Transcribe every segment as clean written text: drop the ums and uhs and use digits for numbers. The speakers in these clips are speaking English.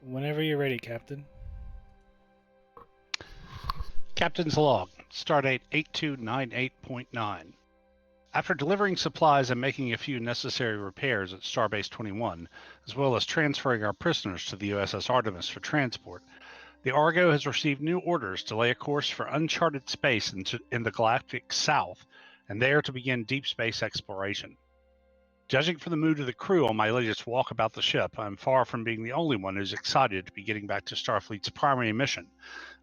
Whenever you're ready, Captain. Captain's log, stardate 8298.9. After delivering supplies and making a few necessary repairs at Starbase 21, as well as transferring our prisoners to the USS Artemis for transport, the Argo has received new orders to lay a course for uncharted space in the galactic south, and there to begin deep space exploration. Judging from the mood of the crew on my latest walk about the ship, I'm far from being the only one who's excited to be getting back to Starfleet's primary mission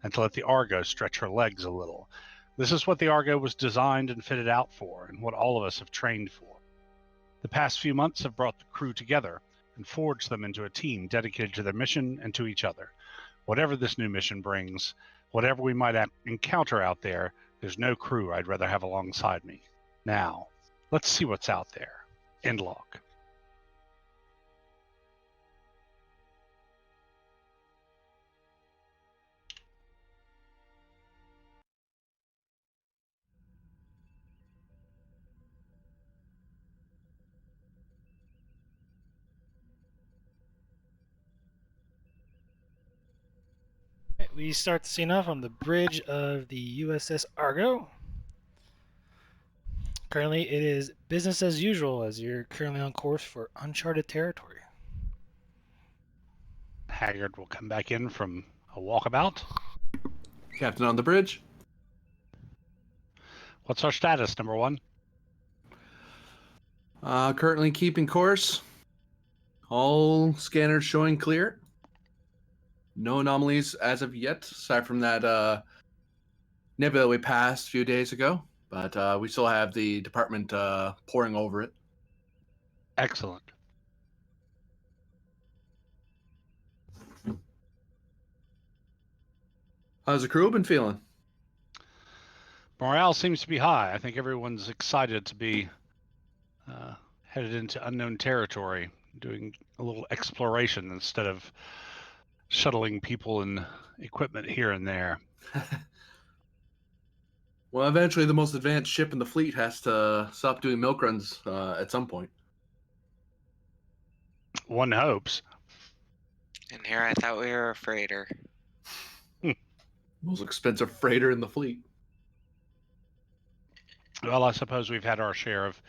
and to let the Argo stretch her legs a little. This is what the Argo was designed and fitted out for, and what all of us have trained for. The past few months have brought the crew together and forged them into a team dedicated to their mission and to each other. Whatever this new mission brings, whatever we might encounter out there, there's no crew I'd rather have alongside me. Now, let's see what's out there. End log. We start the scene off on the bridge of the USS Argo. Currently, it is business as usual as you're currently on course for uncharted territory. Haggard will come back in from a walkabout. Captain on the bridge. What's our status, number one? Currently keeping course. All scanners showing clear. No anomalies as of yet, aside from that nebula we passed a few days ago. But we still have the department poring over it. Excellent. How's the crew been feeling? Morale seems to be high. I think everyone's excited to be headed into unknown territory, doing a little exploration instead of shuttling people and equipment here and there. Well, eventually the most advanced ship in the fleet has to stop doing milk runs at some point. One hopes. And here I thought we were a freighter. Most expensive freighter in the fleet. Well, I suppose we've had our share of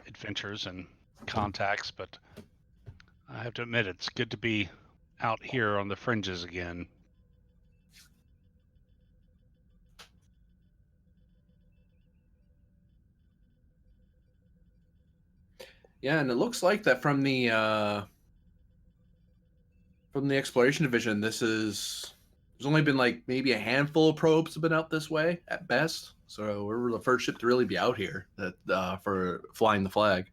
adventures and contacts, but I have to admit it's good to be out here on the fringes again. Yeah, and it looks like that from the exploration division, there's only been like maybe a handful of probes have been out this way at best. So we're the first ship to really be out here that for flying the flag.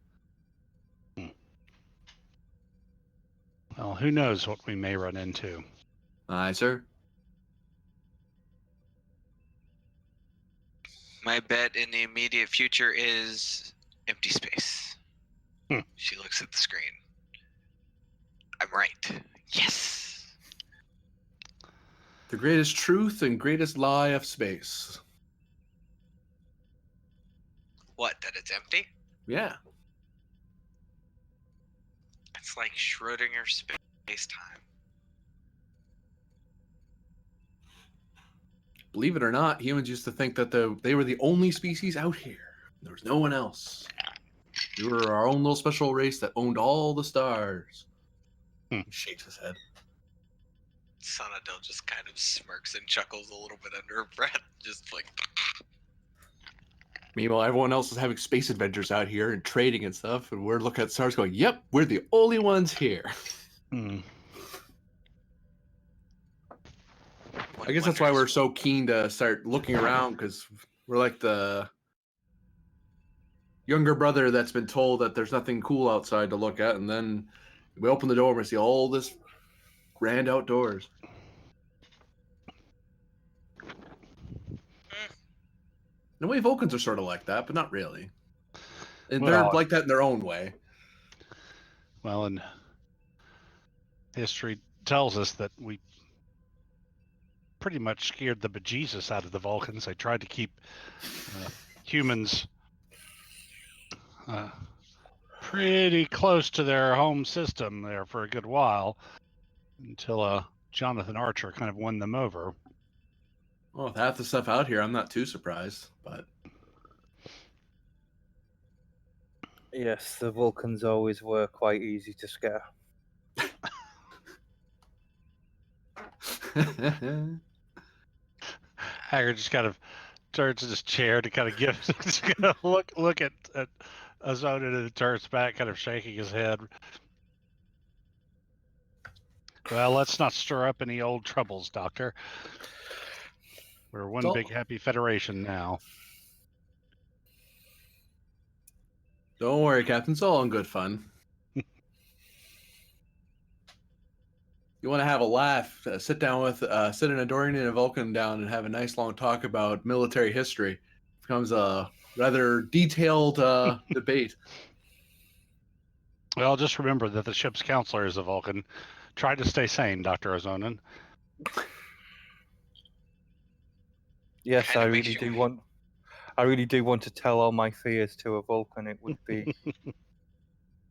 Well, who knows what we may run into. Aye, sir. My bet in the immediate future is empty space. She looks at the screen. I'm right. Yes. The greatest truth and greatest lie of space. What, that it's empty? Yeah. It's like Schrödinger space-time. Believe it or not, humans used to think that they were the only species out here. There was no one else. We were our own little special race that owned all the stars. He shakes his head. Sonadel just kind of smirks and chuckles a little bit under her breath, just like... Meanwhile, everyone else is having space adventures out here and trading and stuff, and we're looking at stars going, yep, we're the only ones here. I guess that's why we're so keen to start looking around, because we're like the younger brother that's been told that there's nothing cool outside to look at, and then we open the door and we see all this grand outdoors. In a way, Vulcans are sort of like that, but not really. And they're like that in their own way. Well, and history tells us that we pretty much scared the bejesus out of the Vulcans. They tried to keep humans pretty close to their home system there for a good while. until Jonathan Archer kind of won them over. Well, with half the stuff out here, I'm not too surprised. But Yes, the Vulcans always were quite easy to scare. Haggard just kind of turns in his chair to kind of give just kind of look at Ozone, and then turns back, kind of shaking his head. Well, let's not stir up any old troubles, Doctor. We're one Don't- big happy federation now. Don't worry, Captain. It's all in good fun. You want to have a laugh? Sit down with sit an Andorian and a Vulcan down and have a nice long talk about military history. Becomes a rather detailed debate. Well, just remember that the ship's counselor is a Vulcan. Try to stay sane, Dr. Ozonin. Yes, Kinda I makes really you- do want. I really do want to tell all my fears to a Vulcan. It would be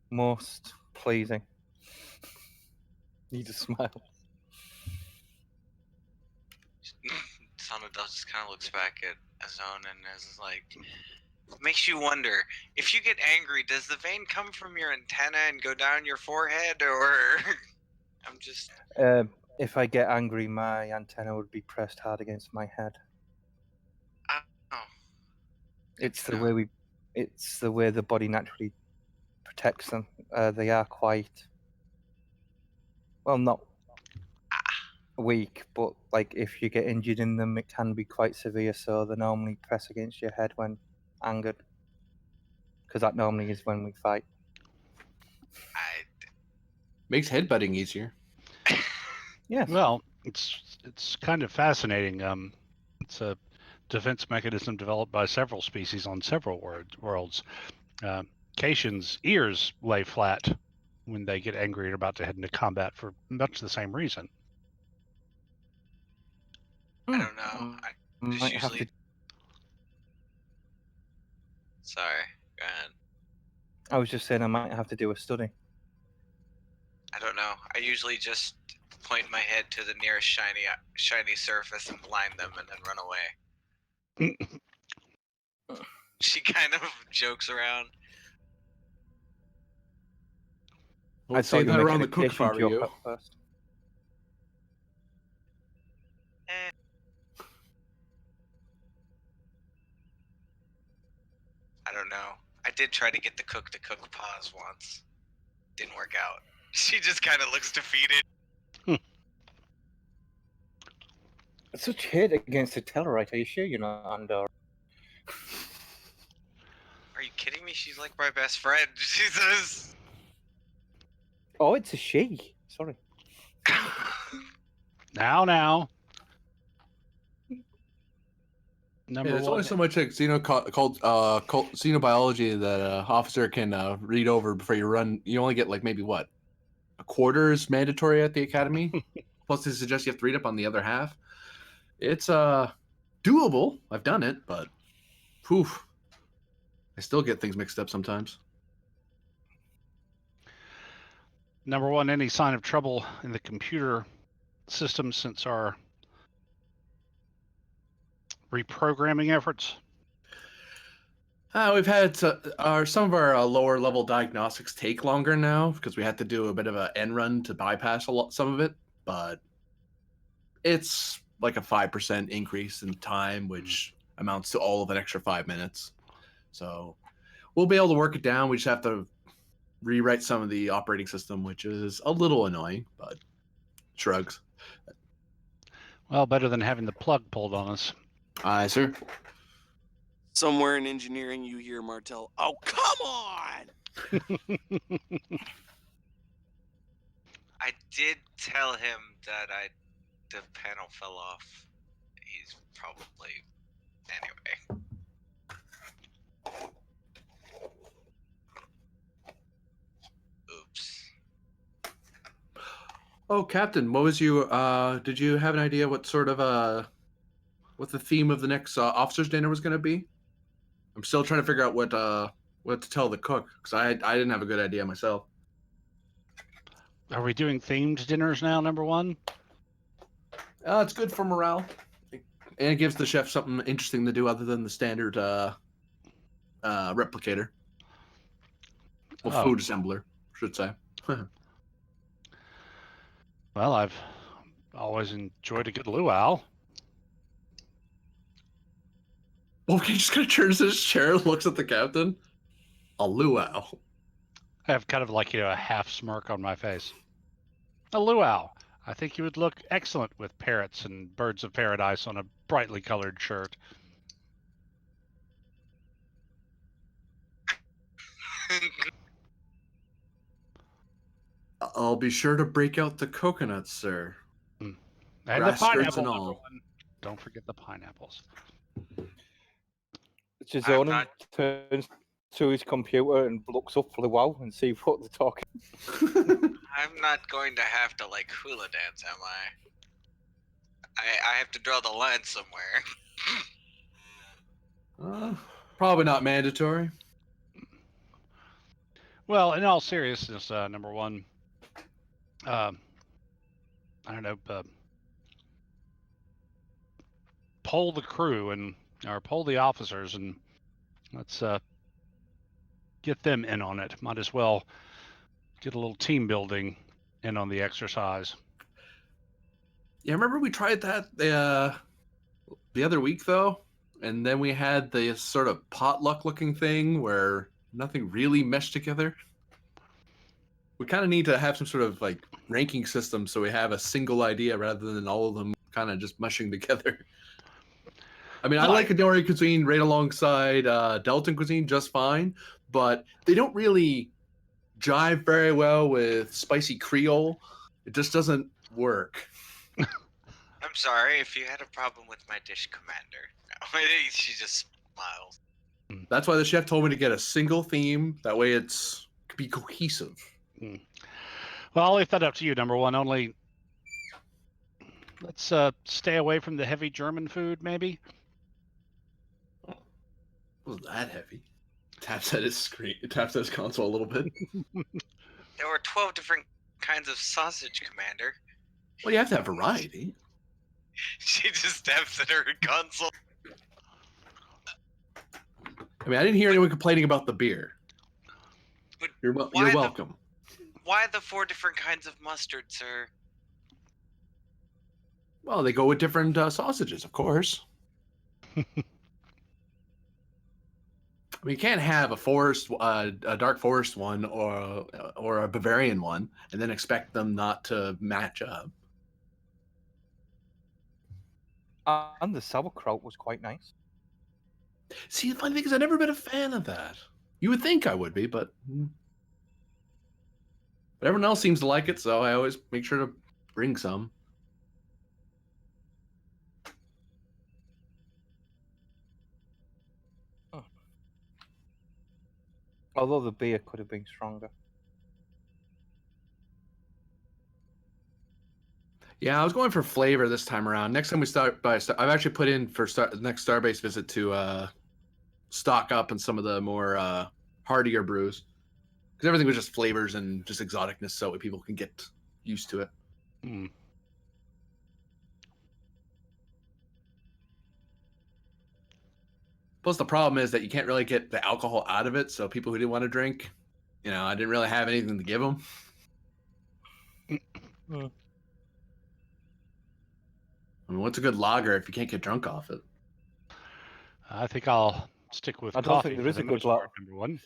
most pleasing. Need a smile. Sonadel just kind of looks back at Azone and is like, makes you wonder, if you get angry, does the vein come from your antenna and go down your forehead, or I'm just If I get angry, my antenna would be pressed hard against my head. oh, It's to the know. way it's the way the body naturally protects them. They are quite, well, not weak, but like if you get injured in them, it can be quite severe. So they normally press against your head when angered, because that normally is when we fight. Makes headbutting easier. Yes. Well, it's kind of fascinating. It's a defense mechanism developed by several species on several worlds. Caitians' ears lay flat when they get angry and about to head into combat for much the same reason. I don't know. I just Might have usually. to. Sorry, go ahead. I was just saying I might have to do a study. I don't know. I usually just point my head to the nearest shiny surface and blind them, and then run away. She kind of jokes around. Well, I say thought you that were around the making a cook fire, Caitian you. joke at first. Eh. I don't know. I did try to get the cook to cook pause once. Didn't work out. She just kind of looks defeated. Such hate against the Tellarite. Are you sure you're not Andor? Are you kidding me? She's like my best friend. Jesus. Oh, it's a she. Sorry. Now. Yeah, Number there's one. only so much like xenobiology that an officer can read over before you run. You only get like maybe what, a quarter is mandatory at the academy. Plus, they suggest you have to read up on the other half. It's doable. I've done it, but poof, I still get things mixed up sometimes. Number one, any sign of trouble in the computer system since our reprogramming efforts? We've had some of our lower level diagnostics take longer now because we had to do a bit of an end run to bypass some of it, but it's like a 5% increase in time, which amounts to all of an extra 5 minutes. So we'll be able to work it down. We just have to rewrite some of the operating system, which is a little annoying, but shrugs. Well, better than having the plug pulled on us. Aye, sir. Somewhere in engineering, you hear Martel, "Oh, come on!" I did tell him that the panel fell off. He's probably anyway. Oops. Oh, Captain, what was you? Did you have an idea what sort of what the theme of the next officers' dinner was going to be? I'm still trying to figure out what to tell the cook because I didn't have a good idea myself. Are we doing themed dinners now, number one? It's good for morale. And it gives the chef something interesting to do other than the standard replicator. Well, Oh. food assembler, I should say. Well, I've always enjoyed a good luau. Wolfgang just kind of turns his chair and looks at the captain. A luau. I have kind of like, a half smirk on my face. A luau. I think you would look excellent with parrots and birds of paradise on a brightly colored shirt. I'll be sure to break out the coconuts, sir. And Grass the skirts pineapple, and number all. one. Don't forget the pineapples. Jazonin turns to his computer and looks up luau and see what they're talking. I'm not going to have to like hula dance, am I? I have to draw the line somewhere. Probably not mandatory. Well, in all seriousness, number one, I don't know, poll the crew or poll the officers and let's get them in on it. Might as well get a little team building in on the exercise. Yeah, remember we tried that the other week though, and then we had the sort of potluck looking thing where nothing really meshed together. We kind of need to have some sort of like ranking system so we have a single idea rather than all of them kind of just mushing together. I mean, I like Adoria cuisine right alongside Delton cuisine just fine, but they don't really jive very well with spicy Creole. It just doesn't work. I'm sorry if you had a problem with my dish, Commander. No, she just smiles. That's why the chef told me to get a single theme. That way it's could be cohesive. Well, I'll leave that up to you, number one. Only let's stay away from the heavy German food, maybe. It wasn't that heavy. Taps at his screen. Taps at his console a little bit. There were 12 different kinds of sausage, Commander. Well, you have to have variety. She just taps at her console. I mean, I didn't hear anyone complaining about the beer. But You're why welcome. Why the 4 different kinds of mustard, sir? Well, they go with different sausages, of course. I mean, you can't have a dark forest one or a Bavarian one, and then expect them not to match up. And the sauerkraut was quite nice. See, the funny thing is, I've never been a fan of that. You would think I would be, but everyone else seems to like it, so I always make sure to bring some. Although the beer could have been stronger. Yeah, I was going for flavor this time around. Next time we start I've actually put in for next Starbase visit to stock up on some of the more hardier brews. Because everything was just flavors and just exoticness, so people can get used to it. Plus, the problem is that you can't really get the alcohol out of it, so people who didn't want to drink, I didn't really have anything to give them. I mean, what's a good lager if you can't get drunk off it? I think I'll stick with coffee. I don't think there is a good lager. Number one.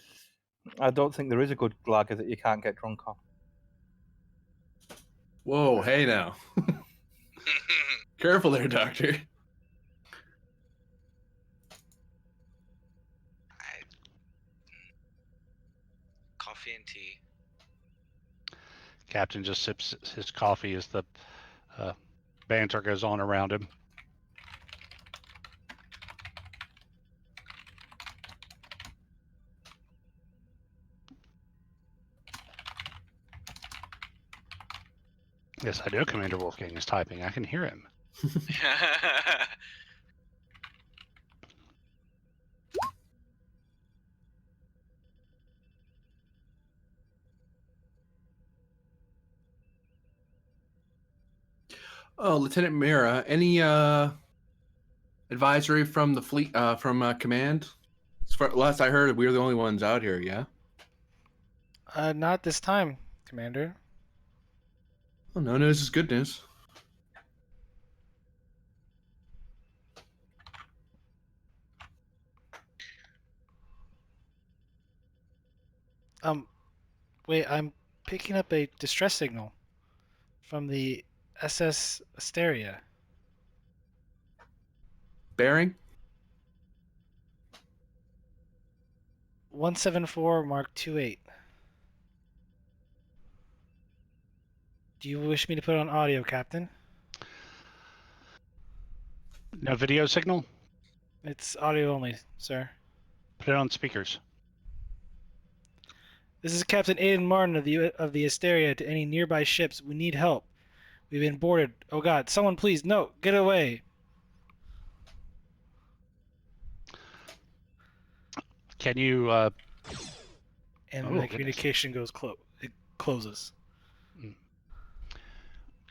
I don't think there is a good lager that you can't get drunk on. Whoa, hey now. Careful there, Doctor. Coffee and tea. Captain just sips his coffee as the banter goes on around him. Yes, I know Commander Wolfgang is typing. I can hear him. Oh, Lieutenant Mira, any advisory from the fleet, from command? Last I heard, we were the only ones out here. Yeah. Not this time, Commander. Oh, no news is good news. Wait, I'm picking up a distress signal from the SS Asteria. Bearing? 174 Mark 28. Do you wish me to put on audio, Captain? No video signal? It's audio only, sir. Put it on speakers. This is Captain Aiden Martin of the Asteria to any nearby ships. We need help. We've been boarded. Oh God! Someone please, no, get away! Can you And Oh, the goodness. communication goes it closes.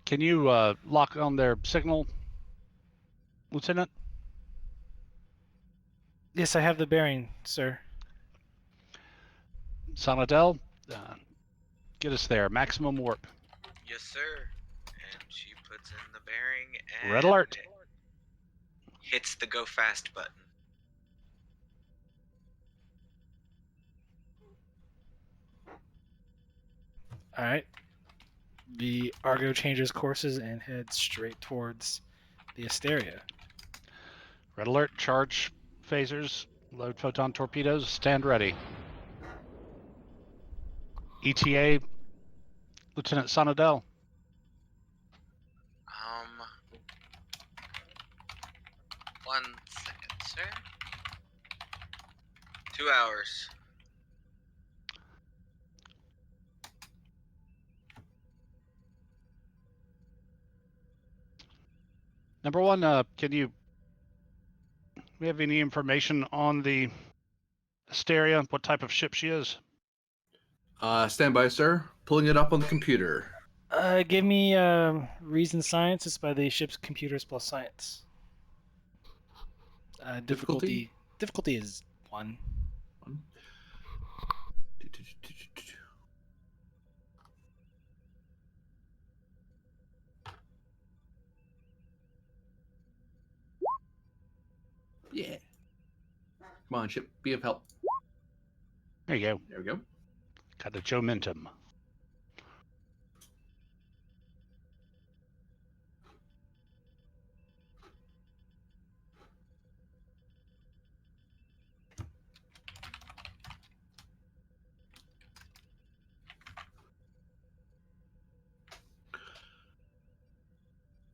can you lock on their signal, Lieutenant? Yes, I have the bearing, sir. Sonadel, get us there. Maximum warp. Yes, sir. And she puts in the bearing and Red alert. hits the go fast button. All right. The Argo changes courses and heads straight towards the Asteria. Red alert. Charge phasers. Load photon torpedoes. Stand ready. ETA, Lieutenant Sonadel. Um, 1 second, sir. 2 hours. Number one, can we have any information on the Asteria? What type of ship she is? Stand by, sir. Pulling it up on the computer. Give me reason science. It's by the ship's computers plus science. Difficulty is 1. Yeah. Come on, ship. Be of help. There you go. There we go. Got the Joe-mentum.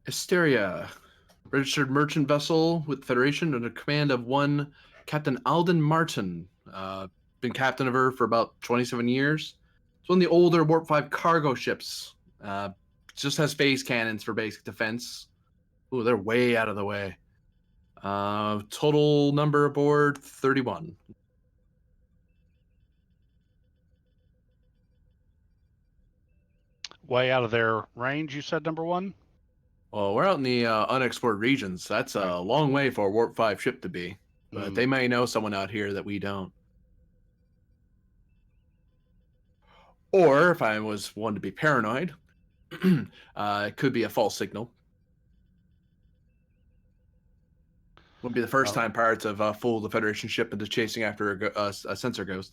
Asteria, registered merchant vessel with Federation under command of one Captain Alden Martin. Been captain of her for about 27 years. It's one of the older Warp 5 cargo ships. Just has phase cannons for basic defense. Ooh, they're way out of the way. Total number aboard 31. Way out of their range, you said, number one? Well, we're out in the unexplored regions. That's a long way for a Warp 5 ship to be. But they may know someone out here that we don't. Or, if I was one to be paranoid, it could be a false signal. Wouldn't be the first time pirates have fooled the Federation ship into chasing after a sensor ghost.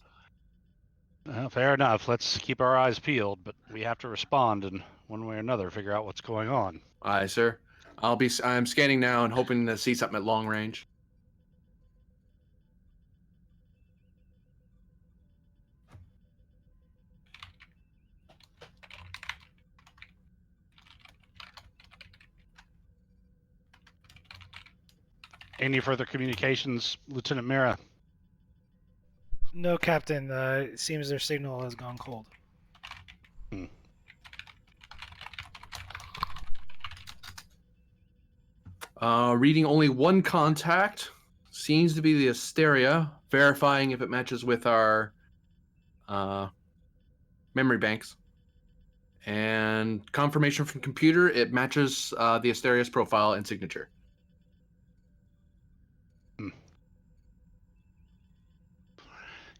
Fair enough. Let's keep our eyes peeled, but we have to respond and one way or another figure out what's going on. Aye, sir. I'm scanning now and hoping to see something at long range. Any further communications, Lieutenant Mira? No, Captain. It seems their signal has gone cold. Reading only one contact. Seems to be the Asteria. Verifying if it matches with our memory banks. And confirmation from computer, it matches the Asteria's profile and signature.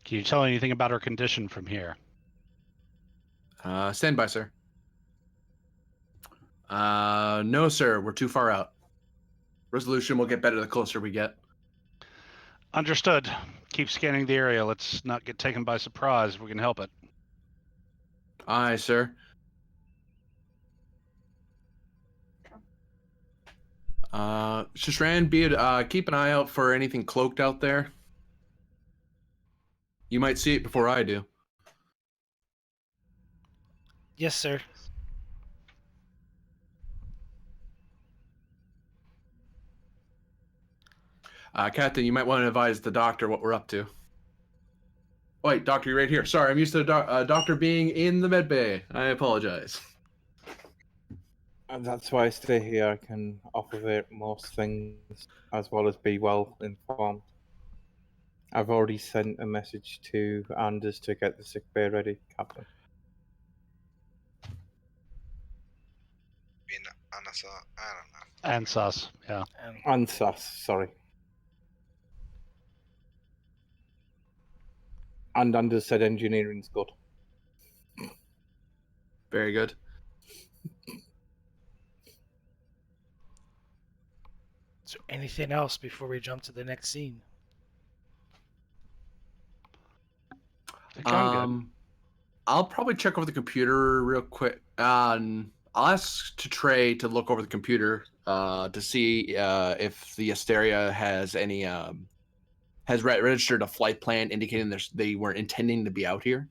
Can you tell anything about her condition from here? Stand by, sir. No, sir. We're too far out. Resolution will get better the closer we get. Understood. Keep scanning the area. Let's not get taken by surprise if we can help it. Aye, sir. Shishran, keep an eye out for anything cloaked out there. You might see it before I do. Yes, sir. Captain, you might want to advise the doctor what we're up to. Wait, doctor, you're right here. Sorry, I'm used to the doctor being in the med bay. I apologize. And that's why I stay here. I can offer most things as well as be well informed. I've already sent a message to Anders to get the sick bay ready, Captain. Being honest, I don't know. And sus, yeah. And SAS, sorry. And Anders said engineering's good. Very good. Is there anything else before we jump to the next scene? I think I'm good. I'll probably check over the computer real quick. I'll ask Trey to look over the computer to see if the Asteria has any has registered a flight plan indicating they weren't intending to be out here.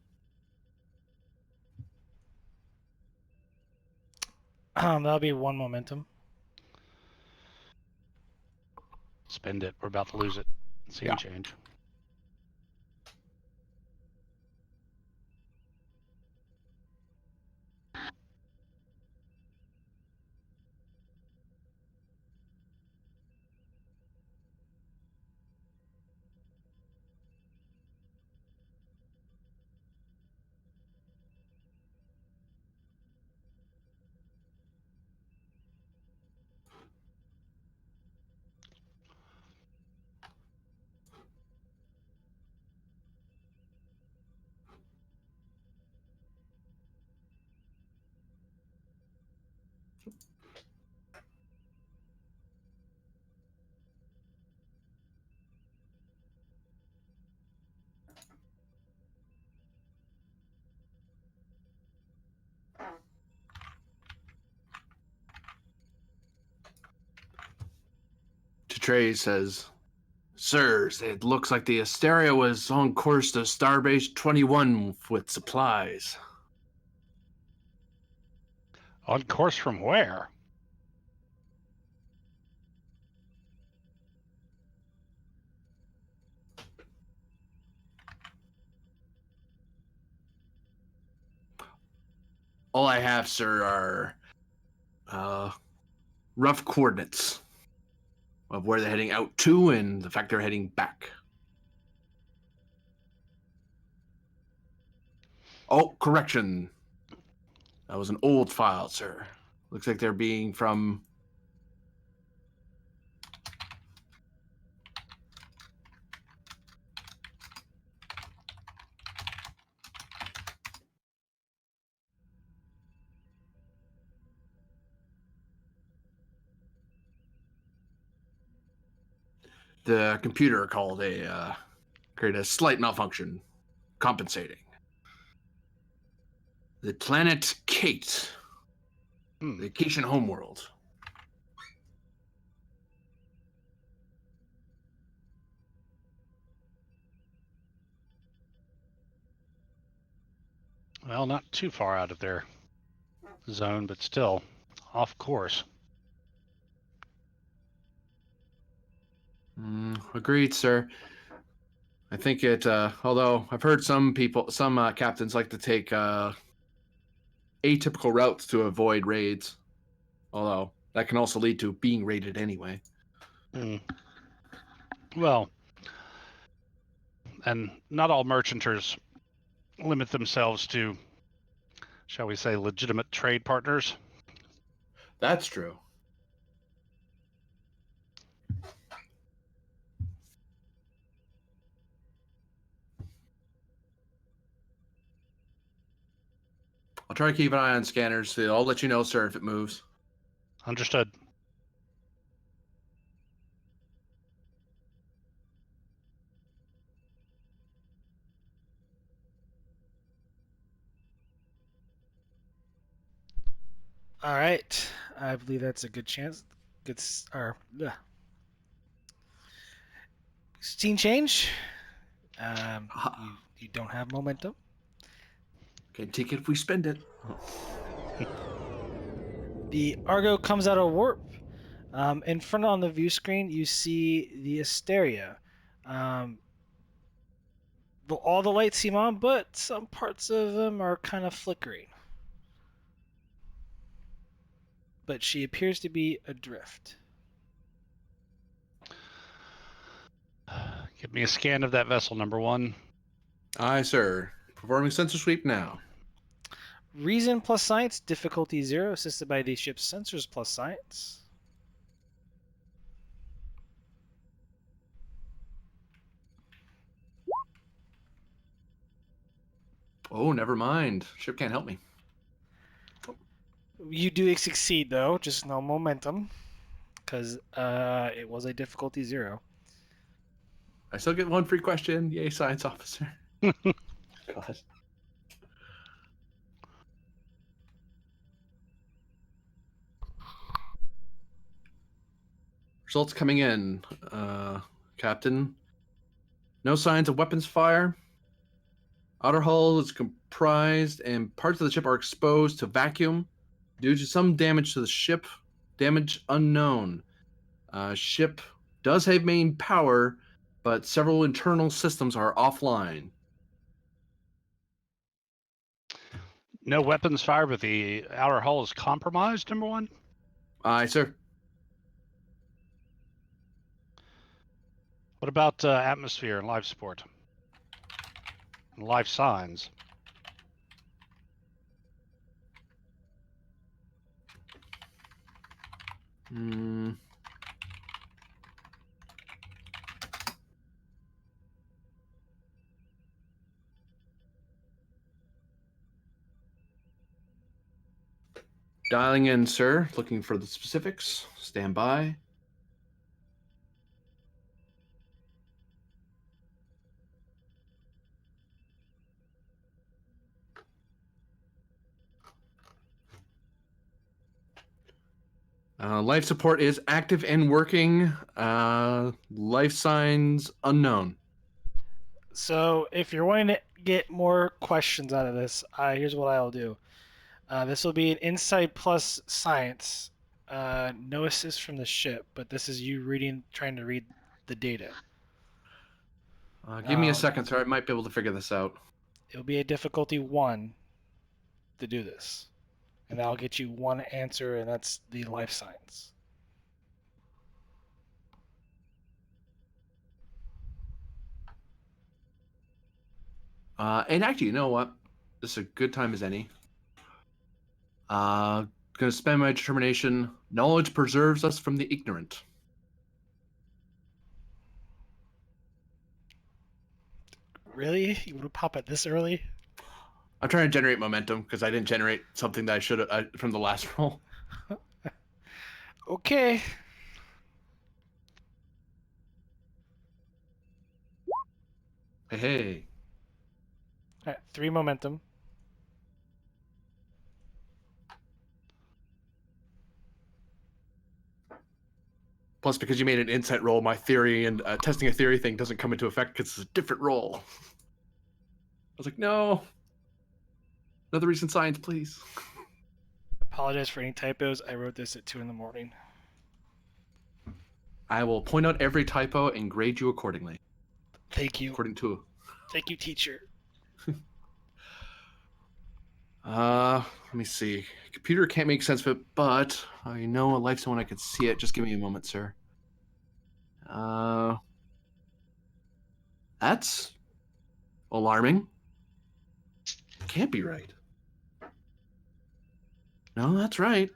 That'll be one momentum. Spend it. We're about to lose it. Scene Yeah. change. Trey says, "Sirs, it looks like the Asteria was on course to Starbase 21 with supplies." On course from where? All I have, sir, are rough coordinates of where they're heading out to and the fact they're heading back. Oh, correction. That was an old file, sir. Looks like they're being from... The computer called created a slight malfunction, compensating. The planet Kate, vacation homeworld. Well, not too far out of their zone, but still off course. Agreed, sir. I think it, although I've heard some captains like to take atypical routes to avoid raids. Although that can also lead to being raided anyway. Well, and not all merchanters limit themselves to shall we say, legitimate trade partners. That's true. I'll try to keep an eye on scanners. So I'll let you know, sir, if it moves. Understood. All right. I believe that's a good chance. Good scene change. You don't have momentum. Can't take it if we spend it. The Argo comes out of warp. In front on the view screen, you see the Asteria. All the lights seem on, but some parts of them are kind of flickering. But she appears to be adrift. Give me a scan of that vessel, number 1. Aye, sir. Performing sensor sweep now. Reason plus science, difficulty 0, assisted by the ship's sensors plus science. Oh, never mind. Ship can't help me. You do succeed, though, just no momentum, because it was a difficulty 0. I still get 1 free question. Yay, science officer. God. Results coming in. Captain. No signs of weapons fire. Outer hull is comprised and parts of the ship are exposed to vacuum due to some damage to the ship. Damage unknown. Ship does have main power, but several internal systems are offline. No weapons fired, but the outer hull is compromised, number 1. Aye, sir. What about atmosphere and life support? And life signs? Hmm. Dialing in, sir. Looking for the specifics. Stand by. Life support is active and working. Life signs unknown. So, if you're wanting to get more questions out of this, here's what I'll do. This will be an insight plus science. No assist from the ship, but this is you trying to read the data. Give me a second, sir. I might be able to figure this out. It'll be a difficulty 1 to do this. And that'll get you 1 answer, and that's the life science. And actually, you know what? This is a good time as any. Gonna spend my determination. Knowledge preserves us from the ignorant. Really? You want to pop it this early? I'm trying to generate momentum because I didn't generate something that I should have from the last roll. Okay. Hey. All right, 3 momentum. Plus, because you made an insight roll, my theory and testing a theory thing doesn't come into effect because it's a different roll. I was like, no. Another recent science, please. Apologize for any typos. I wrote this at 2 in the morning. I will point out every typo and grade you accordingly. Thank you. According to. Thank you, teacher. Let me see. Computer can't make sense of it, but I know a life zone I could see it. Just give me a moment, sir. That's alarming. Can't be right. No, that's right.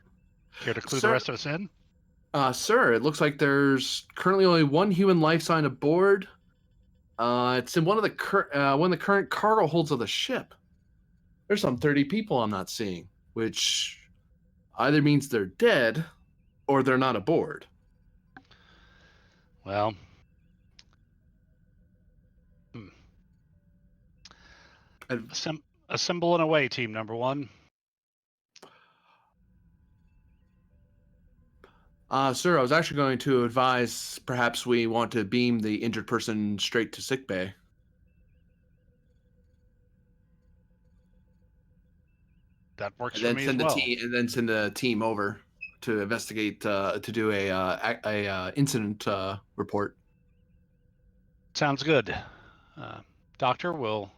Care to clue Sir- the rest of us in? Sir, it looks like there's currently only one human life sign aboard. It's in one of the current cargo holds of the ship. There's some 30 people I'm not seeing, which either means they're dead or they're not aboard. Well, assemble and away, team number 1. Sir, I was actually going to advise perhaps we want to beam the injured person straight to sickbay. That works And for then me as send the well. team, and then send a team over to investigate, to do a incident report. Sounds good. Doctor, will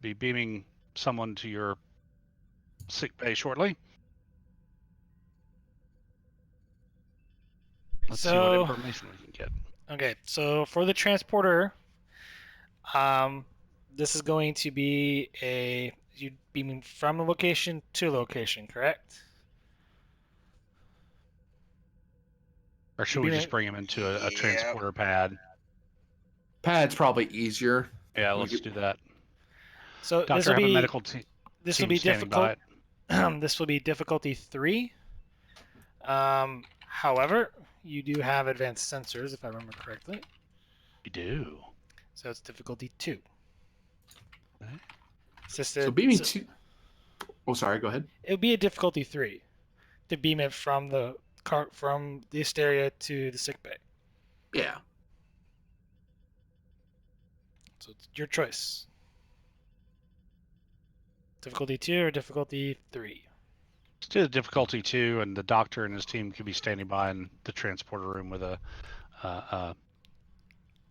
be beaming someone to your sick bay shortly. Let's see what information we can get. Okay, so for the transporter, this is going to be you beaming from a location to location, correct? Or should we just bring him into a Yep. transporter pad? Pad's probably easier. Yeah, let's do that. So Doctor, this will have a be medical team this will be standing by difficult. This will be difficulty 3. However, you do have advanced sensors, if I remember correctly. We do. So it's difficulty 2. Okay. So beaming to. Oh, sorry. Go ahead. It would be a difficulty 3 to beam it from the Asteria to the sickbay. Yeah. So it's your choice. Difficulty 2 or difficulty 3. Let's do the difficulty 2, and the doctor and his team could be standing by in the transporter room with a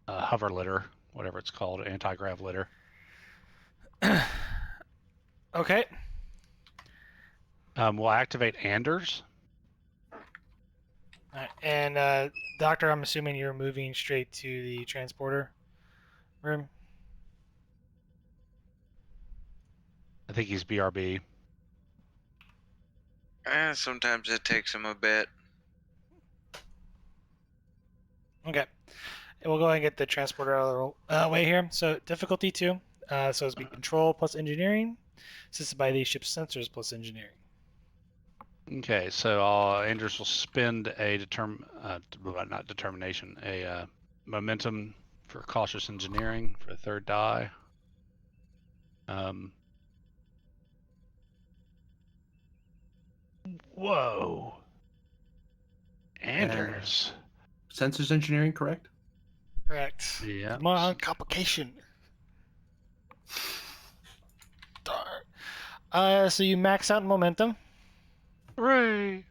hover litter, whatever it's called, anti-grav litter. Okay. We'll activate Anders. All right. And Doctor, I'm assuming you're moving straight to the transporter room. I think he's BRB. Sometimes it takes him a bit. Okay. And we'll go ahead and get the transporter out of the way here. So difficulty 2. So it's be control plus engineering, assisted by the ship's sensors plus engineering. Okay, so Anders will spend a momentum for cautious engineering for a 3rd die. Whoa. Anders. Sensors engineering, correct? Correct. Yeah. Come on, complication. Darn. So you max out momentum. Hooray!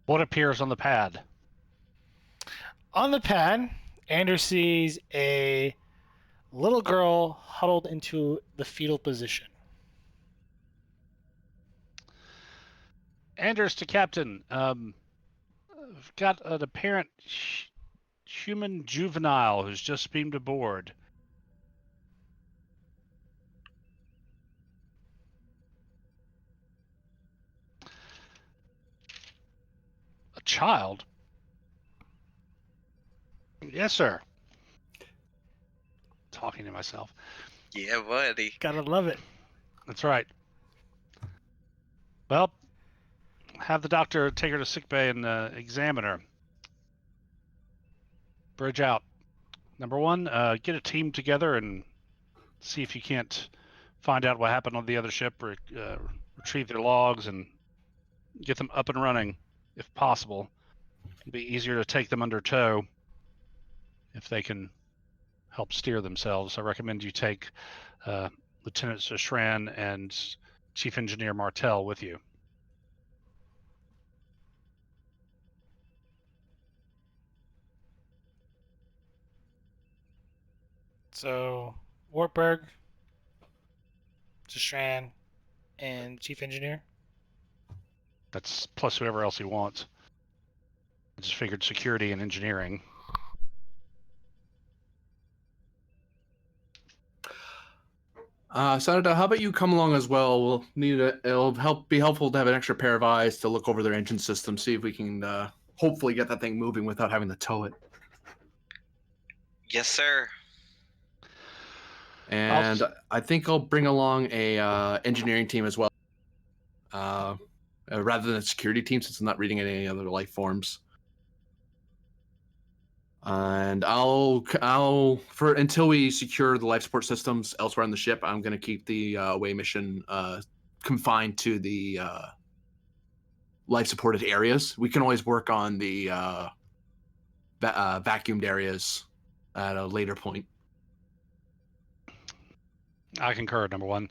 What appears on the pad? On the pad, Anders sees a little girl huddled into the fetal position. Anders to Captain. I've got an apparent human juvenile who's just beamed aboard. A child? Yes, sir. Talking to myself. Yeah, buddy. Gotta love it. That's right. Well, have the doctor take her to sickbay and examine her. Bridge out. Number 1, get a team together and see if you can't find out what happened on the other ship, or retrieve their logs and get them up and running if possible. It'd be easier to take them under tow if they can help steer themselves. I recommend you take Lieutenant Sushran and Chief Engineer Martel with you. So Wartburg, Shastran, and Chief Engineer. That's plus whoever else he wants. I just figured security and engineering. Sanada, how about you come along as well? We'll need it'll be helpful to have an extra pair of eyes to look over their engine system, see if we can hopefully get that thing moving without having to tow it. Yes, sir. And I think I'll bring along a engineering team as well, rather than a security team, since I'm not reading any other life forms. And I'll for until we secure the life support systems elsewhere on the ship, I'm going to keep the away mission confined to the life supported areas. We can always work on the vacuumed areas at a later point. I concur, number one.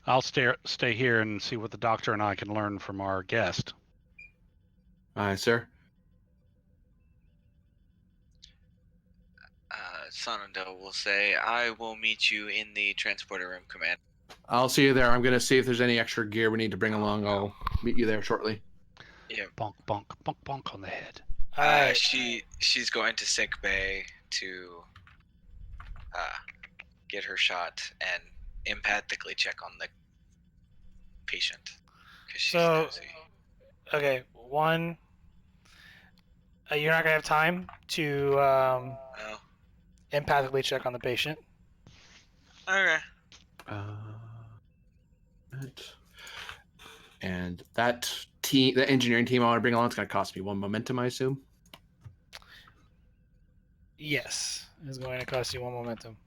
I'll stay here and see what the doctor and I can learn from our guest. All right, sir. Sonando will say, I will meet you in the transporter room, Commander. I'll see you there. I'm going to see if there's any extra gear we need to bring along. I'll meet you there shortly. Yeah. Bonk, bonk, bonk, bonk on the head. All right. She's going to sick bay to get her shot and empathically check on the patient because she's nosy. Okay, one. You're not gonna have time to Oh, empathically check on the patient. okay. And that team, the engineering team I want to bring along, it's going to cost me 1 momentum, I assume. Yes, it's going to cost you 1 momentum.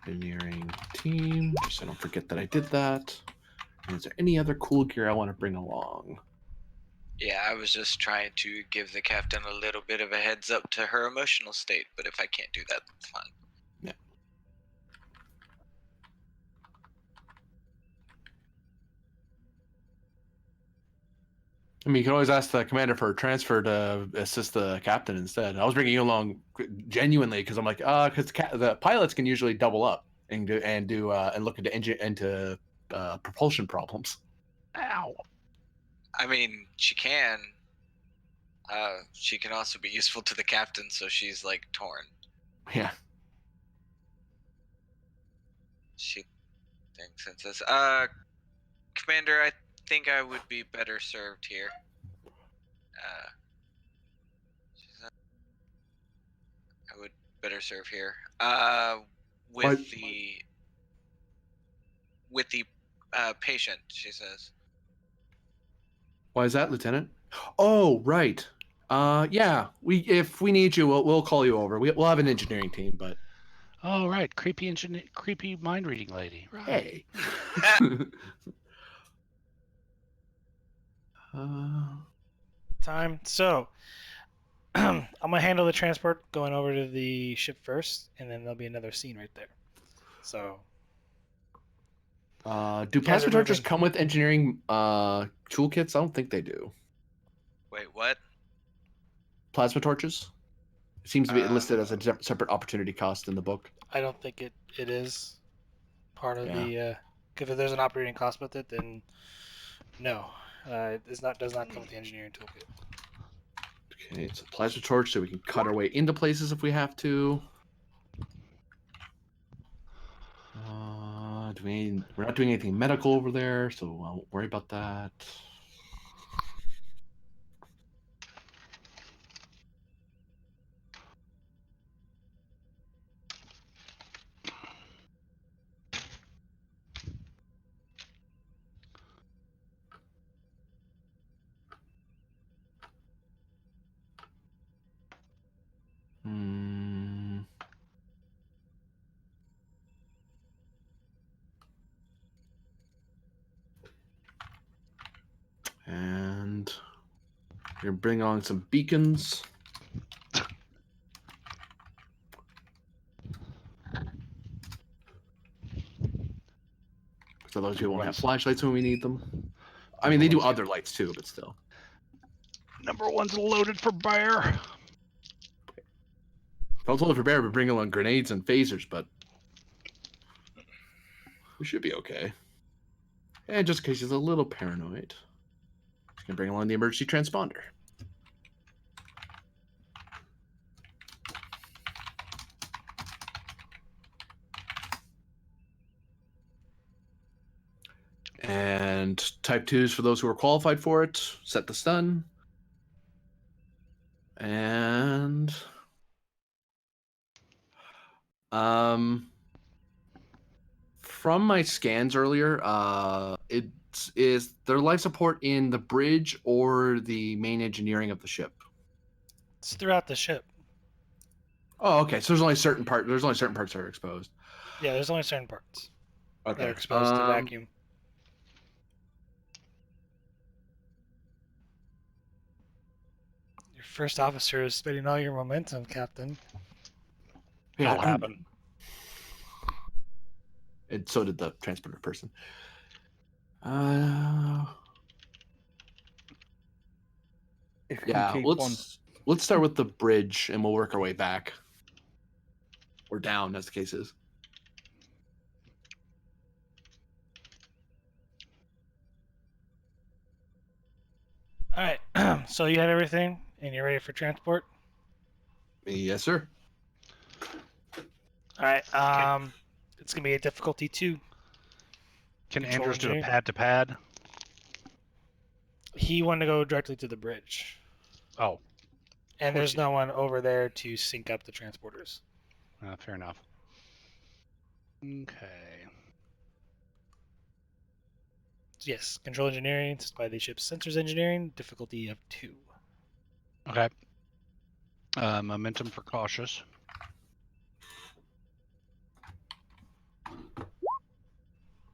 Engineering team, just so I don't forget that I did that. And is there any other cool gear I want to bring along? Yeah, I was just trying to give the captain a little bit of a heads up to her emotional state, but if I can't do that, that's fine. Yeah. I mean, you can always ask the commander for a transfer to assist the captain instead. I was bringing you along genuinely because I'm like, because the pilots can usually double up and look into propulsion problems. Ow. I mean, she can. She can also be useful to the captain, so she's like torn. Yeah. She thinks and says, Commander, I think I would be better served here. She said, I would better serve here. With What? the patient, she says. Why is that, Lieutenant? Oh, right. Yeah. If we need you, we'll call you over. We'll have an engineering team, but Oh, right. Creepy mind reading lady. Right. hey. Time. So, I'm gonna handle the transport going over to the ship first, and then there'll be another scene right there. So, Do guys plasma are torches moving. come with engineering toolkits? I don't think they do. Wait, what? Plasma torches? It seems to be listed as a separate opportunity cost in the book. I don't think it is part of Yeah. the. If there's an operating cost with it, then no, it does not come with the engineering toolkit. Okay, it's a plasma torch, so we can cut our way into places if we have to. We're not doing anything medical over there, so I won't worry about that. And we're gonna bring on some beacons. So those people won't have flashlights when we need them. I mean, they do other lights too, but still. Number one's loaded for bear. I was told for bear, we're bringing along grenades and phasers, but we should be okay. And just in case he's a little paranoid, just gonna bring along the emergency transponder. And type 2s for those who are qualified for it. Set the stun. And from my scans earlier, it is there life support in the bridge or the main engineering of the ship? It's throughout the ship. Oh, okay. So there's only certain parts that are exposed. Yeah, there's only certain parts that Okay. are exposed to vacuum. Your first officer is spending all your momentum, Captain. It'll happen. And so did the transporter person. If you Yeah, can keep on. let's start with the bridge and we'll work our way back. Or down, as the case is. All right, so you had everything, and you're ready for transport. Yes, sir. All right, it's gonna be a difficulty 2. Can Control Andrews do a engineering. pad to pad? He wanted to go directly to the bridge, Oh, and course there's he no one over there to sync up the transporters. fair enough. Okay. So yes, control engineering, assisted by the ship's sensors engineering, difficulty of 2. Okay. Momentum for cautious.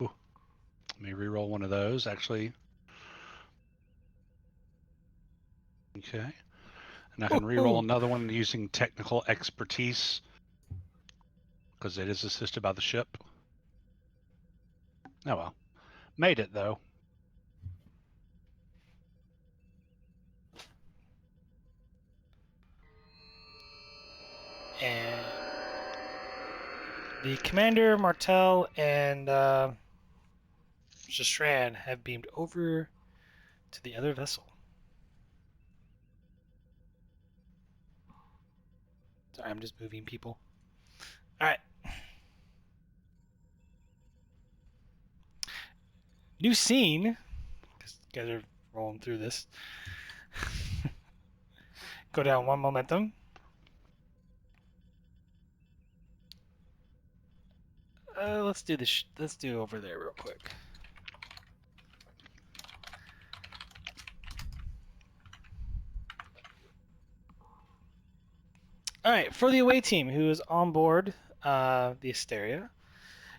Ooh. Let me re-roll one of those, actually. Okay. And I can re-roll another one using technical expertise because it is assisted by the ship. Oh well. Made it, though. And the commander, Martel, and Shastran have beamed over to the other vessel. Sorry, I'm just moving people. All right. New scene. Because you guys are rolling through this. Go down 1 momentum. Let's do this. Let's do over there real quick. All right, for the away team who is on board the Asteria,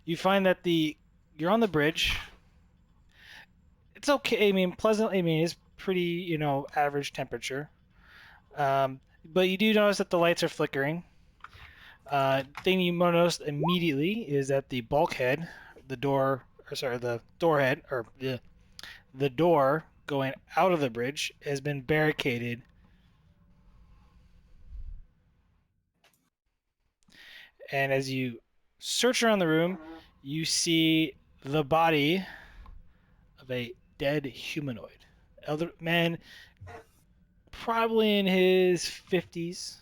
you find that you're on the bridge. It's okay. I mean, pleasant. I mean, it's pretty, average temperature. But you do notice that the lights are flickering. Thing you notice immediately is that the bulkhead, the door going out of the bridge has been barricaded. And as you search around the room, you see the body of a dead humanoid. Elder man, probably in his 50s.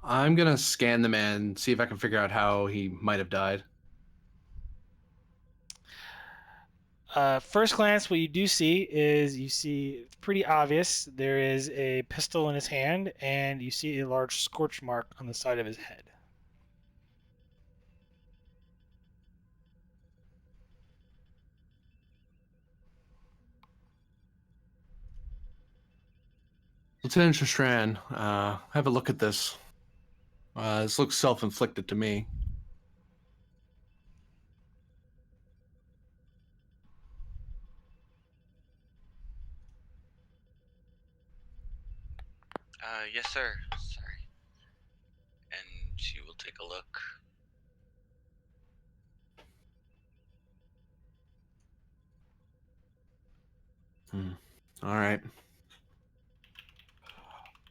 I'm gonna scan the man, see if I can figure out how he might have died. First glance, what you do see is it's pretty obvious. There is a pistol in his hand, and you see a large scorch mark on the side of his head. Lieutenant Shastran, have a look at this. This looks self-inflicted to me. Yes, sir. Sorry. And she will take a look. All right.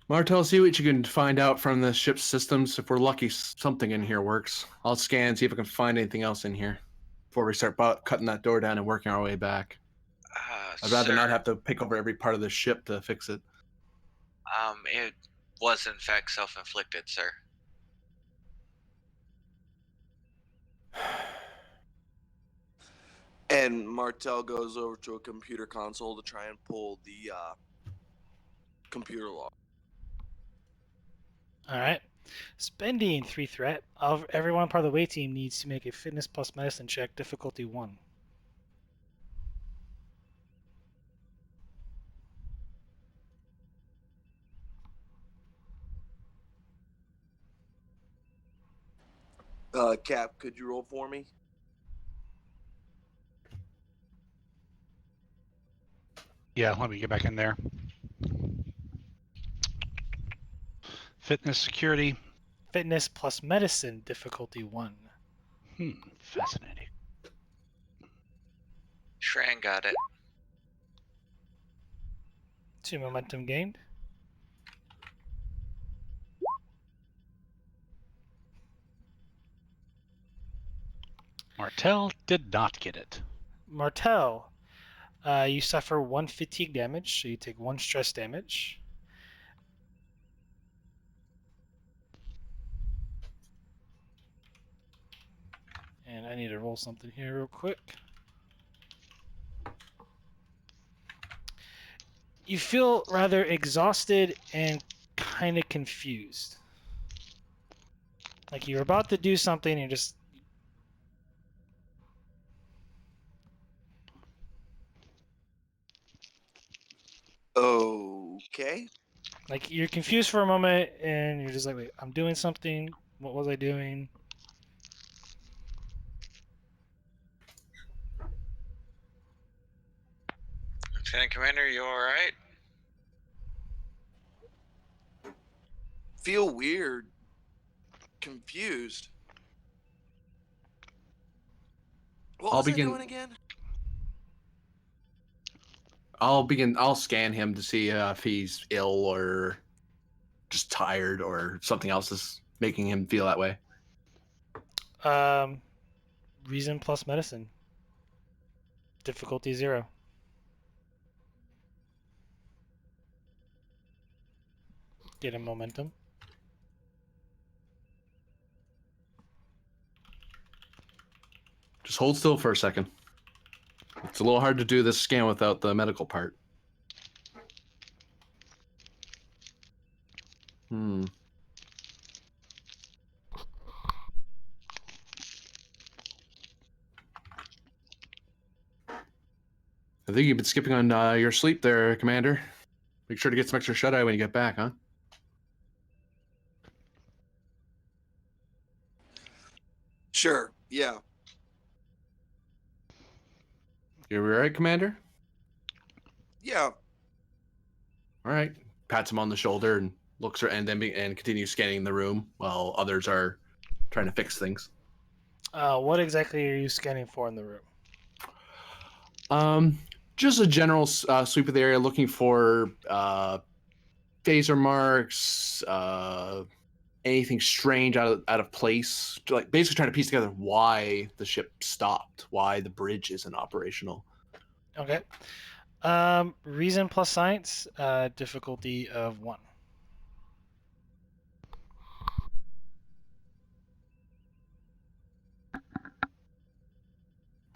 Martel, see what you can find out from the ship's systems. If we're lucky, something in here works. I'll scan, see if I can find anything else in here before we start cutting that door down and working our way back. I'd rather Sir, not have to pick over every part of the ship to fix it. It was in fact self-inflicted, sir. And Martel goes over to a computer console to try and pull the computer log. All right. Spending 3 threat. Everyone part of the away team needs to make a fitness plus medicine check, difficulty 1. Cap, could you roll for me? Yeah, let me get back in there. Fitness security. Fitness plus medicine, difficulty 1. Fascinating. Shran got it. 2 momentum gained. Martel did not get it. Martel, you suffer 1 fatigue damage, so you take 1 stress damage. And I need to roll something here real quick. You feel rather exhausted and kind of confused. Like you're about to do something and you're just... Okay. Like you're confused for a moment and you're just like, wait, I'm doing something. What was I doing? Lieutenant Commander, you alright? Feel weird. Confused. What was I doing again? I'll scan him to see if he's ill or just tired or something else is making him feel that way. Reason plus medicine. Difficulty 0. Get him momentum. Just hold still for a second. It's a little hard to do this scan without the medical part. I think you've been skipping on your sleep there, Commander. Make sure to get some extra shut-eye when you get back, huh? Sure. Yeah. You all right, Commander? Yeah. All right. Pats him on the shoulder and looks and continues scanning the room while others are trying to fix things. What exactly are you scanning for in the room? Just a general sweep of the area, looking for phaser marks, anything strange out of place, like basically trying to piece together why the ship stopped, why the bridge isn't operational. Okay. Reason plus science, difficulty of 1.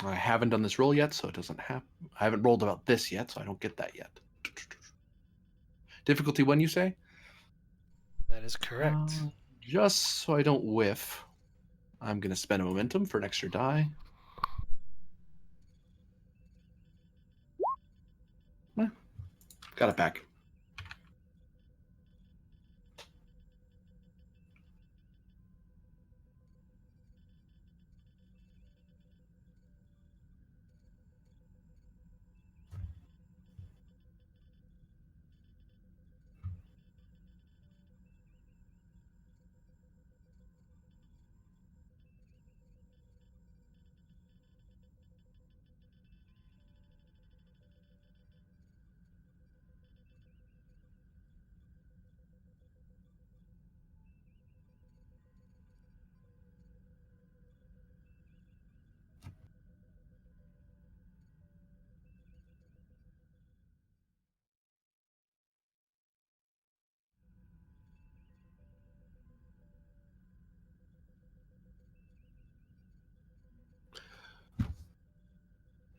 I haven't done this roll yet, so it doesn't happen. I haven't rolled about this yet, so I don't get that yet. Difficulty 1, you say? That is correct. Just so I don't whiff, I'm going to spend a momentum for an extra die. Got it back.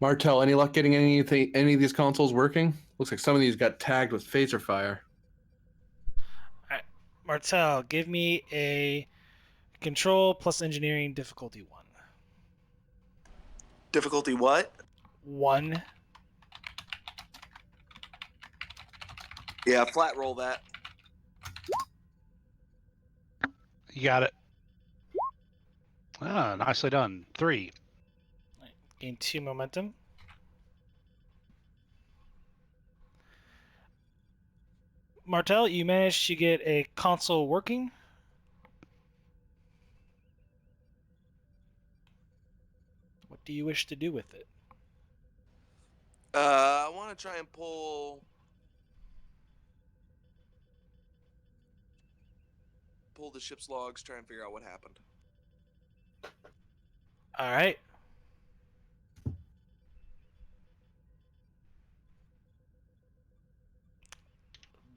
Martel, any luck getting any of these consoles working? Looks like some of these got tagged with phaser fire. Martel, give me a control plus engineering difficulty 1. Difficulty what? 1. Yeah, flat roll that. You got it. Ah, nicely done. 3. Gain 2 momentum. Martel, you managed to get a console working. What do you wish to do with it? I want to try and pull the ship's logs, try and figure out what happened. All right.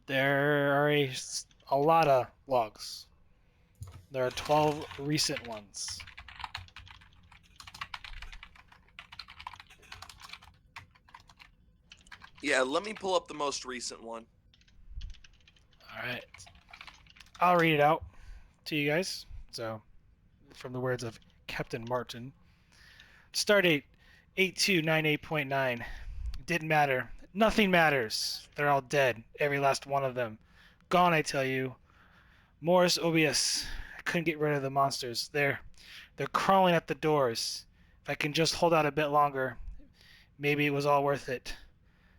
There are a lot of logs. There are 12 recent ones. Yeah, let me pull up the most recent one. All right. I'll read it out to you guys. So, from the words of Captain Martin. Stardate 8298.9. Didn't matter. Nothing matters. They're all dead. Every last one of them. Gone, I tell you. Morris Obius. I couldn't get rid of the monsters. They're crawling at the doors. If I can just hold out a bit longer, maybe it was all worth it.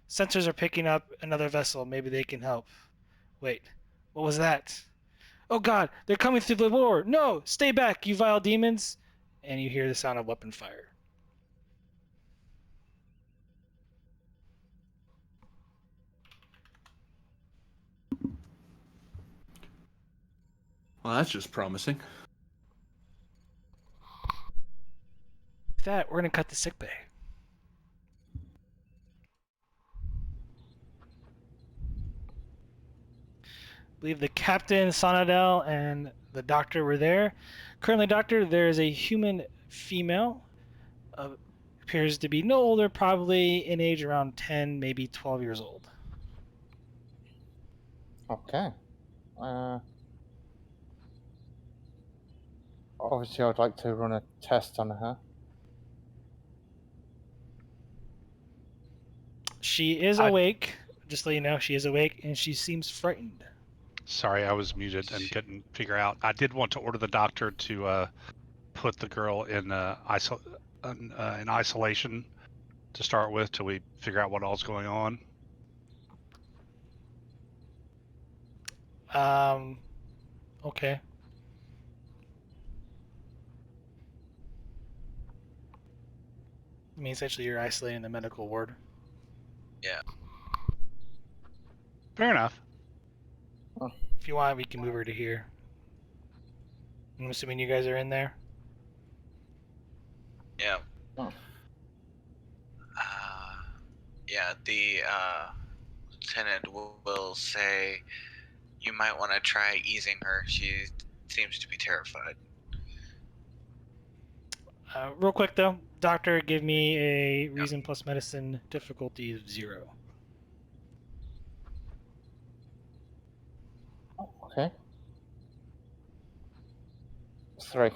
Sensors are picking up another vessel. Maybe they can help. Wait, what was that? Oh god, they're coming through the door. No, stay back, you vile demons. And you hear the sound of weapon fire. Well, that's just promising. With that, we're going to cut to sickbay. I believe the captain, Sonadel, and the doctor were there. Currently, doctor, there is a human female. Appears to be no older, probably in age around 10, maybe 12 years old. Okay. Obviously, I'd like to run a test on her. She is awake. Just to let you know, she is awake, and she seems frightened. Sorry, I was muted and couldn't figure out. I did want to order the doctor to put the girl in isolation to start with till we figure out what all's going on. Okay. I mean, essentially, you're isolating the medical ward. Yeah. Fair enough. If you want, we can move her to here. I'm assuming you guys are in there. Yeah. Oh. Yeah, the lieutenant will say you might want to try easing her. She seems to be terrified. Real quick, though. Doctor, give me a reason plus medicine difficulty of 0. Okay. 3.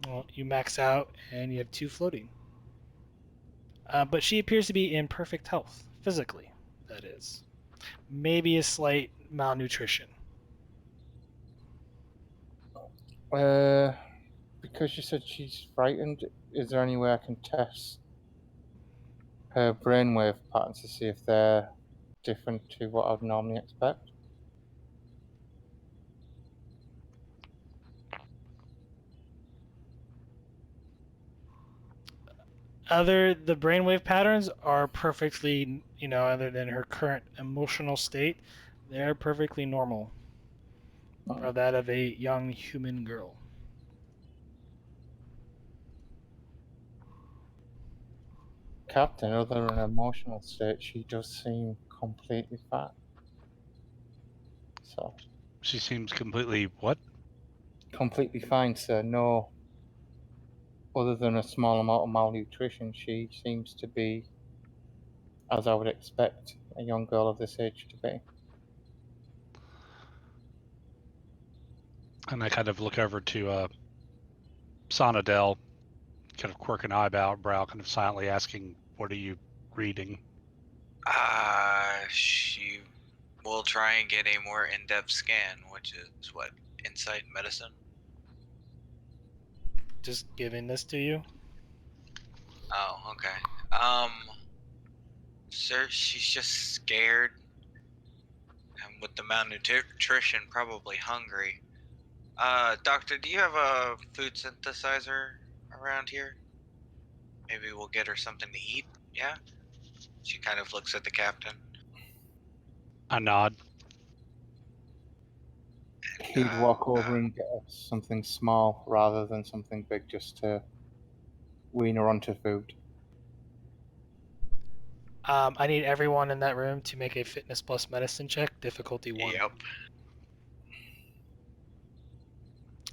Well, you max out, and you have 2 floating. But she appears to be in perfect health, physically, that is. Maybe a slight malnutrition. Because you said she's frightened, is there any way I can test her brainwave patterns to see if they're different to what I'd normally expect? The brainwave patterns are perfectly, other than her current emotional state, they're perfectly normal. Or that of a young human girl. Captain, other than emotional state, she does seem completely fine. So, She seems completely what? completely fine, sir. No other than a small amount of malnutrition, she seems to be, as I would expect a young girl of this age to be. And I kind of look over to Sonadel, kind of quirk an eyebrow, kind of silently asking, "What are you reading?" She will try and get a more in-depth scan, which is what, insight medicine. Just giving this to you. Oh, okay. Sir, she's just scared, and with the malnutrition, probably hungry. Doctor, do you have a food synthesizer around here? Maybe we'll get her something to eat. Yeah. She kind of looks at the captain. I nod. He'd walk over and get us something small rather than something big just to wean her onto food. I need everyone in that room to make a fitness plus medicine check, difficulty 1. Yep.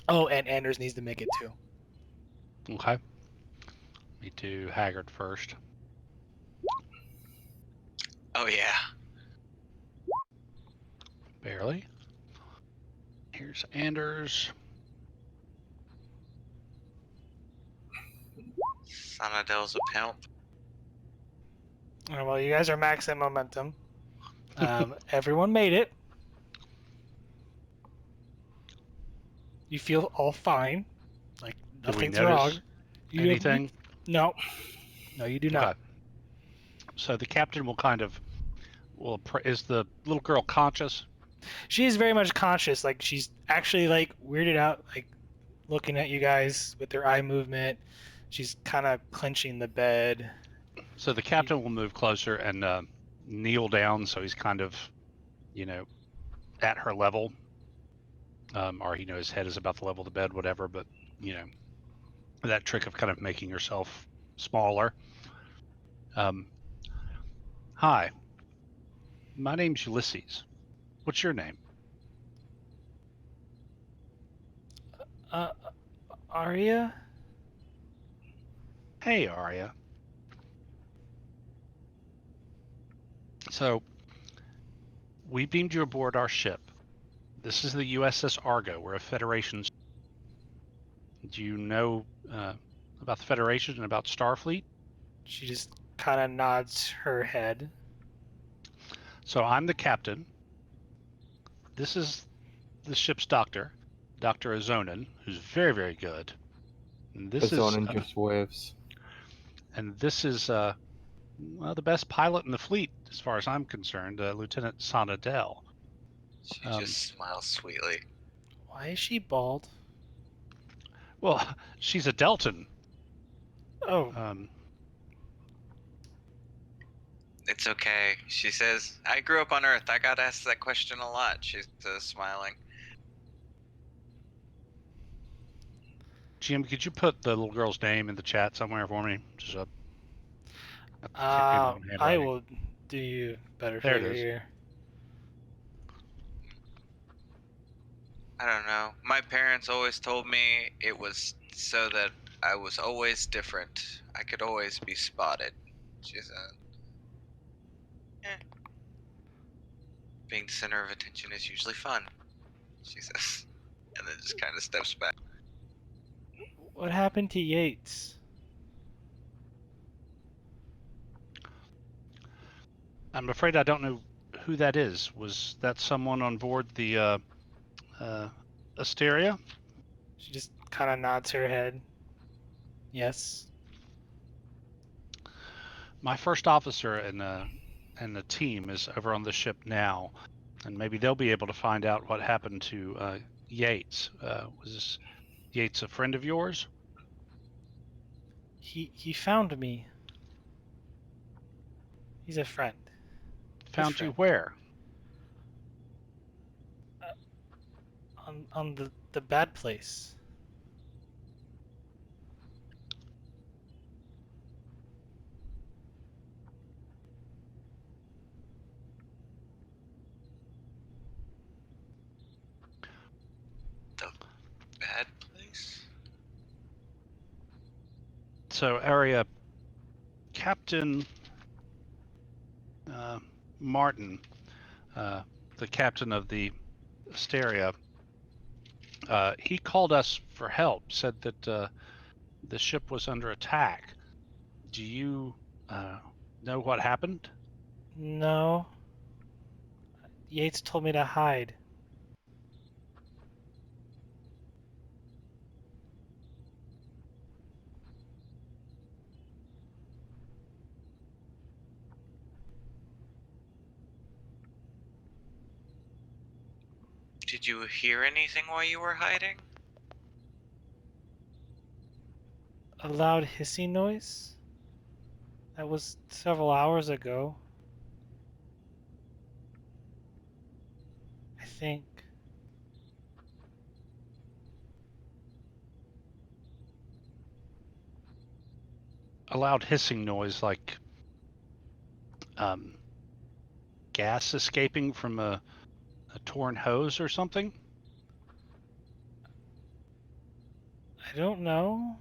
Oh, and Anders needs to make it too. Okay. Me too. Haggard first. Oh yeah. Barely. Here's Anders. Sonadel's a pimp. All right, well, you guys are max at momentum. Everyone made it. You feel all fine. Like Do we nothing's notice wrong. anything? No. No, you do not. Okay. So the captain will kind of is the little girl conscious? She is very much conscious. Like she's actually like weirded out, like looking at you guys with her eye movement. She's kind of clenching the bed. So the captain will move closer and kneel down, so he's kind of, at her level, or his head is about the level of the bed, whatever. But that trick of kind of making yourself smaller. Hi, my name's Ulysses. What's your name? Arya? Hey, Arya. So, we beamed you aboard our ship. This is the USS Argo. We're a Federation. Do you know about the Federation and about Starfleet? She just kind of nods her head. So I'm the captain. This is the ship's doctor, Dr. Azonin, who's very, very good. And this Azonin is just waves. and this is the best pilot in the fleet, as far as I'm concerned, Lieutenant Sonadel. She just smiles sweetly. Why is she bald? Well, she's a Deltan. Oh, It's okay. She says, I grew up on Earth. I got asked that question a lot. She's smiling. GM, could you put the little girl's name in the chat somewhere for me? Just I will do you better There it favor is. here. I don't know. My parents always told me it was so that I was always different. I could always be spotted. She said, being the center of attention is usually fun, she says. And then just kind of steps back. What happened to Yates? I'm afraid I don't know who that is. Was that someone on board the Asteria? She just kind of nods her head. Yes. My first officer and the team is over on the ship now, and maybe they'll be able to find out what happened to Yates. Was Yates a friend of yours? He found me. He's a friend. Found you friend. where? On the bad place. The bad place? So, Area Captain Martin, the captain of the Asteria, he called us for help, said that the ship was under attack. Do you know what happened? No. Yates told me to hide. Did you hear anything while you were hiding? A loud hissing noise? That was several hours ago. I think. A loud hissing noise, like gas escaping from a torn hose or something? I don't know.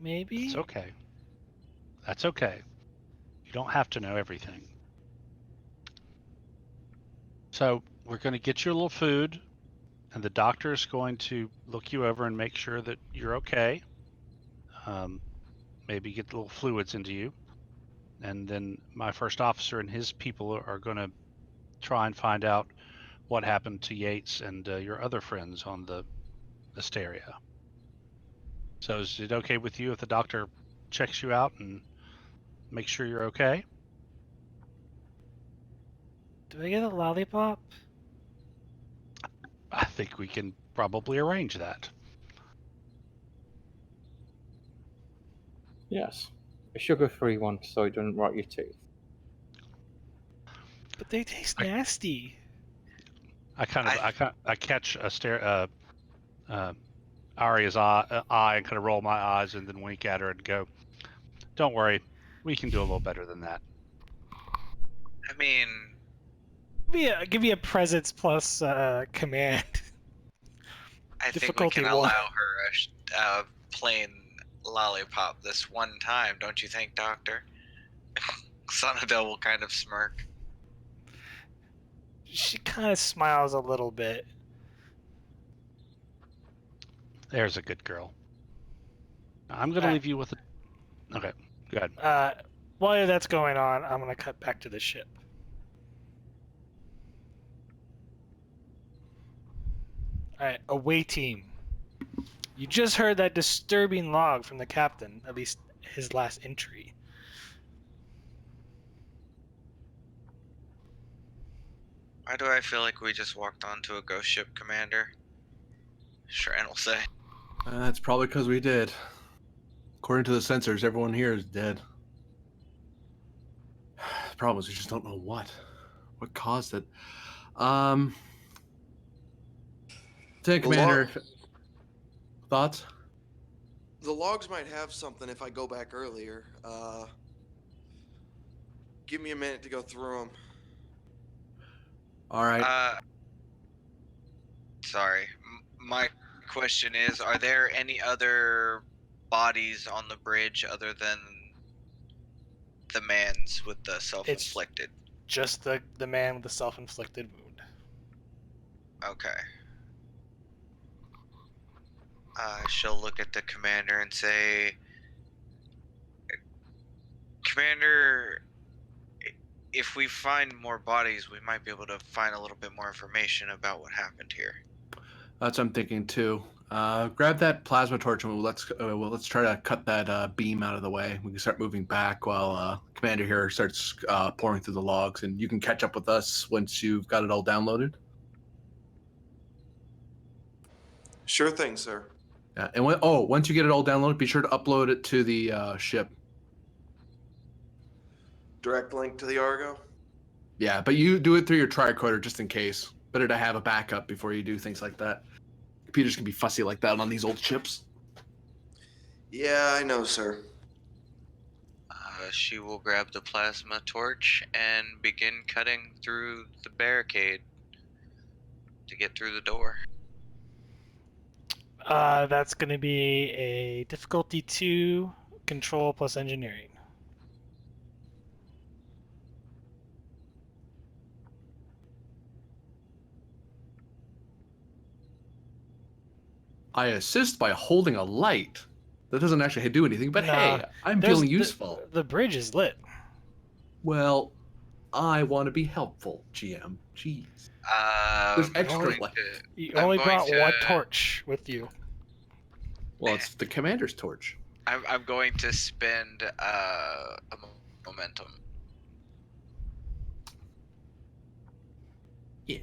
Maybe? It's okay. That's okay. You don't have to know everything. So we're going to get you a little food, and the doctor is going to look you over and make sure that you're okay. Maybe get little fluids into you. And then my first officer and his people are going to try and find out what happened to Yates and your other friends on the Asteria. So is it okay with you if the doctor checks you out and makes sure you're okay? Do I get a lollipop? I think we can probably arrange that. Yes. A sugar-free one so it doesn't rot your teeth. But they taste I- nasty. I catch Aria's eye and kind of roll my eyes and then wink at her and go, "Don't worry, we can do a little better than that." I mean, Give me a presence plus command. I think we Difficulty can one. allow her a plain lollipop this one time, don't you think, Doctor? Sonadel will kind of smirk. She kind of smiles a little bit. There's a good girl. I'm going to Alright. leave you with a... Okay, go ahead. While that's going on, I'm going to cut back to the ship. Alright, away team. You just heard that disturbing log from the captain, at least his last entry. Why do I feel like we just walked onto a ghost ship, Commander? Shran will say. That's probably because we did. According to the sensors, everyone here is dead. The problem is we just don't know what caused it. Lieutenant Commander, thoughts? The logs might have something if I go back earlier. Give me a minute to go through them. All right. Sorry. My question is, are there any other bodies on the bridge other than the man's with the self-inflicted? Just the man with the self-inflicted wound. Okay. She'll look at the commander and say, Commander, if we find more bodies, we might be able to find a little bit more information about what happened here. That's what I'm thinking too. Grab that plasma torch and let's try to cut that beam out of the way. We can start moving back while Commander here starts pouring through the logs, and you can catch up with us once you've got it all downloaded. Sure thing, sir. Yeah, and once you get it all downloaded, be sure to upload it to the ship. Direct link to the Argo? Yeah, but you do it through your tricorder just in case. Better to have a backup before you do things like that. Computers can be fussy like that on these old chips. Yeah, I know, sir. She will grab the plasma torch and begin cutting through the barricade to get through the door. That's going to be a difficulty 2 control plus engineering. I assist by holding a light. That doesn't actually do anything, but Nah, hey, I'm there's feeling useful. The bridge is lit. Well, I want to be helpful, GM. Jeez. There's I'm extra going light. You I'm only going brought to- one torch with you. Well, it's the commander's torch. I'm going to spend a momentum. Yeah.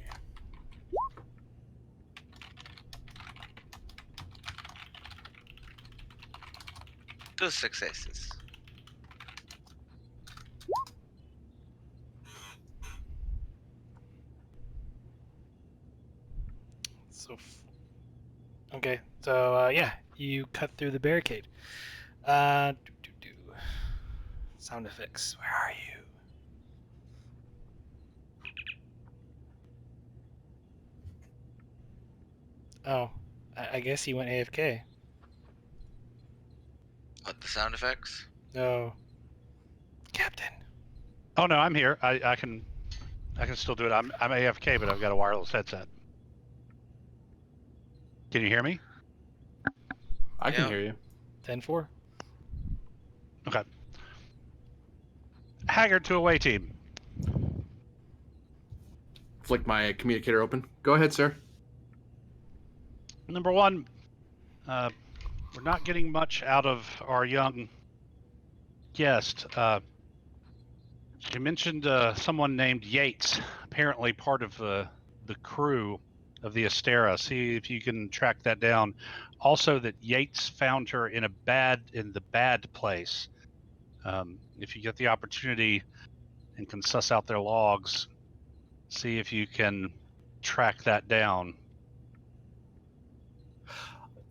Two successes. Okay, so yeah, you cut through the barricade. Uh, do, do, do. Sound effects. Where are you? Oh, I guess he went AFK. What, the sound effects? No, Captain. Oh no, I'm here. I can still do it. I'm AFK, but I've got a wireless headset. Can you hear me? I can Yeah. hear you. 10-4. Okay. Haggard to away team. Flick my communicator open. Go ahead, sir. Number one, we're not getting much out of our young guest. You mentioned someone named Yates, apparently part of the crew of the Asteria. See if you can track that down. Also, that Yates found her in the bad place. If you get the opportunity and can suss out their logs, see if you can track that down.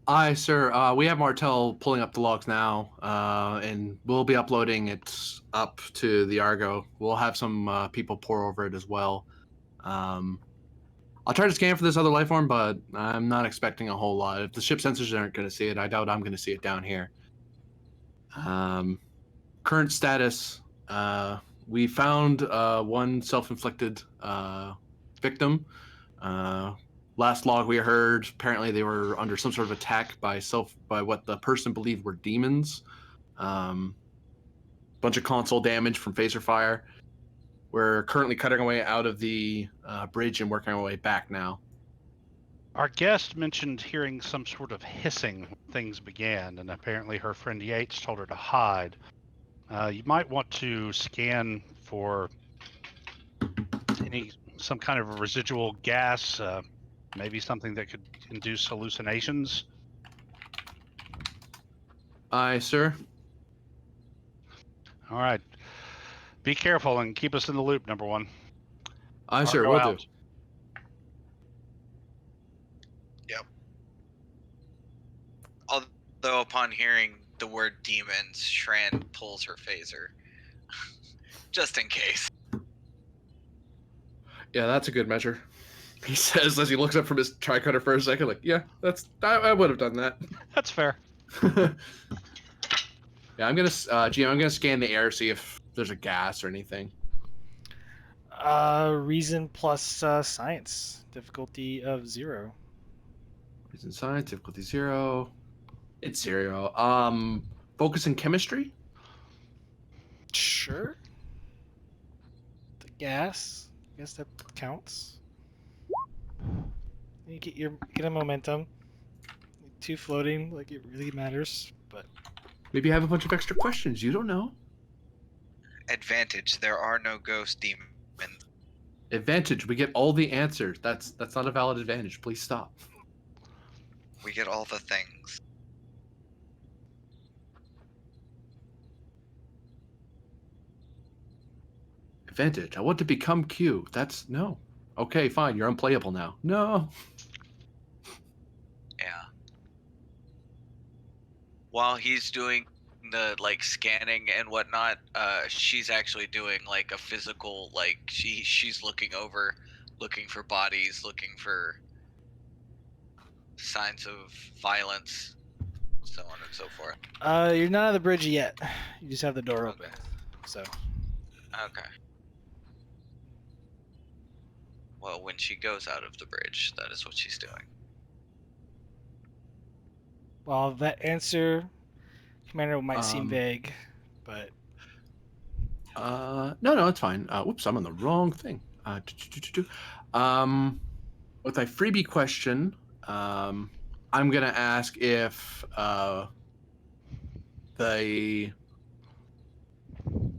Aye, sir. We have Martel pulling up the logs now, and we'll be uploading it up to the Argo. We'll have some people pour over it as well. I'll try to scan for this other life form, but I'm not expecting a whole lot. If the ship sensors aren't going to see it, I doubt I'm going to see it down here. Current status: we found one self-inflicted victim. Last log we heard, apparently they were under some sort of attack by what the person believed were demons. Bunch of console damage from phaser fire. We're currently cutting our way out of the bridge and working our way back now. Our guest mentioned hearing some sort of hissing when things began, and apparently her friend Yates told her to hide. You might want to scan for some kind of a residual gas, maybe something that could induce hallucinations. Aye, sir. All right. Be careful and keep us in the loop, number one. Aye, sir. Argo Will out. do. Although upon hearing the word demons, Shran pulls her phaser. Just in case. Yeah, that's a good measure. He says as he looks up from his tricutter for a second, like, yeah, I would have done that. That's fair. Yeah, I'm gonna GM. I'm gonna scan the air, see if there's a gas or anything. Reason plus science. Difficulty of 0. Reason science difficulty 0. It's 0. Focus in chemistry. Sure. The gas. I guess that counts. You get a momentum. 2 floating, like it really matters, but Maybe you have a bunch of extra questions. You don't know. Advantage, there are no ghost demons. Advantage. We get all the answers. That's not a valid advantage. Please stop. We get all the things. Advantage. I want to become Q. That's no. Okay, fine. You're unplayable now. No. Yeah. While he's doing the like scanning and whatnot, she's actually doing like a physical, like she's looking over, looking for bodies, looking for signs of violence. so on and so forth. You're not on the bridge yet. You just have the door open. Okay. So. Okay. Well, when she goes out of the bridge, that is what she's doing. Well, that answer, Commander, might seem Um, vague, but no, it's fine. Whoops, I'm on the wrong thing. With a freebie question, I'm gonna ask if the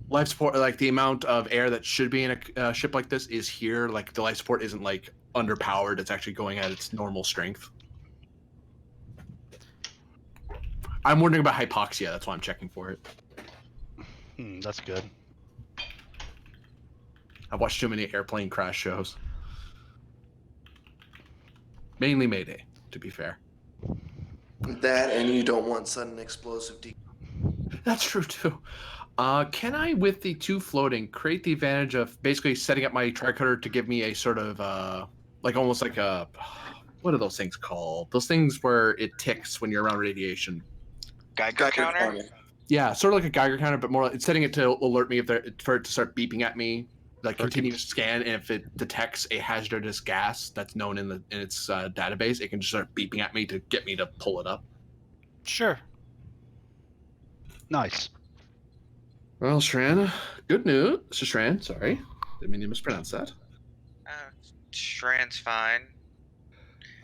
life support, like the amount of air that should be in a ship like this, is here. Like the life support isn't like underpowered; it's actually going at its normal strength. I'm wondering about hypoxia. That's why I'm checking for it. That's good. I've watched too many airplane crash shows. Mainly Mayday, to be fair. That and you don't want sudden explosive That's true too. Can I, with the two floating, create the advantage of basically setting up my tricutter to give me a sort of like almost like a, what are those things called? Those things where it ticks when you're around radiation. Geiger counter? Yeah, sort of like a Geiger counter, but more. It's setting it to alert me for it to start beeping at me, like continuous scan, and if it detects a hazardous gas that's known in its database, it can just start beeping at me to get me to pull it up. sure. Nice. Well, Shran, good news. Shran, sorry, didn't mean to mispronounce that. Shran's fine.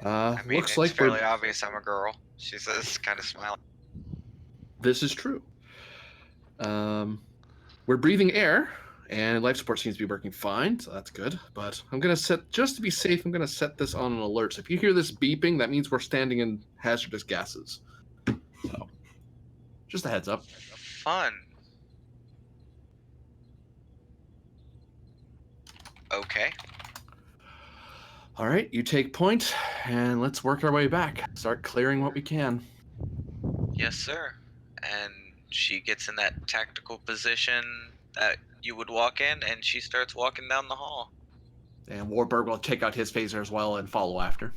I mean, Looks it's like fairly obvious I'm a girl. She says, kind of smiling. this is true. We're breathing air, and life support seems to be working fine, so that's good. But I'm gonna set, just to be safe, I'm gonna set this on an alert. So if you hear this beeping, that means we're standing in hazardous gases. So, just a heads up. Fun. Okay. All right, you take point, and let's work our way back. Start clearing what we can. Yes, sir. And she gets in that tactical position that you would walk in, and she starts walking down the hall. And Warburg will take out his phaser as well and follow after.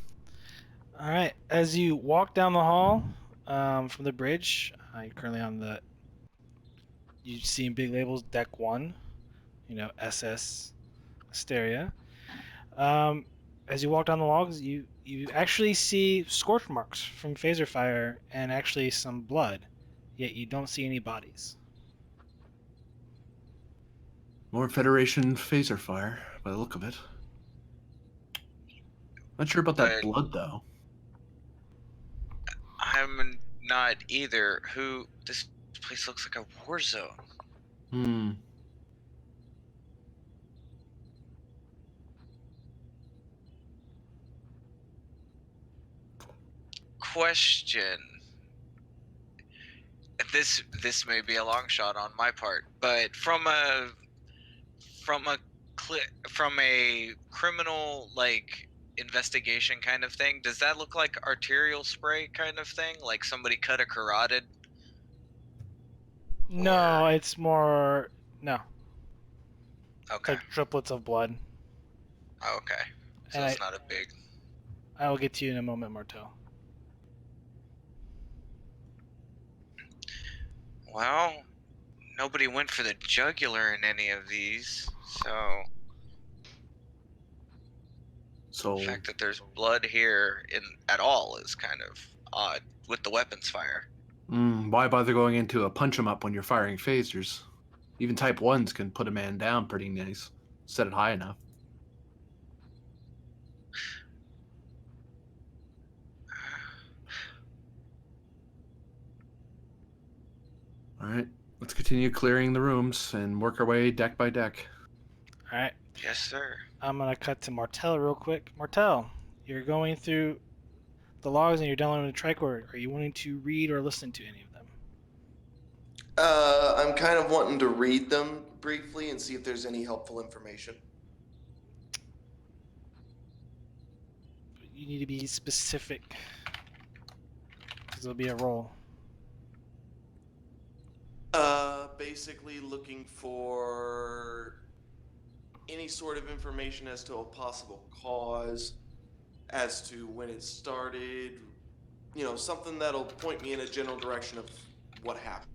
All right. As you walk down the hall from the bridge, you're currently on the. You see big labels, Deck 1, SS Asteria. As you walk down the logs, you actually see scorch marks from phaser fire and actually some blood, yet you don't see any bodies. More Federation phaser fire, by the look of it. Not sure about that But blood, though. I'm not either. This place looks like a war zone. Hmm. Question. This may be a long shot on my part, but from a criminal like investigation kind of thing, does that look like arterial spray kind of thing, like somebody cut a carotid? No, it's more. No. It's Okay. like driplets of blood. Okay. So And it's not a big. I will get to you in a moment, Martel. Well, nobody went for the jugular in any of these, so So, the fact that there's blood here at all is kind of odd with the weapons fire. why bother going into a punch 'em up when you're firing phasers? Even type 1s can put a man down pretty nice. Set it high enough. All right, let's continue clearing the rooms and work our way deck by deck. All right. Yes, sir. I'm going to cut to Martel real quick. Martel, you're going through the logs and you're downloading the tricord. Are you wanting to read or listen to any of them? I'm kind of wanting to read them briefly and see if there's any helpful information. You need to be specific because there'll be a roll. Basically looking for any sort of information as to a possible cause, as to when it started, something that'll point me in a general direction of what happened.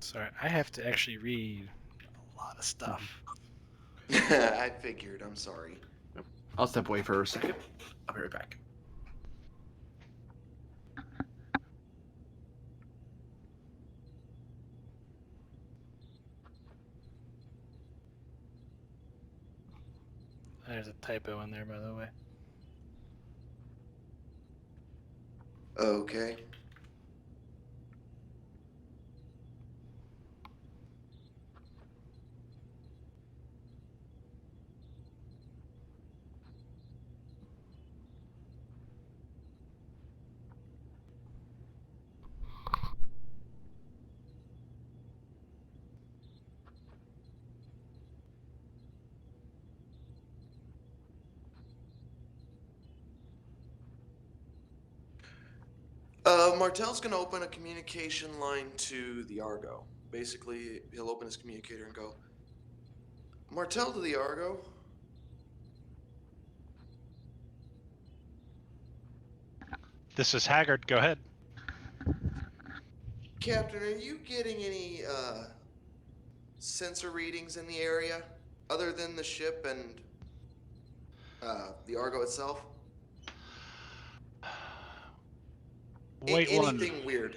Sorry, I have to actually read a lot of stuff. I figured. I'm sorry. I'll step away for a second. I'll be right back. There's a typo in there, by the way. Okay. Martel's gonna open a communication line to the Argo. Basically, he'll open his communicator and go, Martel to the Argo. This is Haggard. Go ahead. Captain, are you getting any sensor readings in the area other than the ship and the Argo itself? Anything weird?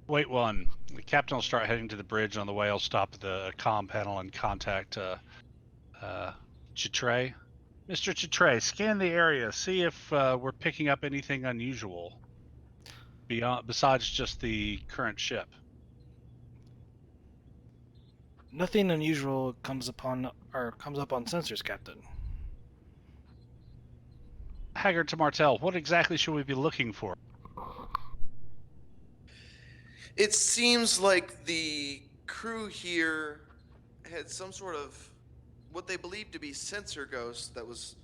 Wait one. The captain will start heading to the bridge. On the way, I'll stop at the comm panel and contact Chitre. Mr. Chitre, scan the area. See if we're picking up anything unusual besides just the current ship. Nothing unusual comes up on sensors, Captain. Haggard to Martel, what exactly should we be looking for? It seems like the crew here had some sort of what they believed to be sensor ghost that was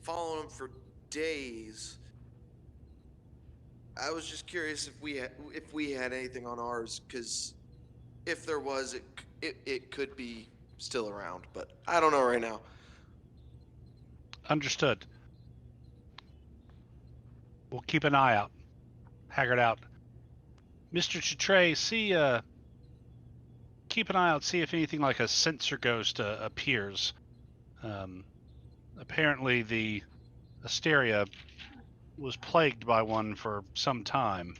following them for days. I was just curious if we had anything on ours, because if there was, it could be still around, but I don't know right now. Understood. We'll keep an eye out. Haggard out. Mr. Chitre, keep an eye out, see if anything like a sensor ghost appears. Apparently the Asteria was plagued by one for some time.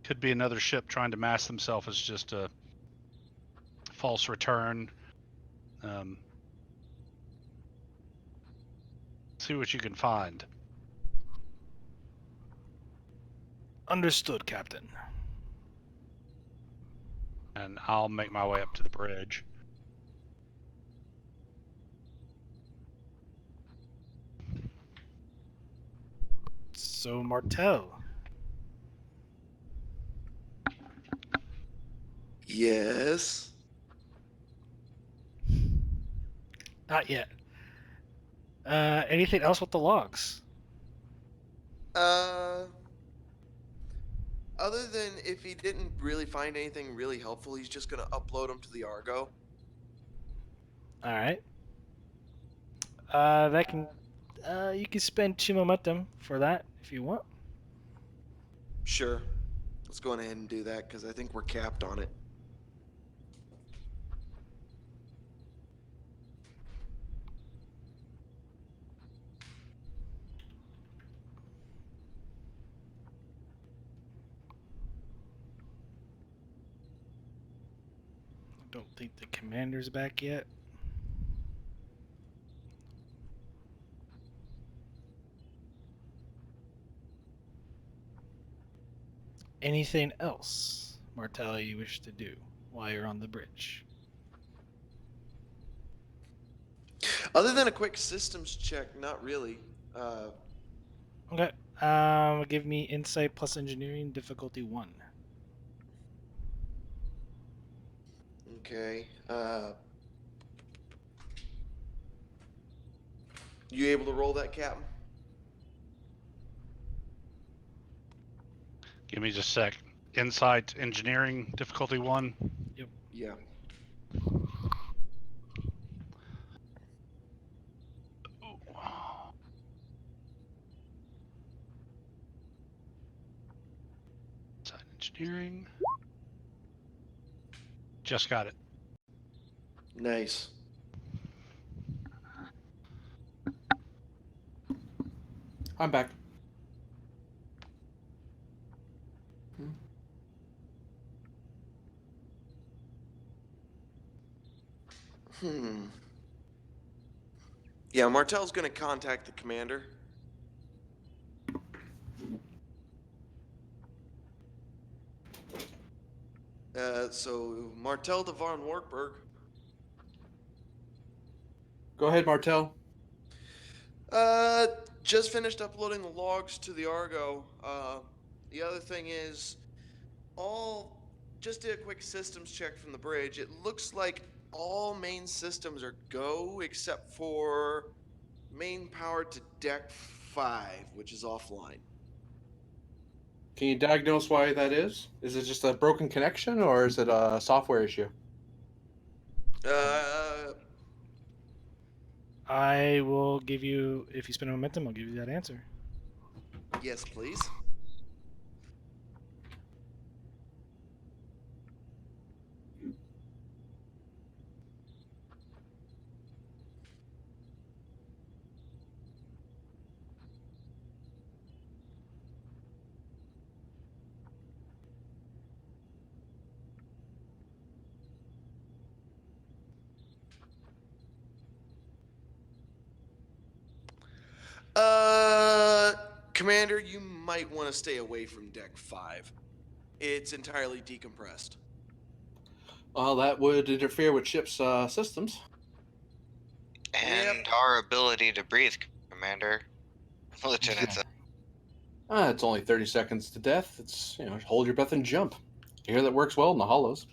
Could be another ship trying to mask themselves as just a false return. See what you can find. Understood, Captain. And I'll make my way up to the bridge. So, Martel. Yes. Not yet. Anything else with the logs? Other than if he didn't really find anything really helpful, he's just gonna upload them to the Argo. All right. You can spend 2 momentum for that if you want. Sure. Let's go ahead and do that, because I think we're capped on it. I don't think the commander's back yet. Anything else, Martel, you wish to do while you're on the bridge? Other than a quick systems check, not really. Okay. Give me insight plus engineering difficulty 1. Okay. You able to roll that, Captain? Give me just a sec. Insight engineering difficulty 1. Yeah. Insight engineering. Just got it. Nice. I'm back. Yeah, Martel's gonna contact the commander. So Martel de Van Wartburg. Go ahead, Martel. Uh, just finished uploading the logs to the Argo. The other thing is, just did a quick systems check from the bridge. It looks like all main systems are go except for main power to deck 5, which is offline. Can you diagnose why that is? Is it just a broken connection or is it a software issue? I will give you, if you spend momentum, I'll give you that answer. Yes, please. Commander, you might want to stay away from deck 5. It's entirely decompressed. Well, that would interfere with ship's systems. And Yep. our ability to breathe, Commander. Lieutenant. It's only 30 seconds to death. It's, hold your breath and jump. You hear that works well in the hollows.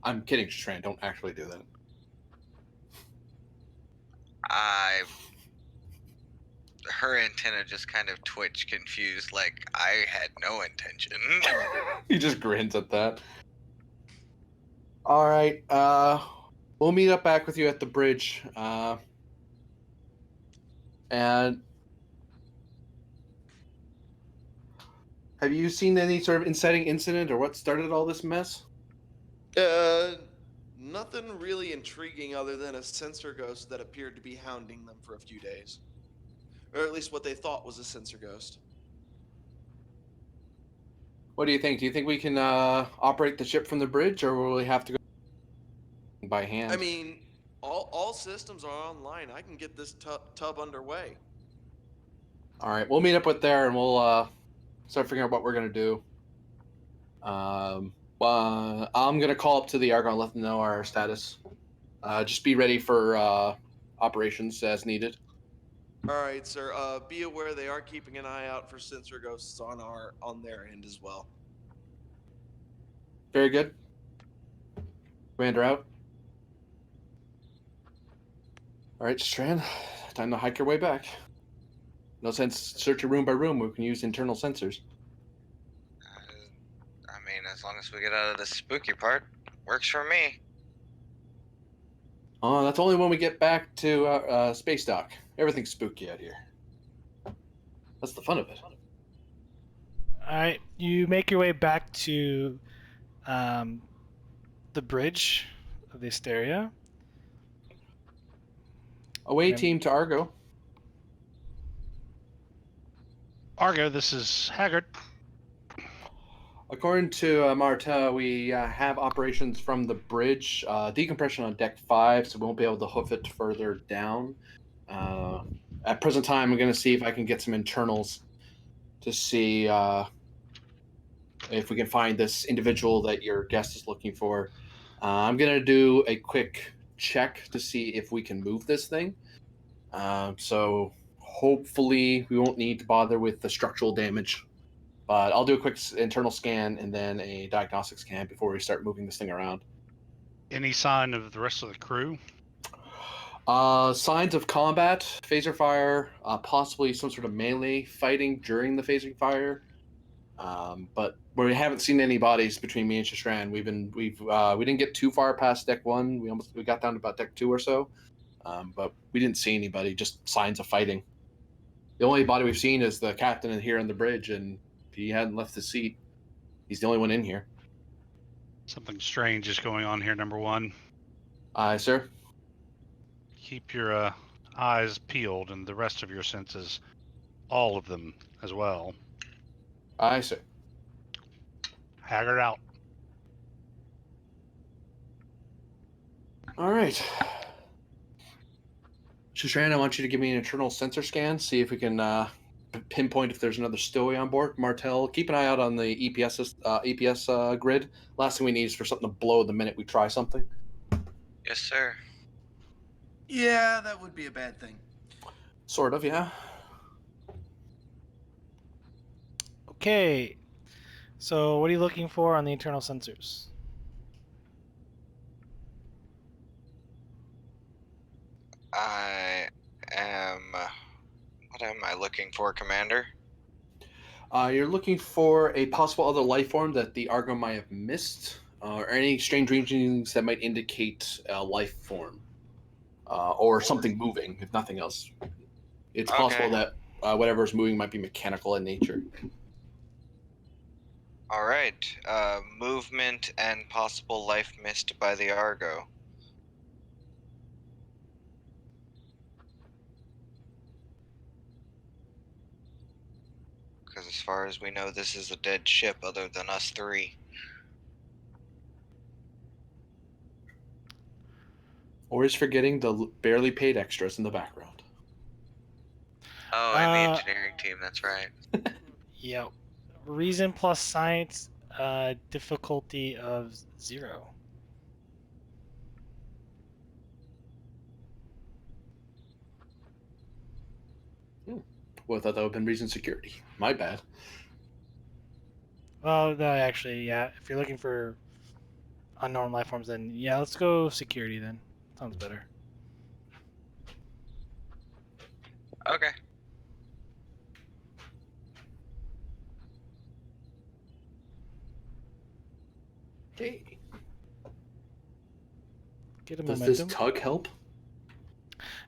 I'm kidding, Strand. Don't actually do that. Her antenna just kind of twitched, confused, like I had no intention. He just grins at that. All right. We'll meet up back with you at the bridge. And have you seen any sort of inciting incident or what started all this mess? Nothing really intriguing other than a sensor ghost that appeared to be hounding them for a few days. Or at least what they thought was a sensor ghost. What do you think? Do you think we can operate the ship from the bridge, or will we have to go by hand? I mean, all systems are online. I can get this tub underway. All right, we'll meet up with there, and we'll start figuring out what we're gonna do. I'm gonna call up to the Argo and let them know our status. Just be ready for operations as needed. All right, sir. Be aware they are keeping an eye out for sensor ghosts on their end as well. Very good. Commander out. All right, Strand. Time to hike your way back. No sense searching room by room. We can use internal sensors. I mean, as long as we get out of this spooky part, works for me. Oh, that's only when we get back to space dock. Everything's spooky out here. That's the fun of it. All right, you make your way back to the bridge of the Asteria. Away Okay. team to Argo. Argo, this is Haggard. According to Marta, we have operations from the bridge. Decompression on deck 5, so we won't be able to hoof it further down. At present time, I'm going to see if I can get some internals to see if we can find this individual that your guest is looking for. I'm going to do a quick check to see if we can move this thing. So hopefully we won't need to bother with the structural damage. But I'll do a quick internal scan and then a diagnostic scan before we start moving this thing around. Any sign of the rest of the crew? Signs of combat, phaser fire, possibly some sort of melee fighting during the phasing fire. But we haven't seen any bodies between me and Shastran. We didn't get too far past deck 1. We got down to about deck 2 or so. But we didn't see anybody, just signs of fighting. The only body we've seen is the captain in here on the bridge, and he hadn't left his seat. He's the only one in here. Something strange is going on here, number 1. Aye, sir. Keep your eyes peeled and the rest of your senses, all of them as well. Aye, sir. Haggard out. All right. Shastran, I want you to give me an internal sensor scan, see if we can pinpoint if there's another stowaway on board. Martel, keep an eye out on the EPS grid. Last thing we need is for something to blow the minute we try something. Yes, sir. Yeah, that would be a bad thing. Sort of, yeah. Okay. So what are you looking for on the internal sensors? I am. What am I looking for, Commander? You're looking for a possible other life form that the Argo might have missed, or any strange regions that might indicate a life form, or something moving, if nothing else. It's possible that whatever's moving might be mechanical in nature. All right. Movement and possible life missed by the Argo. Because as far as we know, this is a dead ship other than us 3. Or is forgetting the barely paid extras in the background. Oh, and the engineering team, that's right. Yep. Reason plus science, difficulty of 0. Well, I thought that would have been reason security. My bad. Well, no, actually, yeah. If you're looking for unknown life forms, then yeah, let's go security then. Sounds better. Okay. Okay. Get a Does momentum. this tug help?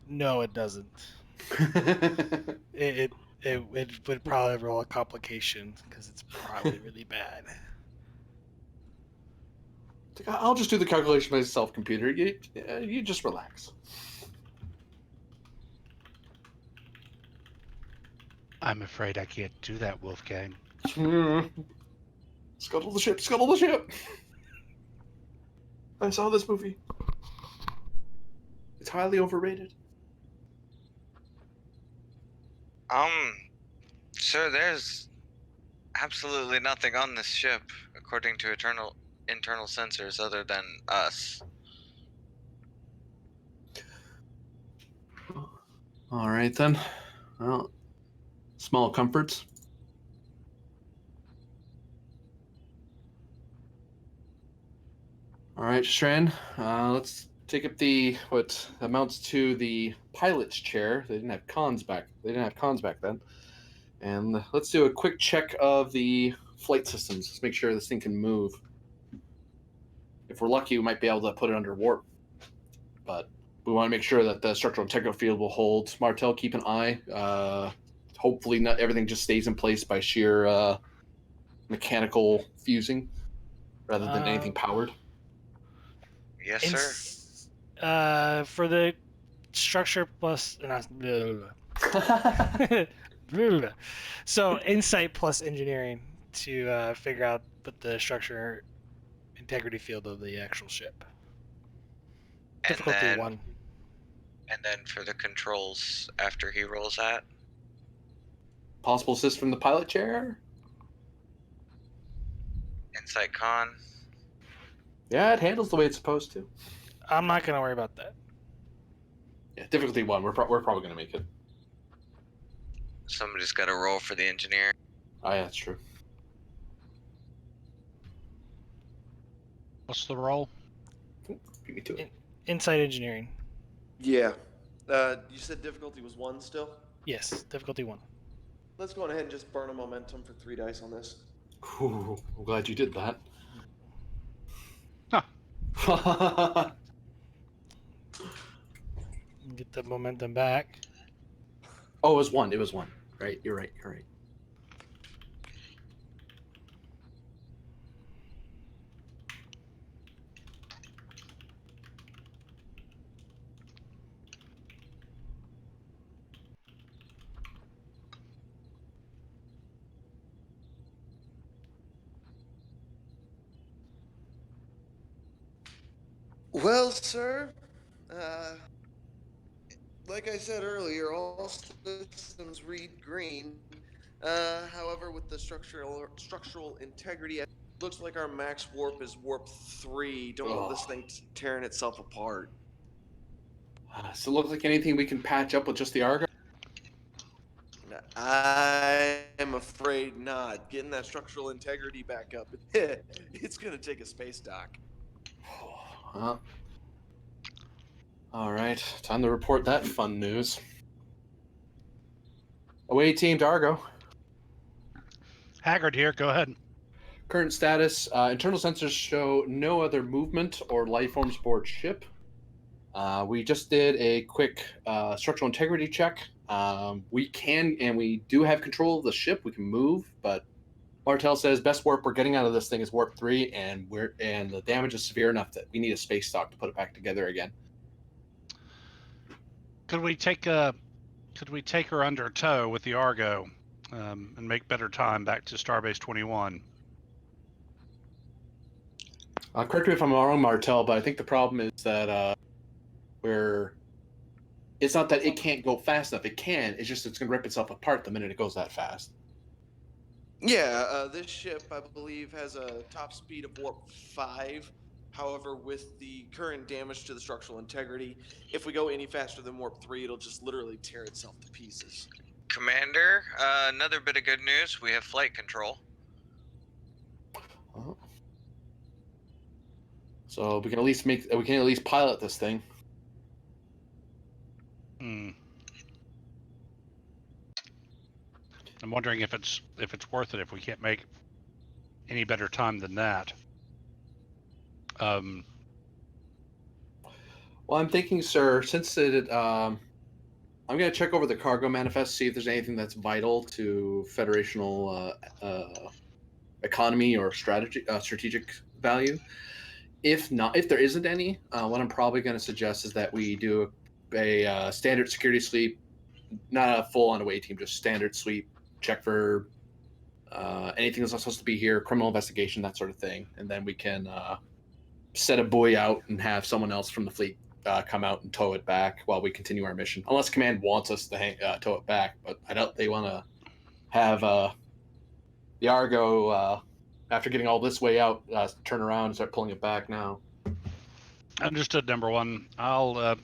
No, it doesn't. It would probably roll a complication because it's probably really bad. I'll just do the calculation myself, computer. You just relax. I'm afraid I can't do that, Wolfgang. Scuttle the ship, scuttle the ship! I saw this movie. It's highly overrated. Sir, there's absolutely nothing on this ship, according to internal sensors, other than us. All right, then. Well, small comforts. All right, Shastran, let's take up what amounts to the pilot's chair. They didn't have cons back then. And let's do a quick check of the flight systems. Let's make sure this thing can move. If we're lucky, we might be able to put it under warp. But we want to make sure that the structural integral field will hold. Martel, keep an eye. Hopefully not everything just stays in place by sheer mechanical fusing rather than anything powered. Yes, sir. For the structure plus... So insight plus engineering to figure out what the structure integrity field of the actual ship. Difficulty 1. And then for the controls after he rolls that. Possible assist from the pilot chair? Insight con. Yeah, it handles the way it's supposed to. I'm not going to worry about that. Yeah, difficulty 1. We're probably going to make it. Somebody's got to roll for the engineer. Oh, yeah, that's true. What's the roll? Beat me to it. Insight engineering. Yeah. You said difficulty was 1 still? Yes, difficulty 1. Let's go on ahead and just burn a momentum for 3 dice on this. Ooh, I'm glad you did that. Huh. Get the momentum back. Oh, it was 1. It was 1. Right, you're right. You're right. Well, sir, like I said earlier, all systems read green. However, with the structural integrity, it looks like our max warp is warp 3. Don't want this thing tearing itself apart. So it looks like anything we can patch up with just the Argo? I am afraid not. Getting that structural integrity back up, it's gonna take a space dock. Well, all right. Time to report that fun news. Away team to Argo. Haggard here. Go ahead. Current status, internal sensors show no other movement or life forms aboard ship. We just did a quick structural integrity check. We can and we do have control of the ship. We can move, but Martel says best warp we're getting out of this thing is warp 3, and the damage is severe enough that we need a space dock to put it back together again. Could we take her under tow with the Argo and make better time back to Starbase 21? Correct me if I'm wrong, Martel, but I think the problem is that it's not that it can't go fast enough. It can. It's just it's going to rip itself apart the minute it goes that fast. Yeah, this ship, I believe, has a top speed of warp 5. However, with the current damage to the structural integrity, if we go any faster than warp 3, it'll just literally tear itself to pieces. Commander, another bit of good news. We have flight control. Oh. So we can at least pilot this thing. I'm wondering if it's worth it if we can't make any better time than that. Well, I'm thinking, sir, since I'm going to check over the cargo manifest, see if there's anything that's vital to federational economy or strategic value. If there isn't any, what I'm probably going to suggest is that we do a standard security sweep, not a full-on away team, just standard sweep, check for anything that's not supposed to be here, criminal investigation, that sort of thing, and then we can set a buoy out and have someone else from the fleet come out and tow it back while we continue our mission. Unless Command wants us to tow it back, but I doubt they want to have the Argo, after getting all this way out, turn around and start pulling it back now. Understood, number 1. I'll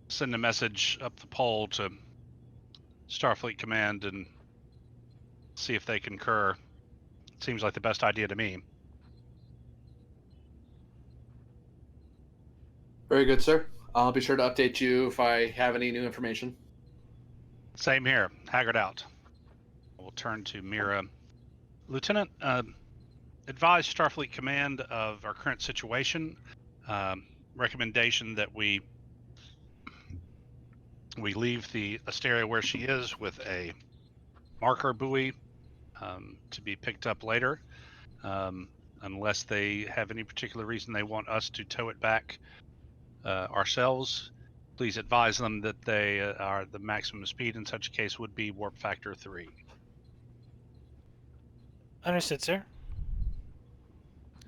send a message up the pole to Starfleet Command and see if they concur. Seems like the best idea to me. Very good, sir. I'll be sure to update you if I have any new information. Same here. Haggard out. We'll turn to Mira. Lieutenant, advise Starfleet Command of our current situation. Recommendation that we leave the Asteria where she is with a marker buoy to be picked up later, unless they have any particular reason they want us to tow it back ourselves. Please advise them that they are the maximum speed in such a case would be warp factor 3. Understood, sir.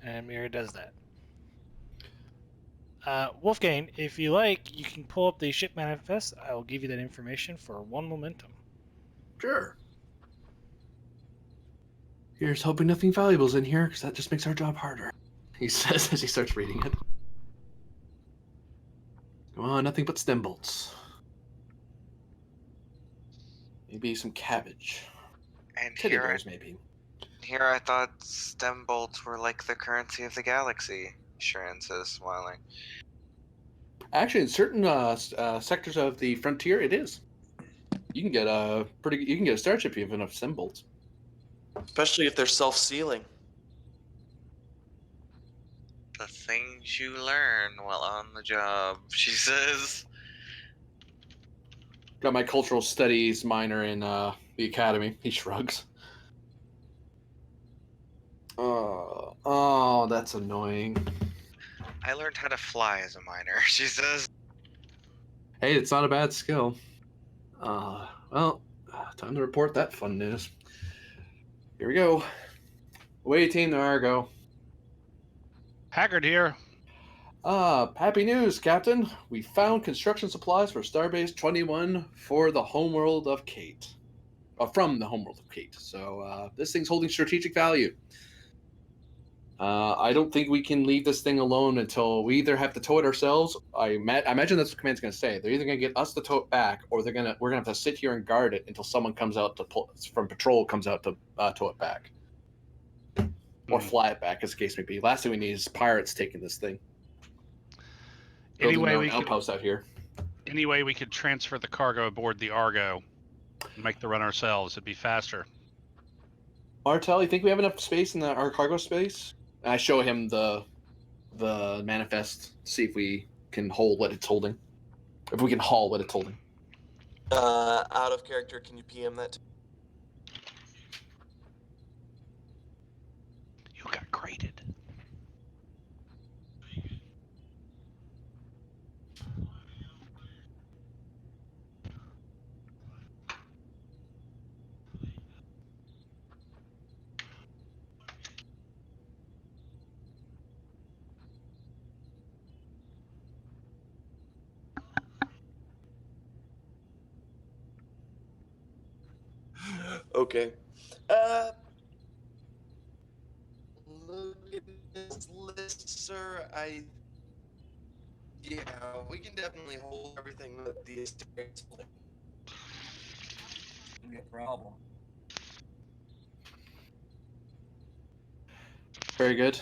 And Mira does that. Wolfgang, if you like, you can pull up the ship manifest. I will give you that information for 1 momentum. Sure. Here's hoping nothing valuable's in here, because that just makes our job harder, he says as he starts reading it. Come on, nothing but stem bolts. Maybe some cabbage. And Teddy bears, maybe. here I thought stem bolts were like the currency of the galaxy. Sharon says, smiling. Actually, in certain sectors of the frontier, it is. You can get a starship if you have enough stem bolts. Especially if they're self-sealing. The things you learn while on the job, she says. Got my cultural studies minor in the academy. He shrugs. Oh, that's annoying. I learned how to fly as a minor, she says. Hey, it's not a bad skill. Well, time to report that fun news. Here we go. Away team to Argo. Haggard here. Happy news, Captain. We found construction supplies for Starbase 21 for the homeworld of Kate. From the homeworld of Kate. So this thing's holding strategic value. I don't think we can leave this thing alone until we either have to tow it ourselves. I imagine that's what command's going to say. They're either going to get us to tow it back, or we're going to have to sit here and guard it until someone comes out from patrol comes out to tow it back, or fly it back, as the case may be. Last thing we need is pirates taking this thing. Building their own outpost out here. Anyway, we could transfer the cargo aboard the Argo and make the run ourselves. It'd be faster. Martel, you think we have enough space in our cargo space? I show him the manifest, see if we can hold what it's holding. If we can haul what it's holding. Out of character, can you PM that? You got graded. Okay. Look at this list, sir. Yeah, we can definitely hold everything that the Asteria is holding. Be a problem. Very good.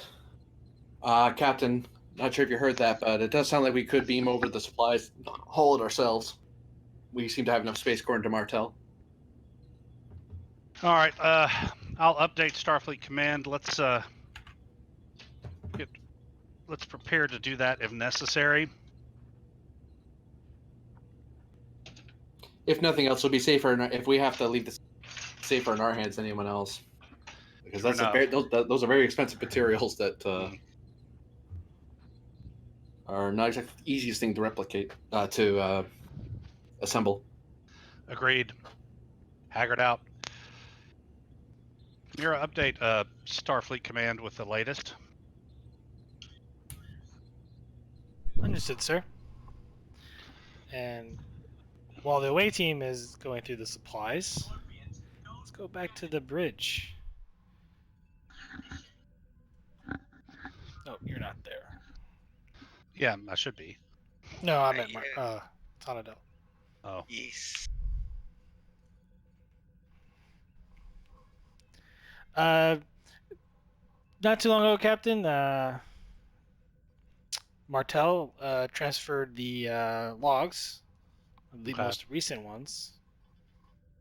Captain, not sure if you heard that, but it does sound like we could beam over the supplies, haul it ourselves. We seem to have enough space according to Martel. All right. I'll update Starfleet Command. Let's prepare to do that if necessary. If nothing else, it'll be safer if we have to leave this safer in our hands than anyone else, because those are very expensive materials that are not exactly the easiest thing to replicate to assemble. Agreed. Haggard out. Mira, update Starfleet Command with the latest. Understood, sir. And while the away team is going through the supplies, let's go back to the bridge. Oh, you're not there. Yeah, I should be. No, I meant Tonadel. Oh. Yes. Not too long ago, Captain, Martel transferred the logs, the most recent ones,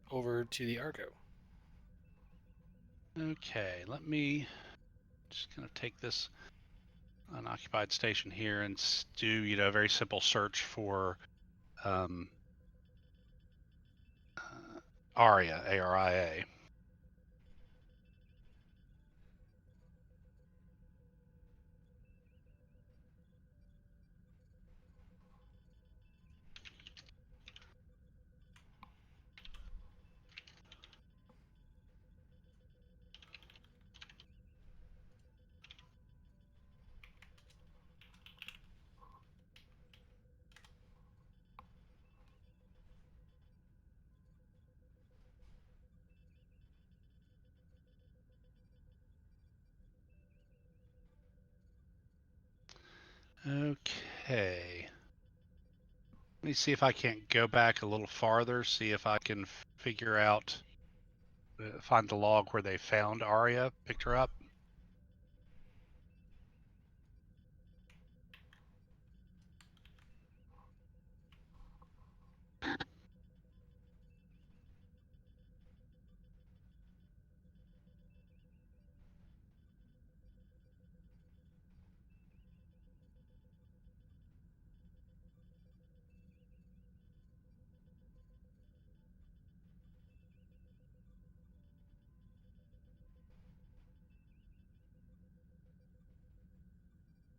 over to the Argo. Okay, let me just kind of take this unoccupied station here and do, a very simple search for Aria, A-R-I-A. Okay. Let me see if I can't go back a little farther, see if I can figure out, find the log where they found Arya, picked her up.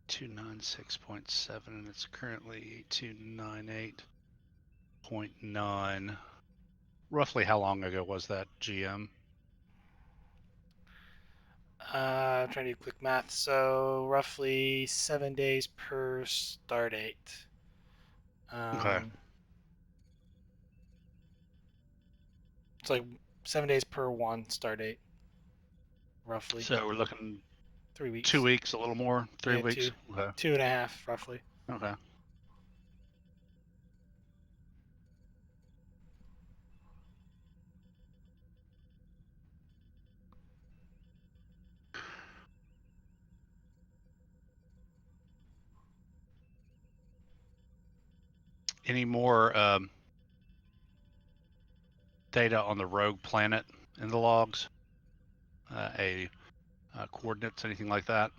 .296.7, and it's currently 8298.9. Roughly how long ago was that, GM? I'm trying to do quick math. So roughly 7 days per star date. Okay. It's like 7 days per one star date, roughly. So we're looking 3 weeks. 2 weeks, a little more, 3 Yeah, weeks. Okay. 2.5, roughly. Okay. Any more data on the rogue planet in the logs? Coordinates, anything like that?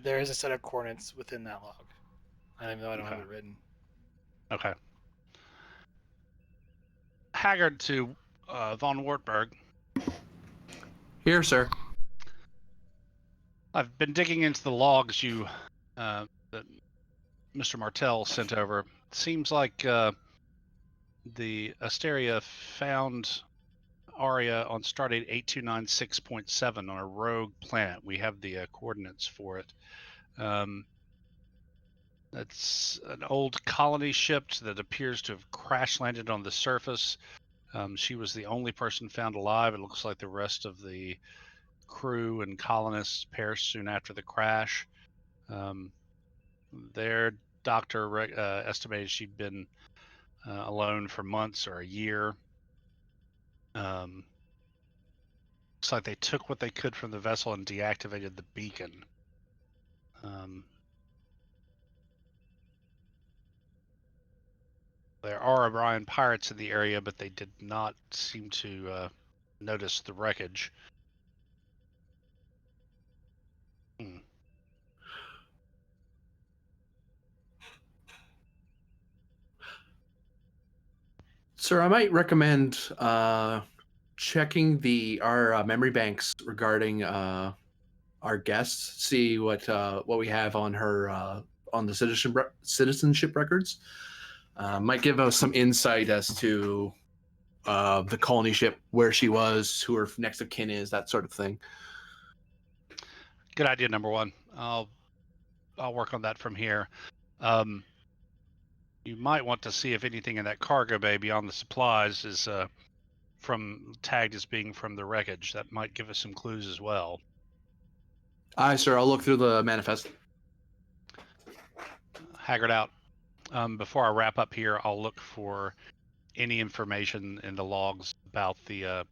There is a set of coordinates within that log. Even though I don't have Okay. it written. Okay. Haggard to von Wartburg. Here, sir. I've been digging into the logs that Mr. Martell sent over. It seems like the Asteria found Aria on stardate 8296.7 on a rogue planet. We have the coordinates for it. That's an old colony ship that appears to have crash landed on the surface. She was the only person found alive. It looks like the rest of the crew and colonists perished soon after the crash. Their doctor estimated she'd been alone for months or a year. Looks like they took what they could from the vessel and deactivated the beacon. There are Orion pirates in the area, but they did not seem to notice the wreckage. Sir, I might recommend checking our memory banks regarding our guests. See what we have on her on the citizenship records. Might give us some insight as to the colony ship, where she was, who her next of kin is, that sort of thing. Good idea, number one. I'll work on that from here. You might want to see if anything in that cargo bay beyond the supplies is tagged as being from the wreckage. That might give us some clues as well. Aye, sir. I'll look through the manifest. Haggard out. Before I wrap up here, I'll look for any information in the logs about the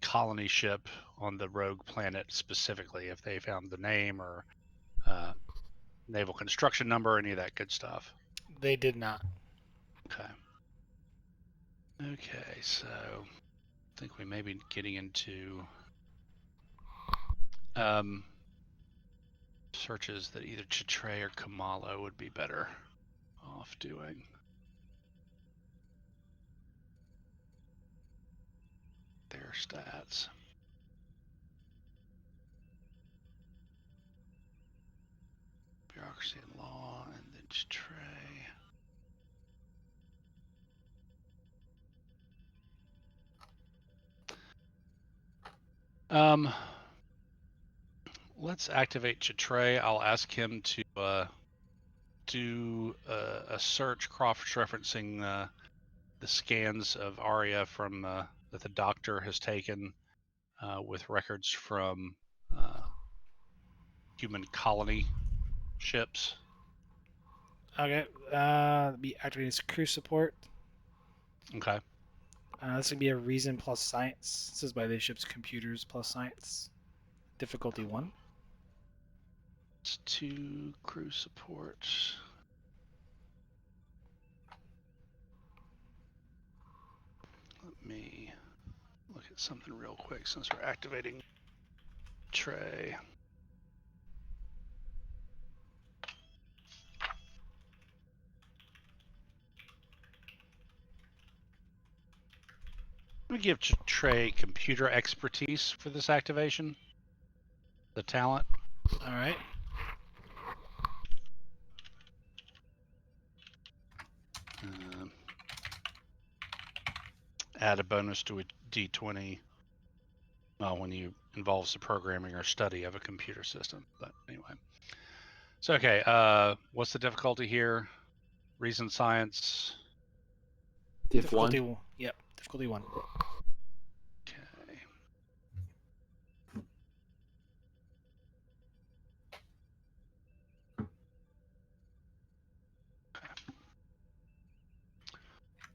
colony ship on the rogue planet specifically, if they found the name or naval construction number, any of that good stuff. They did not. Okay. Okay, so I think we may be getting into searches that either Chitre or Kamalo would be better off doing. Their stats. Bureaucracy and law, and then Chitre. Let's activate Chitre. I'll ask him to do a search cross-referencing the scans of Aria from that the doctor has taken with records from human colony ships. Okay. Be activating as crew support. Okay. This would be a reason plus science. This is by the ship's computers plus science. Difficulty 1. It's 2 crew support. Let me look at something real quick since we're activating Trey. Let me give Trey computer expertise for this activation. The talent. All right. Add a bonus to a d20 when you involves the programming or study of a computer system. But anyway. So, okay, what's the difficulty here? Reason science. Difficulty 1. Yep, difficulty 1. Okay.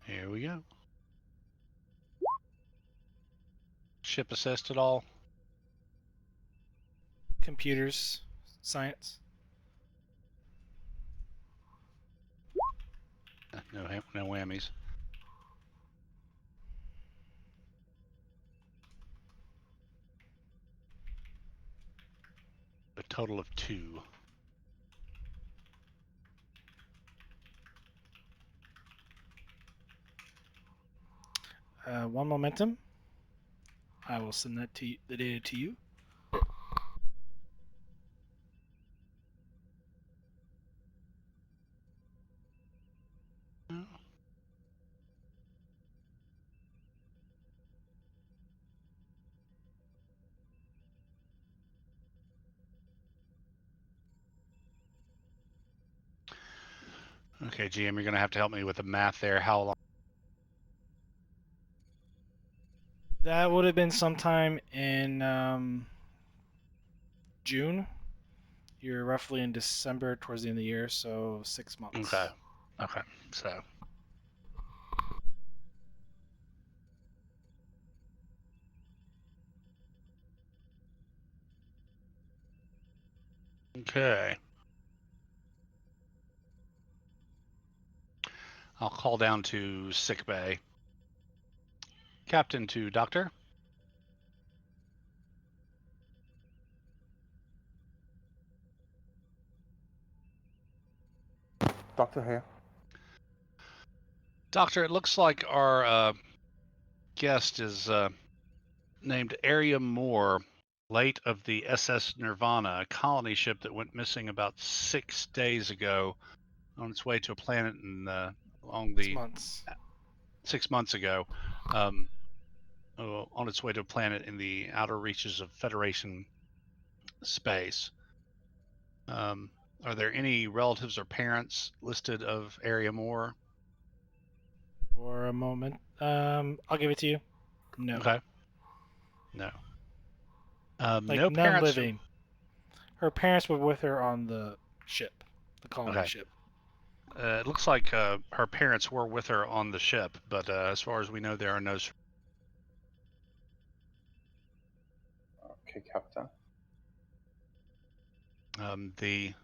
Here we go. Ship assist at all? Computers, science. No whammies. A total of 2. One momentum. I will send that to you, the data to you. Okay, GM, you're going to have to help me with the math there. How long? That would have been sometime in June. You're roughly in December towards the end of the year, so 6 months. Okay. So. Okay. I'll call down to sick bay. Captain to doctor. Doctor here. Doctor, it looks like our guest is named Aria Moore, late of the SS Nirvana, a colony ship that went missing about 6 days ago on its way to a planet in along the 6 months. 6 months ago, on its way to a planet in the outer reaches of Federation space. Are there any relatives or parents listed of Aria Moore? For a moment. I'll give it to you. No. Okay. No. Like no none parents. living. Her parents were with her on the ship, the colony Okay. ship. It looks like her parents were with her on the ship, but as far as we know, there are no. Okay, Captain. The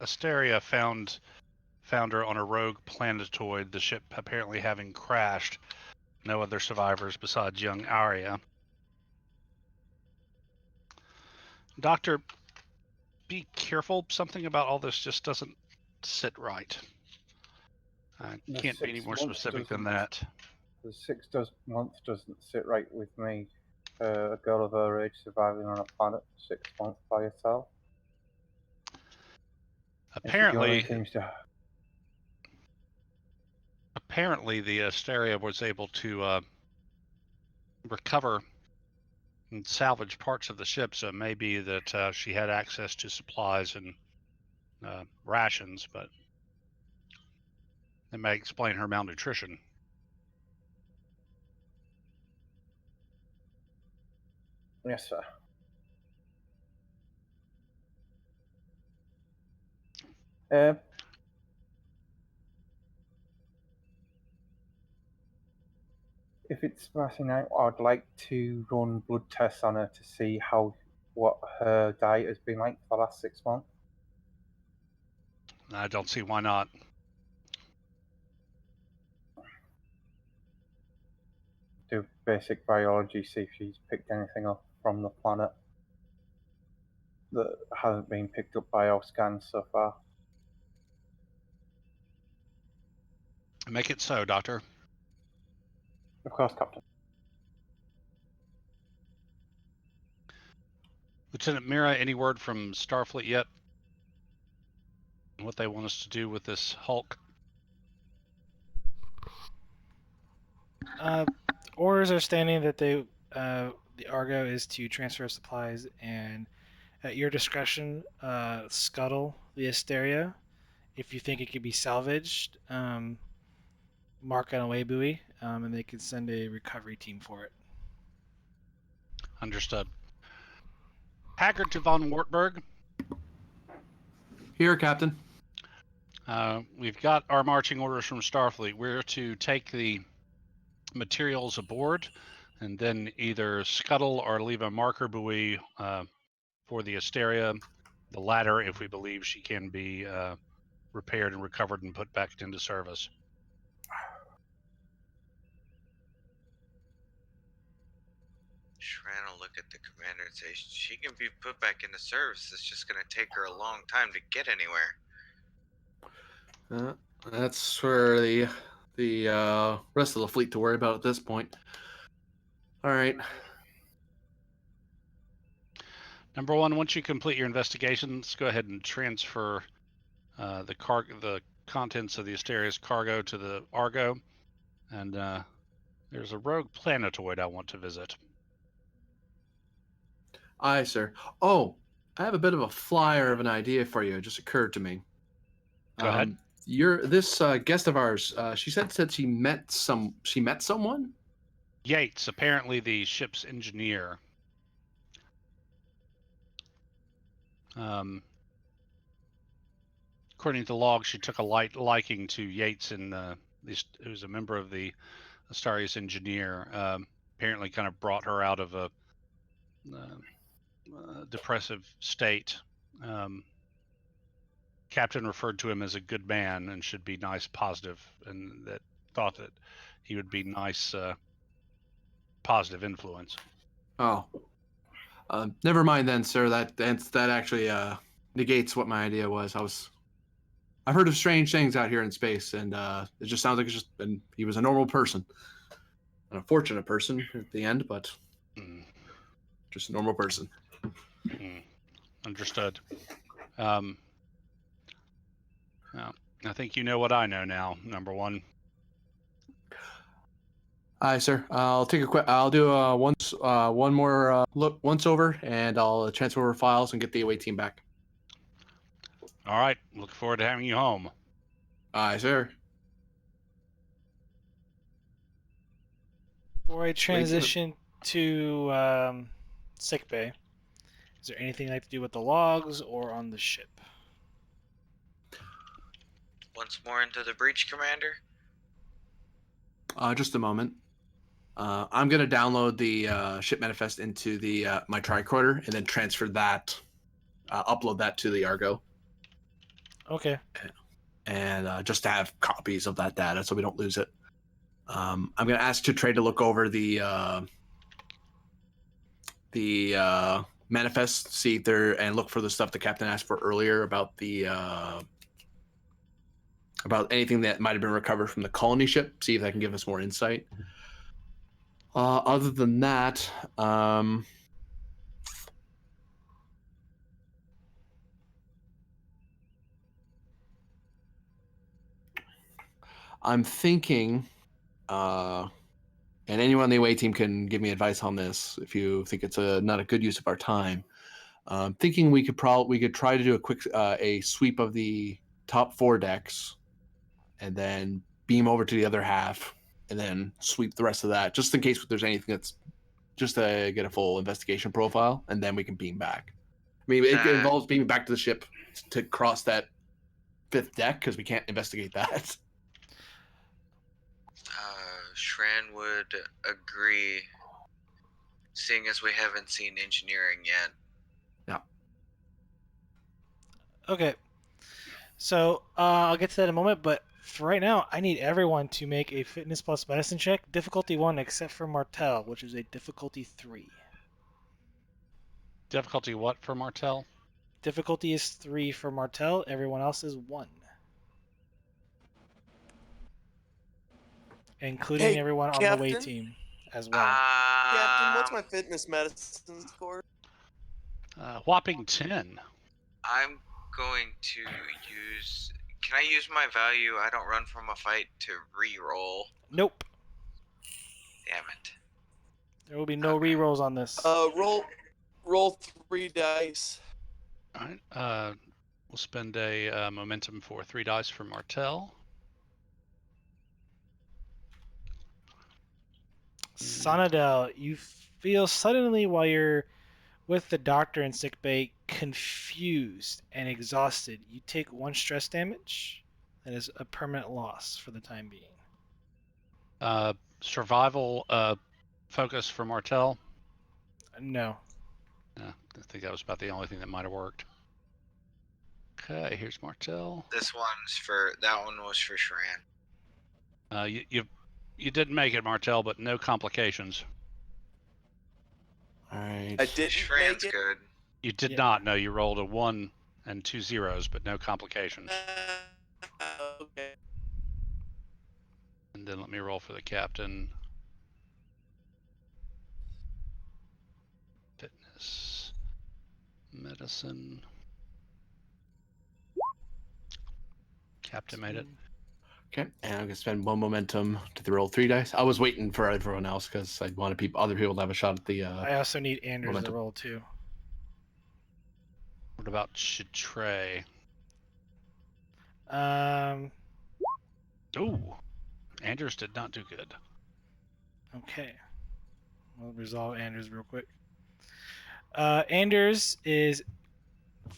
Asteria found her on a rogue planetoid, the ship apparently having crashed. No other survivors besides young Aria. Doctor, be careful. Something about all this just doesn't sit right. I The can't be any 6 more months specific than doesn't- that. The 6 months doesn't sit right with me. A girl of her age surviving on a planet for 6 months by herself. Apparently, the Asteria was able to recover and salvage parts of the ship, so it may be that she had access to supplies and rations, but that may explain her malnutrition. Yes, sir. If it's passing out, I'd like to run blood tests on her to see what her diet has been like for the last 6 months. I don't see why not. Do basic biology, see if she's picked anything up from the planet that hasn't been picked up by our scans so far. Make it so, Doctor. Of course, Captain. Lieutenant Mira, any word from Starfleet yet? What they want us to do with this Hulk? Orders are standing that the Argo is to transfer supplies and, at your discretion, scuttle the Asteria. If you think it could be salvaged, mark on a way buoy, and they can send a recovery team for it. Understood. Haggard to von Wartburg. Here, Captain. We've got our marching orders from Starfleet. We're to take the materials aboard and then either scuttle or leave a marker buoy for the Asteria, the latter if we believe she can be repaired and recovered and put back into service. Trying to look at the commander and say she can be put back into service. It's just going to take her a long time to get anywhere. That's for the rest of the fleet to worry about at this point. All right. Number one, once you complete your investigations, go ahead and transfer the contents of the Asteria's cargo to the Argo, and there's a rogue planetoid I want to visit. Aye, sir. Oh, I have a bit of a flyer of an idea for you. It just occurred to me. Go ahead. This guest of ours. She said she met someone. Yates, apparently the ship's engineer. According to the log, she took a liking to Yates, and who's a member of the Astarias engineer. Apparently, kind of brought her out of a depressive state. Captain referred to him as a good man and should be nice, positive, and that thought that he would be nice, positive influence. Oh, never mind then, sir. That actually negates what my idea was. I've heard of strange things out here in space, and it just sounds like he was a normal person, an unfortunate person at the end, but just a normal person. Understood. I think you know what I know now. Number one. Aye, sir. I'll do one more look once over, and I'll transfer over files and get the away team back. All right. Look forward to having you home. Aye, sir. Before I transition to sickbay, is there anything I have to do with the logs or on the ship? Once more into the breach, Commander. Just a moment. I'm gonna download the ship manifest into the my tricorder and then transfer that, upload that to the Argo. Okay. And just to have copies of that data so we don't lose it. I'm gonna ask Trey to look over the manifest, see if and look for the stuff the captain asked for earlier about the about anything that might have been recovered from the colony ship. See if that can give us more insight. Other than that, I'm thinking, and anyone on the away team can give me advice on this if you think it's not a good use of our time. Thinking we could try to do a quick a sweep of the top 4 decks, and then beam over to the other half, and then sweep the rest of that, just in case there's anything that's just to get a full investigation profile, and then we can beam back. I mean, it involves beaming back to the ship to cross that 5th deck because we can't investigate that. Shran would agree, seeing as we haven't seen engineering yet. Okay. So I'll get to that in a moment, but for right now, I need everyone to make a fitness plus medicine check, difficulty 1, except for Martel, which is a difficulty 3. Difficulty what for Martel? Difficulty is 3 for Martel. Everyone else is 1. Including Hey, everyone on the way Captain? team as well. Captain, what's my fitness medicine score? Whopping 10. I'm going to use. Can I use my value? I don't run from a fight to re-roll. Nope. Damn it. There will be no Okay. rerolls on this. Roll 3 dice. All right. We'll spend a momentum for 3 dice for Martel. Sonadel, you feel suddenly while you're with the doctor in sickbay, confused and exhausted. You take 1 stress damage. That is a permanent loss for the time being. Survival focus for Martel. No. I think that was about the only thing that might have worked. Okay, here's Martel. That one was for Shran. You didn't make it, Martel, but no complications. All right. I didn't Shran's make it. good. You did not. No, you rolled a 1 and 2 zeros, but no complications. Okay. And then let me roll for the captain. Fitness, medicine. Captain made it. Okay, and I'm gonna spend 1 momentum to roll 3 dice. I was waiting for everyone else because I wanted other people to have a shot at the. I also need Anders momentum. to roll too. What about Chitray? Ooh, Anders did not do good. Okay. We'll resolve Anders real quick. Anders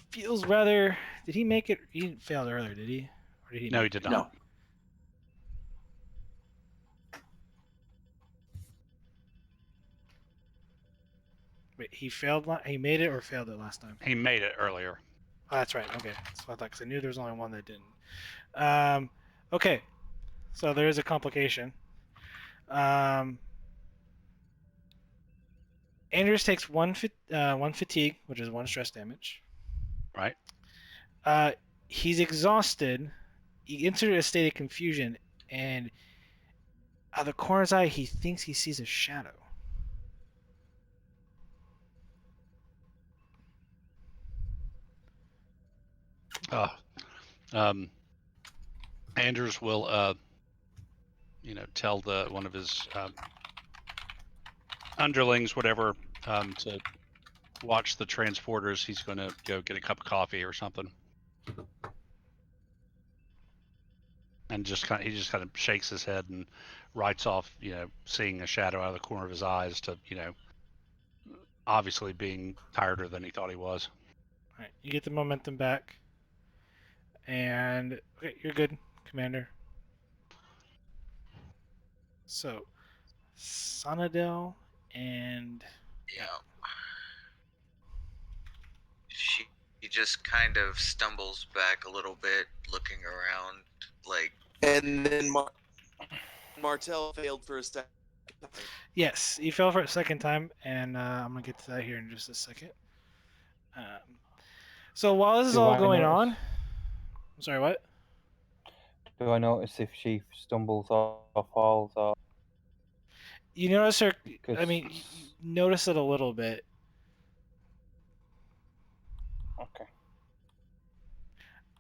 feels rather. Did he make it? He failed earlier, did he? Or did he? No, he did not. No. Wait, he failed. He made it or failed it last time? He made it earlier. Oh, that's right. Okay, that's what I thought. Because I knew there was only one that didn't. Okay, so there is a complication. Anders takes one fatigue, which is 1 stress damage. Right. He's exhausted. He entered a state of confusion, and out of the corner of his eye, he thinks he sees a shadow. Anders will, tell one of his underlings, whatever, to watch the transporters. He's going to go get a cup of coffee or something. And he just kind of shakes his head and writes off, seeing a shadow out of the corner of his eyes to, obviously being tireder than he thought he was. All right, you get the momentum back, and okay, you're good, Commander. So, Sonadel and Yeah. She just kind of stumbles back a little bit, looking around, like. And then Martel failed for a second time. yes, he fell for it a second time, and I'm gonna get to that here in just a second. So while this is Do all I going notice- on, I'm sorry, what? Do I notice if she stumbles or falls or? You notice her. I 'Cause- mean, you notice it a little bit. Okay.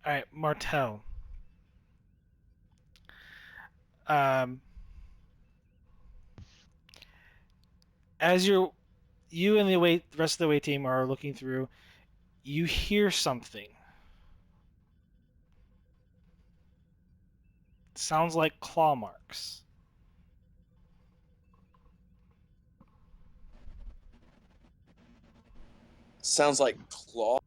All right, Martel. As you and the rest of the way team are looking through, You hear something. Sounds like claw marks. Sounds like claw.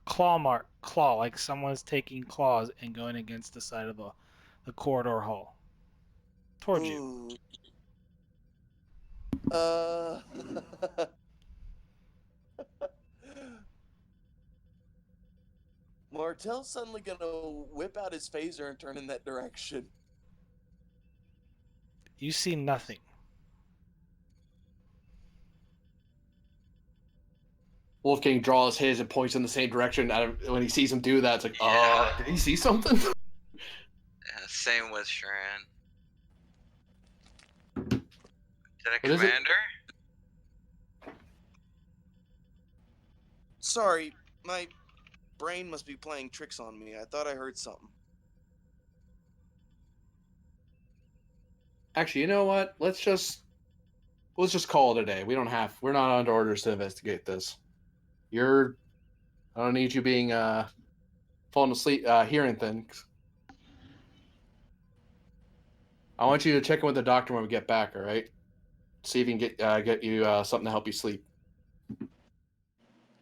Claw, like someone's taking claws and going against the side of the corridor hall. Towards you. Ooh. Uh. Martel's suddenly gonna whip out his phaser and turn in that direction. You see nothing. Wolfgang draws his and points in the same direction. When he sees him do that, it's like, did he see something? Yeah, same with Shran. Lieutenant What is it? Commander? Sorry, my brain must be playing tricks on me. I thought I heard something. Actually, you know what? Let's just call it a day. We're not under orders to investigate this. I don't need you being falling asleep, hearing things. I want you to check in with the doctor when we get back. All right. See if he can get you something to help you sleep.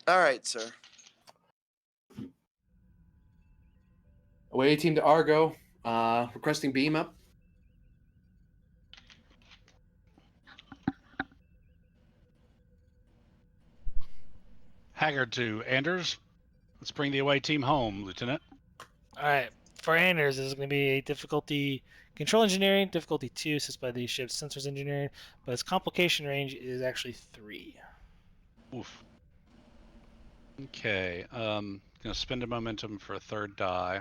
All right, sir. Away team to Argo. Requesting beam up. Haggard to Anders. Let's bring the away team home, Lieutenant. All right. For Anders, this is going to be a difficulty control engineering, difficulty 2, assisted by the ship's sensors engineering, but its complication range is actually 3. Oof. Okay. Gonna spend a momentum for a third die.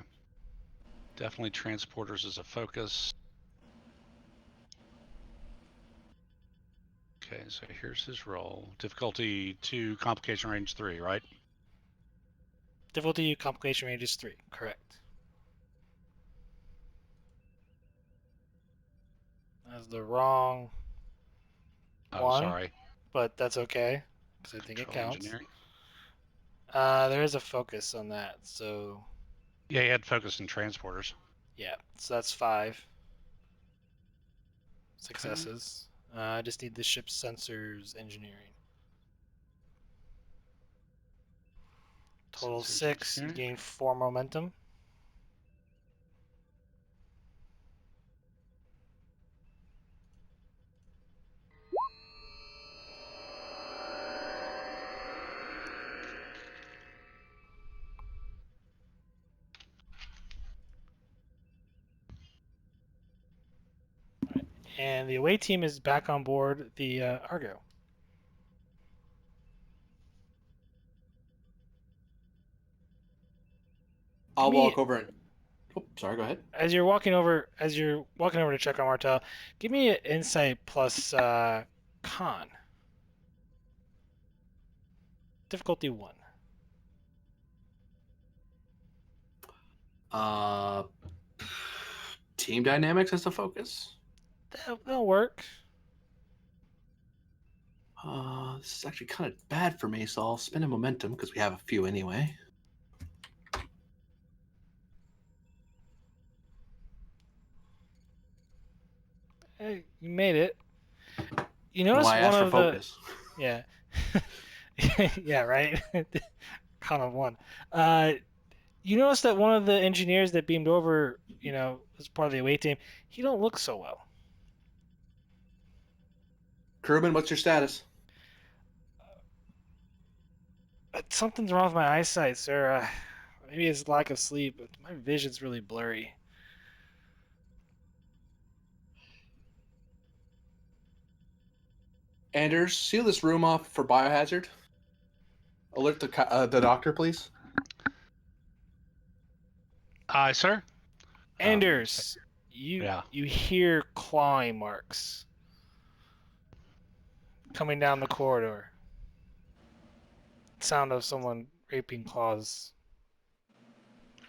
Definitely transporters as a focus. Okay, so here's his roll. Difficulty 2, complication range 3, right? Difficulty complication range is 3. Correct. That's the wrong Oh, one, sorry. but that's okay because I think it Control counts. engineering. There is a focus on that, so Yeah, he had focus in transporters. yeah, so that's 5 successes. I just need the ship's sensors engineering. Total Sensors 6. You engineering. gain 4 momentum. And the away team is back on board the Argo. I'll Give me- walk over and. Oh, sorry. Go ahead. As you're walking over to check on Martel, give me an insight plus con. Difficulty 1. Team dynamics as the focus. That'll work. This is actually kind of bad for me, so I'll spend a momentum because we have a few anyway. Hey, you made it. You notice Why I one asked for of the focus. yeah, yeah, right. Con of 1. You notice that one of the engineers that beamed over, as part of the away team, he don't look so well. Crewman, what's your status? Something's wrong with my eyesight, sir. Maybe it's lack of sleep, but my vision's really blurry. Anders, seal this room off for biohazard. Alert the doctor, please. Aye, sir. Anders, you hear clawing marks coming down the corridor. Sound of someone raping claws.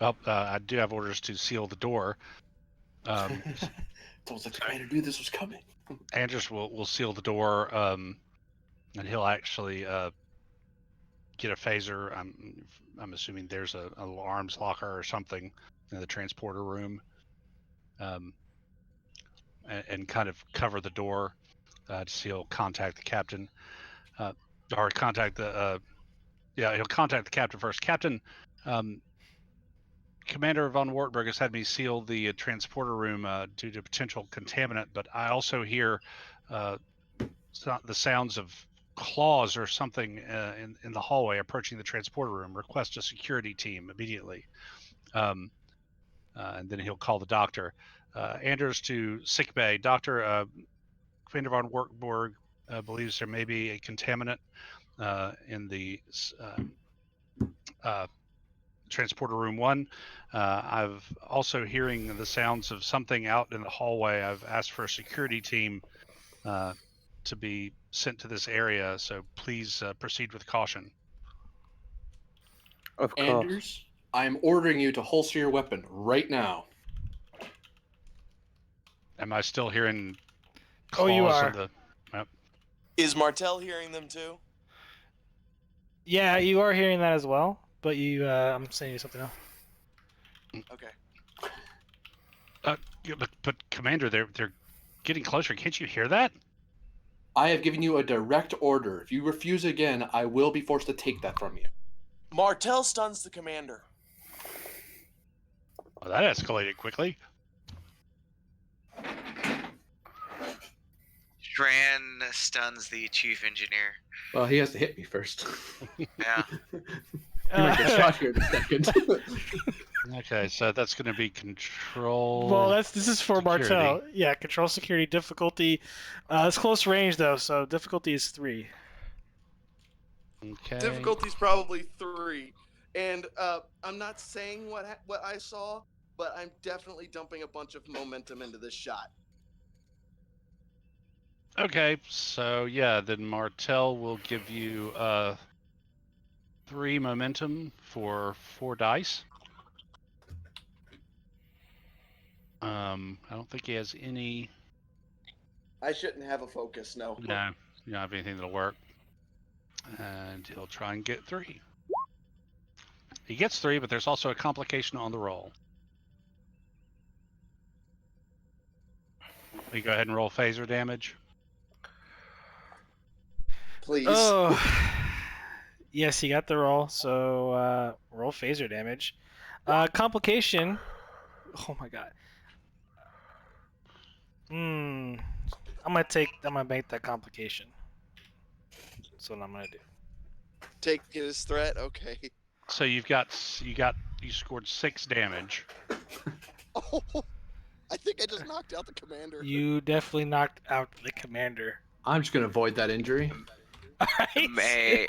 Oh, I do have orders to seal the door. Don't let the commander knew this was coming. Anders will seal the door, and he'll actually get a phaser. I'm assuming there's a little arms locker or something in the transporter room, and kind of cover the door to see he'll contact the captain, or contact the. He'll contact the captain first. Captain, Commander von Wartburg has had me seal the transporter room due to potential contaminant, but I also hear the sounds of claws or something in the hallway approaching the transporter room. Request a security team immediately. And then he'll call the doctor. Anders to sick bay. Doctor, Commander von Wartburg believes there may be a contaminant in the transporter room 1. I've also hearing the sounds of something out in the hallway. I've asked for a security team to be sent to this area, so please proceed with caution. Of course. Anders, I'm ordering you to holster your weapon right now. Am I still hearing claws? Oh, you are. Is Martel hearing them too? Yeah, you are hearing that as well, but I'm saying you something else. Okay. But Commander, they're getting closer. Can't you hear that? I have given you a direct order. If you refuse again, I will be forced to take that from you. Martel stuns the commander. Well, that escalated quickly. Tran stuns the chief engineer. Well, he has to hit me first. Yeah. You might get shot here in a second. Okay, so that's going to be control. Well, this is for security. Martel. Yeah, control security difficulty. It's close range though, so difficulty is 3. Okay. Difficulty's probably 3, and I'm not saying what I saw, but I'm definitely dumping a bunch of momentum into this shot. Okay, so yeah, then Martel will give you 3 momentum for 4 dice. I don't think he has any. I shouldn't have a focus, no. No, you don't have anything that'll work. And he'll try and get 3. He gets 3, but there's also a complication on the roll. We go ahead and roll phaser damage. Please. Oh, yes, he got the roll. So roll phaser damage. Complication. Oh my god. I'm gonna make that complication. That's what I'm gonna do. Take his threat, okay. So you scored 6 damage. Oh, I think I just knocked out the commander. You definitely knocked out the commander. I'm just gonna avoid that injury. All right. May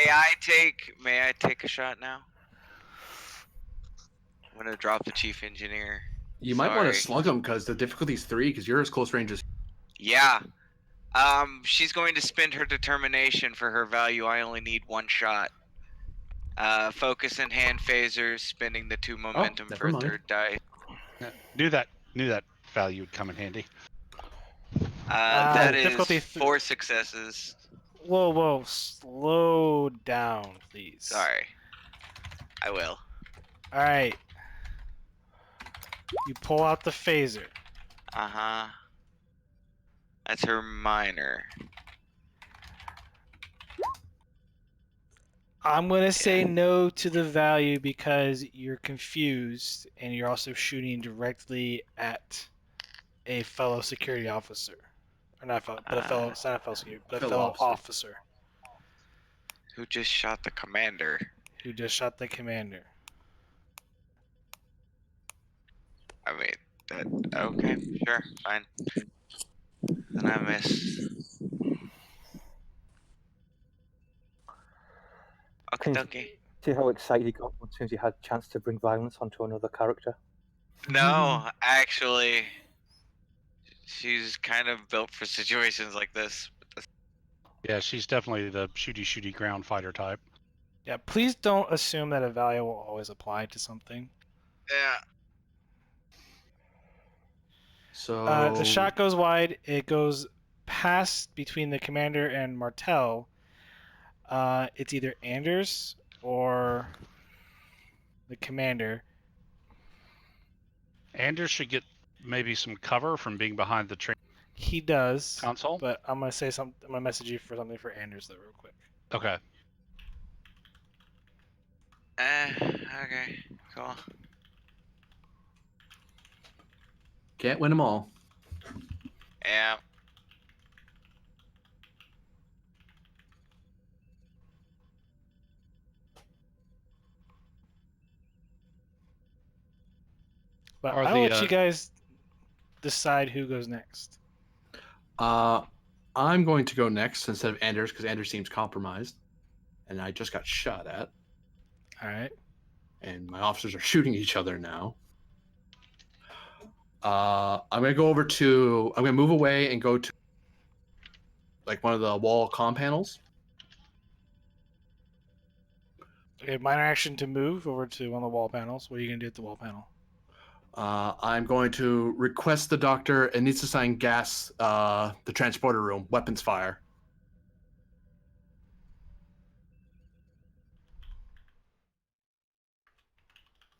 I take a shot now? I'm gonna drop the chief engineer. You might want to Sorry. slug him because the difficulty's 3 because you're as close range as. Yeah. She's going to spend her determination for her value. I only need 1 shot. Focus and hand phasers, spending the 2 momentum never for a mind. 3rd die. Knew that value would come in handy. That difficulty is 4 successes. Whoa, slow down, please. Sorry. I will. All right. You pull out the phaser. Uh-huh. That's her minor. I'm gonna say no to the value because you're confused and you're also shooting directly at a fellow security officer, or not fellow, but a fellow, it's not a fellow security, but a fellow officer Who just shot the commander. who just shot the commander. I mean, okay, sure, fine. Then I miss. Okay. See how excited he got as soon as he had a chance to bring violence onto another character? No, actually, she's kind of built for situations like this. Yeah, she's definitely the shooty ground fighter type. Yeah, please don't assume that a value will always apply to something. Yeah. So The shot goes wide. It goes past between the commander and Martel. It's either Anders or the commander. Anders should get maybe some cover from being behind the He does, console. but I'm gonna say something. I'm gonna message you for something for Anders though, real quick. Okay. Okay, cool. Can't win them all. Yeah. But Are I'll the let you guys decide who goes next. I'm going to go next instead of Anders because Anders seems compromised, and I just got shot at, All right. and my officers are shooting each other now. I'm gonna go over to. I'm gonna move away and go to like one of the wall comm panels. Okay, minor action to move over to one of the wall panels. What are you gonna do at the wall panel? I'm going to request the doctor. It needs to sign gas the transporter room. Weapons fire.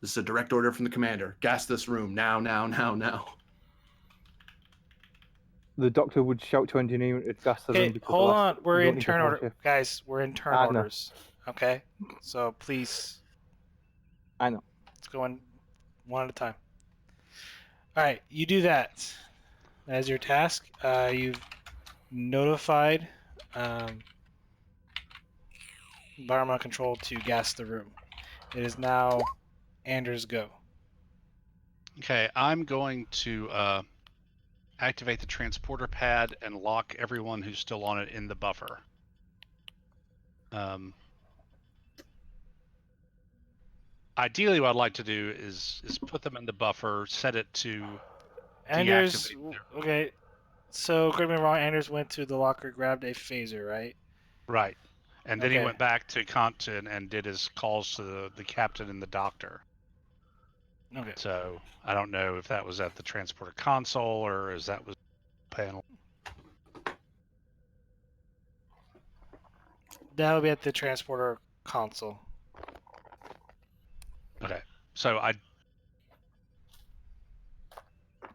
This is a direct order from the commander. Gas this room now, now, now, now. The doctor would shout to engineering to gas the room Okay, because hold on. we We're don't in need the turn whole order, shift. guys. We're in turn I know. orders. Okay, so please, I know. let's go in one at a time. All right, you do that as your task. You've notified environmental control to gas the room. It is now Anders' go. Okay, I'm going to activate the transporter pad and lock everyone who's still on it in the buffer. Ideally, what I'd like to do is put them in the buffer, set it to Anders, deactivate their... okay. So correct me if I'm wrong. Anders went to the locker, grabbed a phaser, right? Right. And then he Okay. went back to Compton and did his calls to the captain and the doctor. Okay. So I don't know if that was at the transporter console or as that was panel. That would be at the transporter console. Okay. So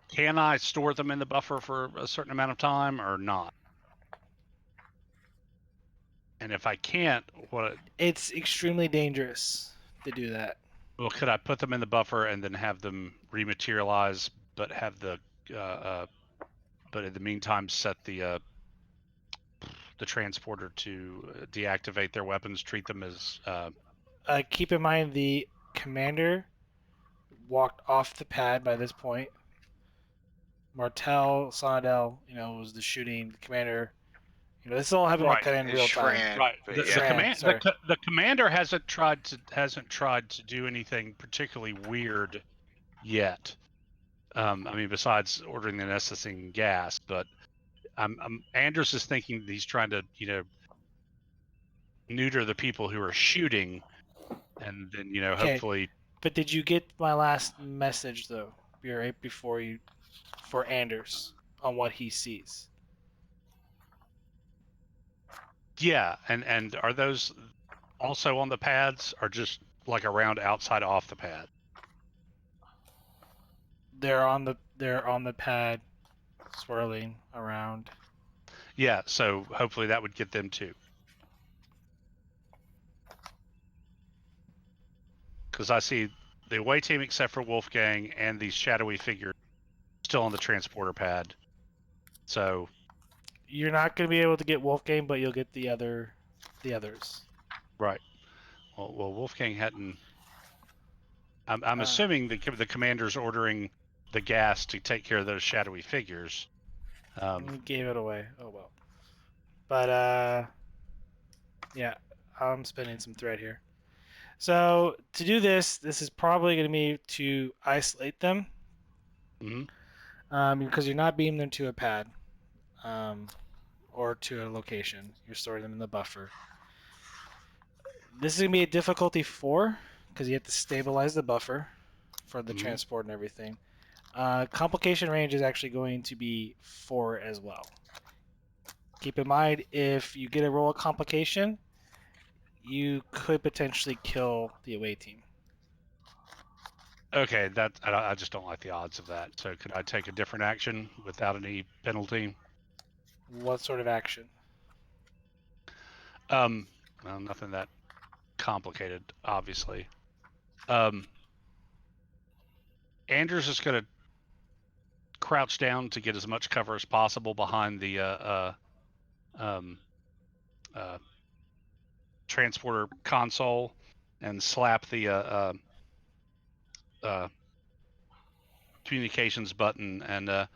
can I store them in the buffer for a certain amount of time or not? And if I can't, It's extremely dangerous to do that. well, could I put them in the buffer and then have them rematerialize, but have the but in the meantime set the transporter to deactivate their weapons, treat them as Keep in mind the commander walked off the pad by this point. Martel, Sonadel, was the shooting. The commander, this all happened Right. kind of in It's real time. Shran, right. but The yeah. command sorry. the commander hasn't tried to do anything particularly weird yet. I mean, besides ordering the necessary gas, but Anders is thinking he's trying to neuter the people who are shooting, and then Okay. hopefully. But did you get my last message though? Right before for Anders on what he sees. Yeah, and are those also on the pads, or just like around outside off the pad? They're on the pad, swirling around. Yeah, so hopefully that would get them too. Because I see the away team except for Wolfgang and these shadowy figures still on the transporter pad. So You're not going to be able to get Wolfgang, but you'll get the others. right. Well, Wolfgang hadn't. I'm assuming the commander's ordering the gas to take care of those shadowy figures. Gave it away. Oh well. But yeah, I'm spinning some thread here. So to do this is probably going to be to isolate them. Because you're not beaming them to a pad, or to a location. You're storing them in the buffer. This is going to be a difficulty 4 because you have to stabilize the buffer for the transport and everything. Complication range is actually going to be 4 as well. Keep in mind, if you get a roll of complication, you could potentially kill the away team. Okay, I just don't like the odds of that. So could I take a different action without any penalty? What sort of action? Well, nothing that complicated, obviously. Andrew's just gonna crouch down to get as much cover as possible behind the transporter console and slap the communications button and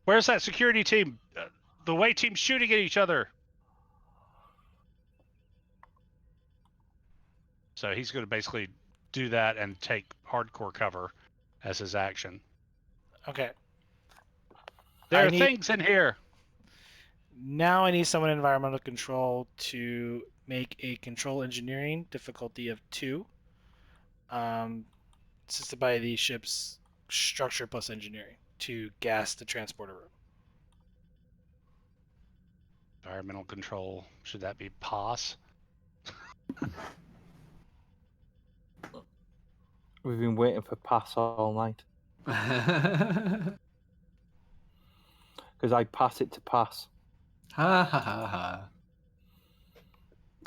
where's that security team? The away team's shooting at each other. So he's going to basically do that and take hardcore cover as his action. Okay. There are things in here. Now I need someone in environmental control to make a control engineering difficulty of 2. Assisted by the ship's structure plus engineering to gas the transporter room. Environmental control. Should that be POS? We've been waiting for pass all night. Because I pass it to pass. Ha ha ha ha.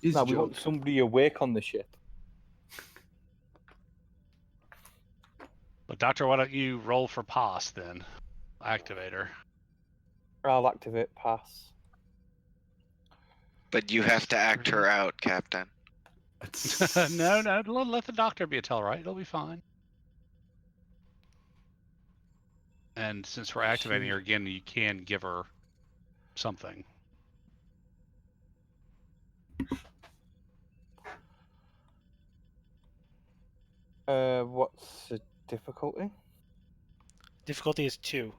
It's Now a we want joke. somebody awake on the ship. But Doctor, why don't you roll for POS then? Activator. I'll activate pass. But you have to act her out, Captain. No, let the doctor be a Tellurite. It'll be fine. And since we're activating her again, you can give her something. What's the difficulty? Difficulty is 2.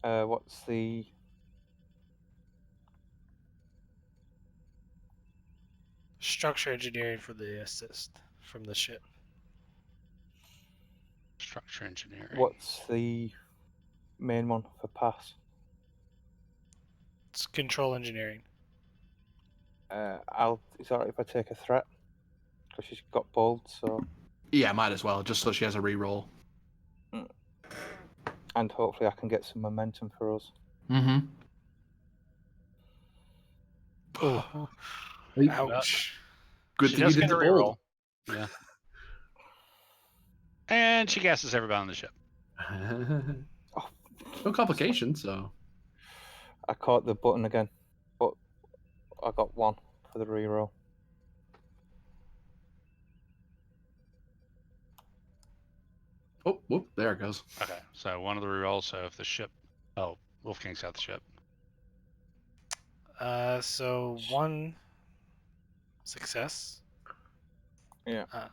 What's the... Structure engineering for the assist from the ship. Structure engineering. What's the main one for pass? It's control engineering. Is it alright if I take a threat? Because she's got bold, so... Yeah, might as well, just so she has a reroll. And hopefully I can get some momentum for us. Mm-hmm. Oh, ouch. Good She thing does you get did a the reroll. bold. Yeah. And she gasses everybody on the ship. No complications, so. I caught the button again, but I got 1 for the reroll. Oh, whoop, there it goes. Okay, so one of the rerolls. So if the ship, Wolfgang's got the ship. So 1 success. Yeah. All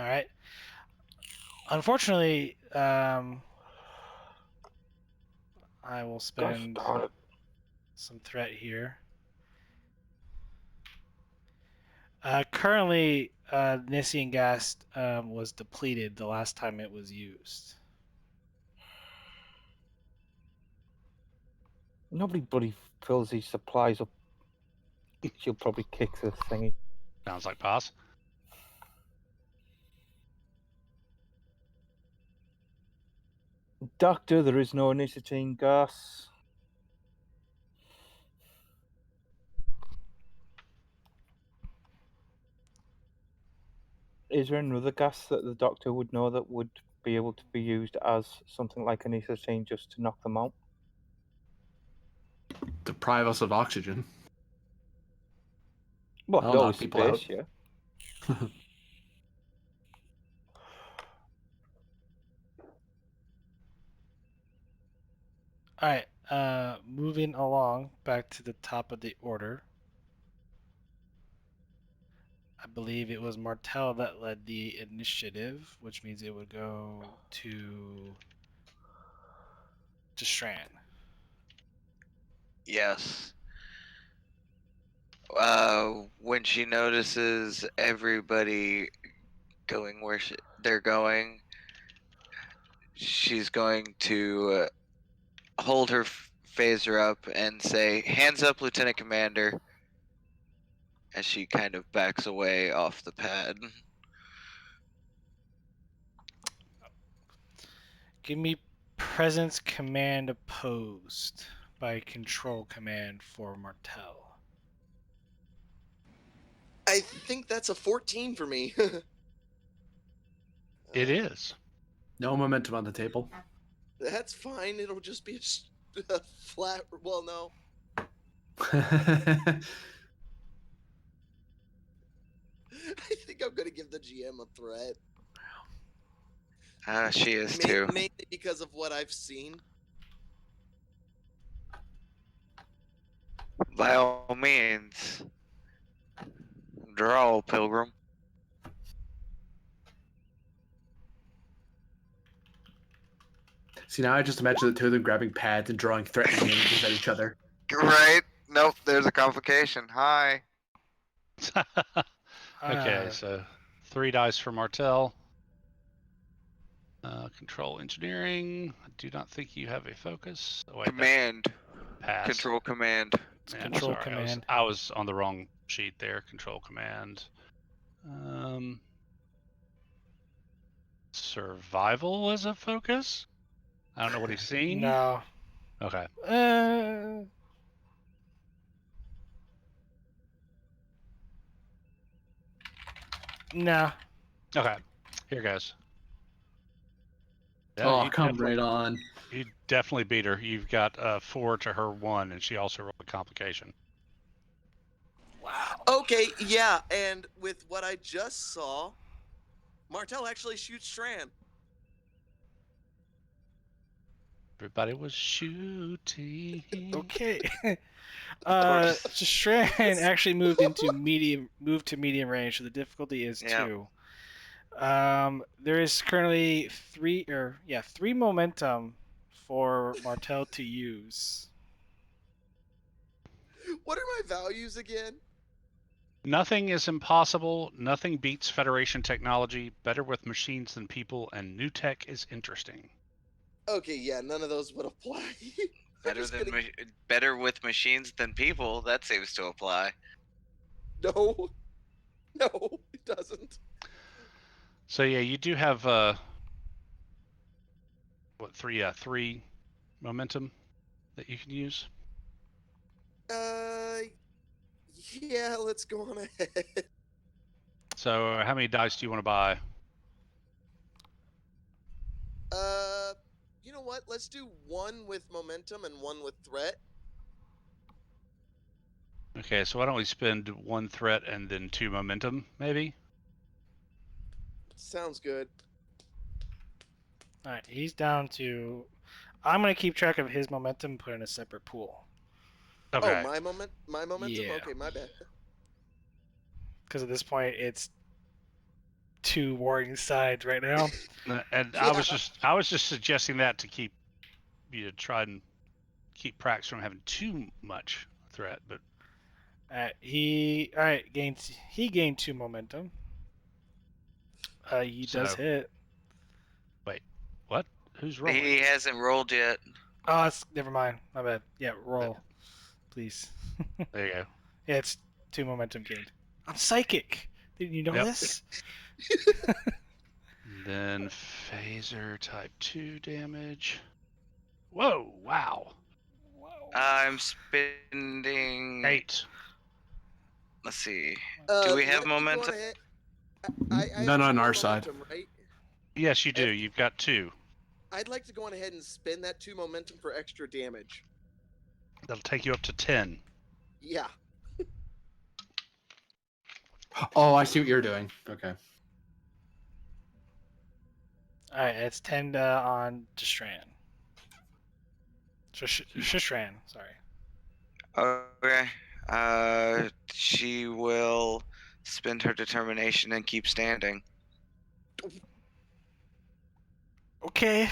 right. Unfortunately, I will spend some threat here. Currently, Nissian gas was depleted the last time it was used. Nobody bloody fills these supplies up. She'll probably kick the thingy. Sounds like pass. Doctor, there is no nicotine gas. Is there another gas that the doctor would know that would be able to be used as something like nicotine just to knock them out? Deprive us of oxygen. Well, That'll knock always people space, out. yeah. All right. Moving along back to the top of the order. I believe it was Martel that led the initiative, which means it would go to Strand. Yes. When she notices everybody going where they're going, she's going to hold her phaser up and say, "Hands up, Lieutenant Commander," as she kind of backs away off the pad. Give me presence command opposed by control command for Martel. I think that's a 14 for me. It is. No momentum on the table. That's fine. It'll just be a flat. Well, no. I think I'm gonna give the GM a threat. She is too. Mainly because of what I've seen. By all means, draw, Pilgrim. See, now I just imagine the two of them grabbing pads and drawing threatening images at each other. Right? Nope. There's a complication. Hi. Okay, so 3 dice for Martel. Control engineering. I do not think you have a focus. Oh, wait, Command. pass. Control command. Man, Control sorry, command. I was on the wrong sheet there. Control command. Survival is a focus? I don't know what he's seen. No. Okay. No. Okay. Here goes. Yeah, Oh, you come definitely- right on. You definitely beat her. You've got 4 to her 1, and she also rolled a complication. Wow. Okay, yeah, and with what I just saw, Martel actually shoots Stran. Everybody was shooting. Okay. Stran actually moved to medium range, so the difficulty is Yep. 2. There is currently 3 momentum for Martel to use. What are my values again? Nothing is impossible. Nothing beats Federation technology. Better with machines than people, and new tech is interesting. Okay, yeah, none of those would apply. Better with machines than people. That seems to apply. No, it doesn't. So yeah, you do have 3 momentum that you can use. Yeah, let's go on ahead. So how many dice do you want to buy? You know what? Let's do 1 with momentum and 1 with threat. Okay, so why don't we spend 1 threat and then 2 momentum, maybe? Sounds good. All right, he's down to. I'm gonna keep track of his momentum and put it in a separate pool. Okay. Oh, my momentum. Yeah. Okay, my bad. Because at this point, it's 2 warring sides right now. And Yeah. I was just suggesting that to keep try and keep Prax from having too much threat, but He gained 2 momentum. He does So- hit. wait, what? Who's rolling? He hasn't rolled yet. Oh, never mind. My bad. Yeah, roll, please. There you go. Yeah, it's 2 momentum gained. I'm psychic. Didn't you know Yep. this? Then phaser type 2 damage. Whoa! Wow. I'm spending. 8. Let's see. Do we have let me go momentum? ahead. I None have on 2 our side. momentum, right? Yes, you do. You've got 2. I'd like to go on ahead and spend that 2 momentum for extra damage. That'll take you up to 10. Yeah. Oh, I see what you're doing. Okay. All right, it's 10 on Destran. Shishran, sorry. Okay. She will spend her determination and keep standing. Okay.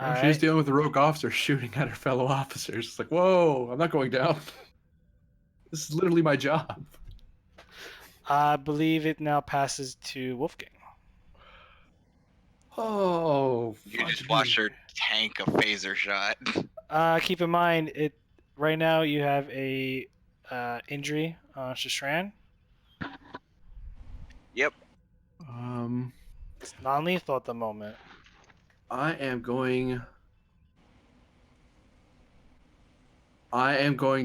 Oh, she was dealing with a rogue officer shooting at her fellow officers. It's like, whoa, I'm not going down. This is literally my job. I believe it now passes to Wolfgang. Oh, You fudge just watched me. her tank a phaser shot. Keep in mind, it right now you have a injury on Shishran. Yep. It's non-lethal at the moment. I am going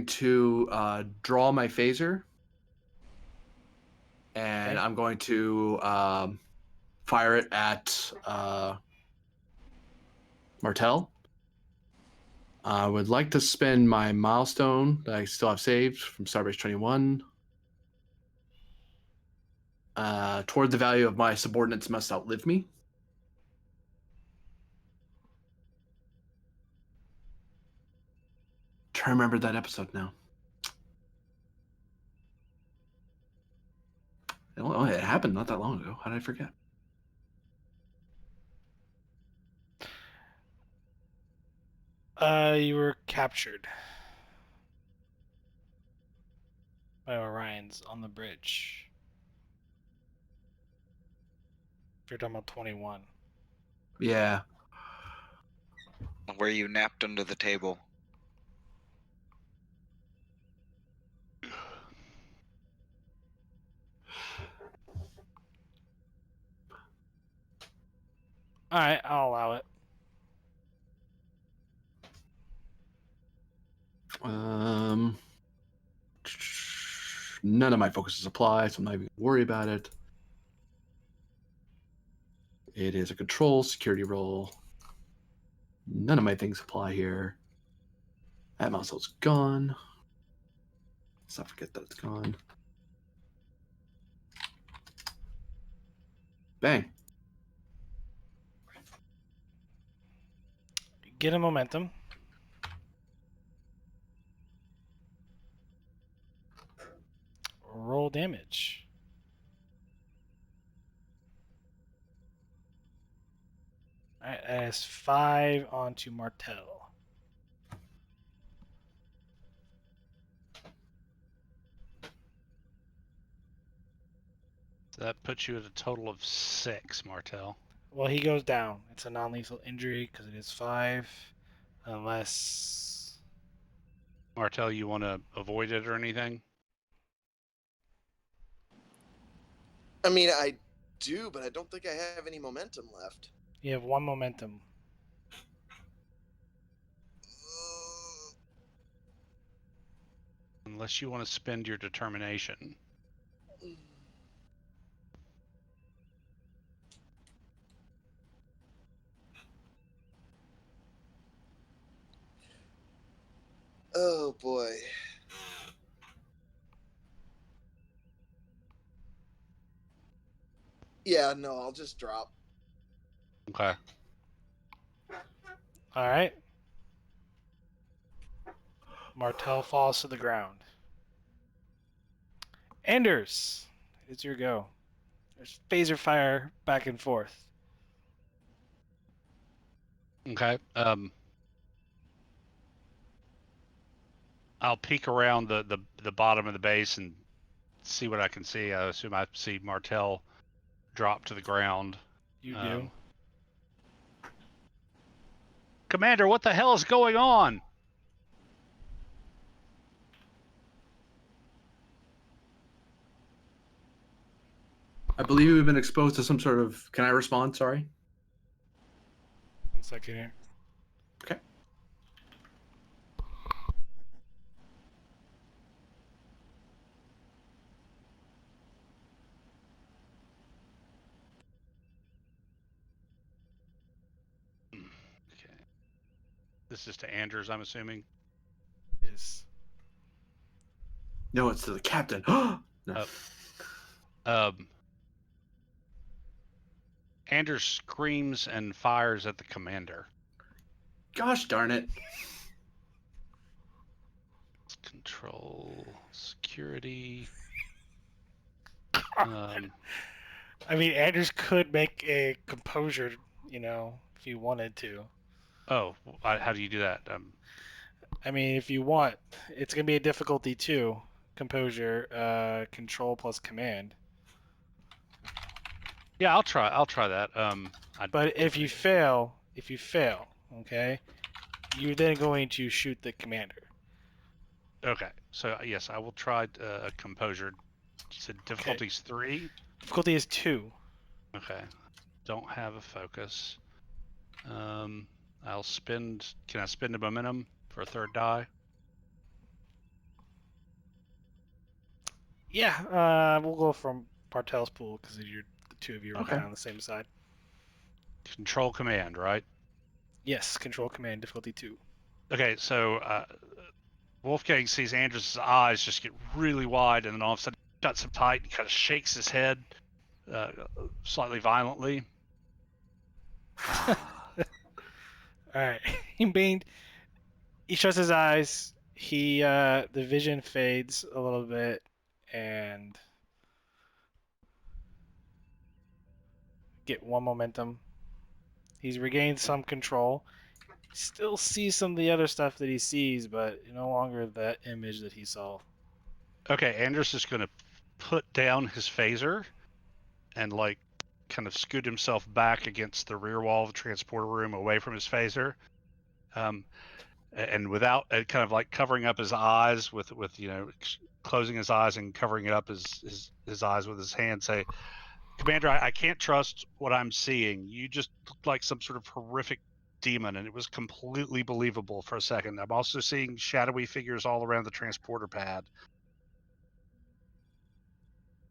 to draw my phaser, and Okay. I'm going to fire it at Martel. I would like to spend my milestone that I still have saved from Starbase 21 toward the value of my subordinates must outlive me. Try to remember that episode now. Oh, it happened not that long ago. How did I forget? You were captured by Orions on the bridge. If you're talking about 21. Yeah. Where you napped under the table. All right, I'll allow it. None of my focuses apply, so I'm not even gonna worry about it. It is a control security roll. None of my things apply here. That mouse is gone. Let's not forget that it's gone. Bang. Get a momentum. Roll damage. All right, that's 5 onto Martel. So that puts you at a total of 6, Martel. Well, he goes down. It's a non-lethal injury because it is 5, unless Martel, you want to avoid it or anything? I mean, I do, but I don't think I have any momentum left. you have 1 momentum. Unless you want to spend your determination. Oh boy. Yeah, no, I'll just drop. Okay. All right. Martel falls to the ground. Anders, it's your go. There's phaser fire back and forth. Okay. I'll peek around the bottom of the base and see what I can see. I assume I see Martel drop to the ground. You do. Commander, what the hell is going on? I believe we've been exposed to some sort of. Can I respond? Sorry. 1 second here. Okay. Okay. This is to Anders, I'm assuming. Is No, it's to the captain. No. Anders screams and fires at the commander. Gosh darn it. Control, security. I mean, Anders could make a composure, if he wanted to. Oh, how do you do that? I mean, if you want, it's gonna be a difficulty 2. Composure, control plus command. Yeah, I'll try that. But if you fail, okay, you're then going to shoot the commander. Okay, so yes, I will try composure. You said difficulty's 3. Difficulty is 2. Okay, don't have a focus. I'll spend. Can I spend a momentum for a third die? Yeah, we'll go from Bartel's pool because the two of you are Okay. kind of on the same side. Control command, right? Yes, control command, difficulty 2. Okay, so Wolfgang sees Andrew's eyes just get really wide, and then all of a sudden he shuts them tight and kind of shakes his head slightly violently. All right, he shuts his eyes. The vision fades a little bit, and get 1 momentum. He's regained some control. Still sees some of the other stuff that he sees, but no longer that image that he saw. Okay, Anders is going to put down his phaser and like kind of scoot himself back against the rear wall of the transporter room away from his phaser. And without kind of like covering up his eyes with closing his eyes and covering up his eyes with his hand, say, Commander, I can't trust what I'm seeing. You just looked like some sort of horrific demon, and it was completely believable for a second. I'm also seeing shadowy figures all around the transporter pad.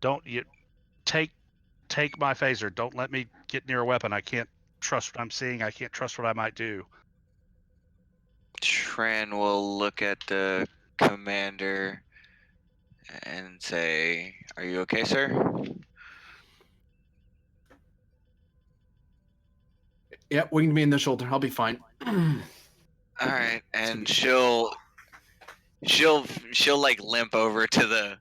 Don't you take my phaser. Don't let me get near a weapon. I can't trust what I'm seeing. I can't trust what I might do. Tran will look at the commander and say, "Are you okay, sir?" Yep, winged me in the shoulder. I'll be fine. All right, It's gonna and be- she'll like limp over to the.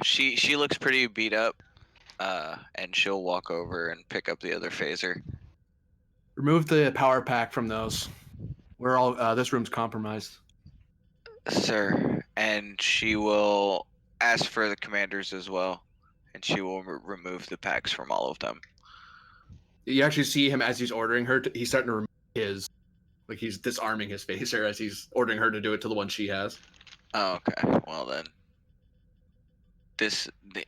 She looks pretty beat up. And she'll walk over and pick up the other phaser. Remove the power pack from those. We're all. This room's compromised. Sir, and she will ask for the commanders as well, and she will remove the packs from all of them. You actually see him as he's ordering her. He's starting to remove his. Like he's disarming his phaser as he's ordering her to do it to the one she has. Oh, okay, well then,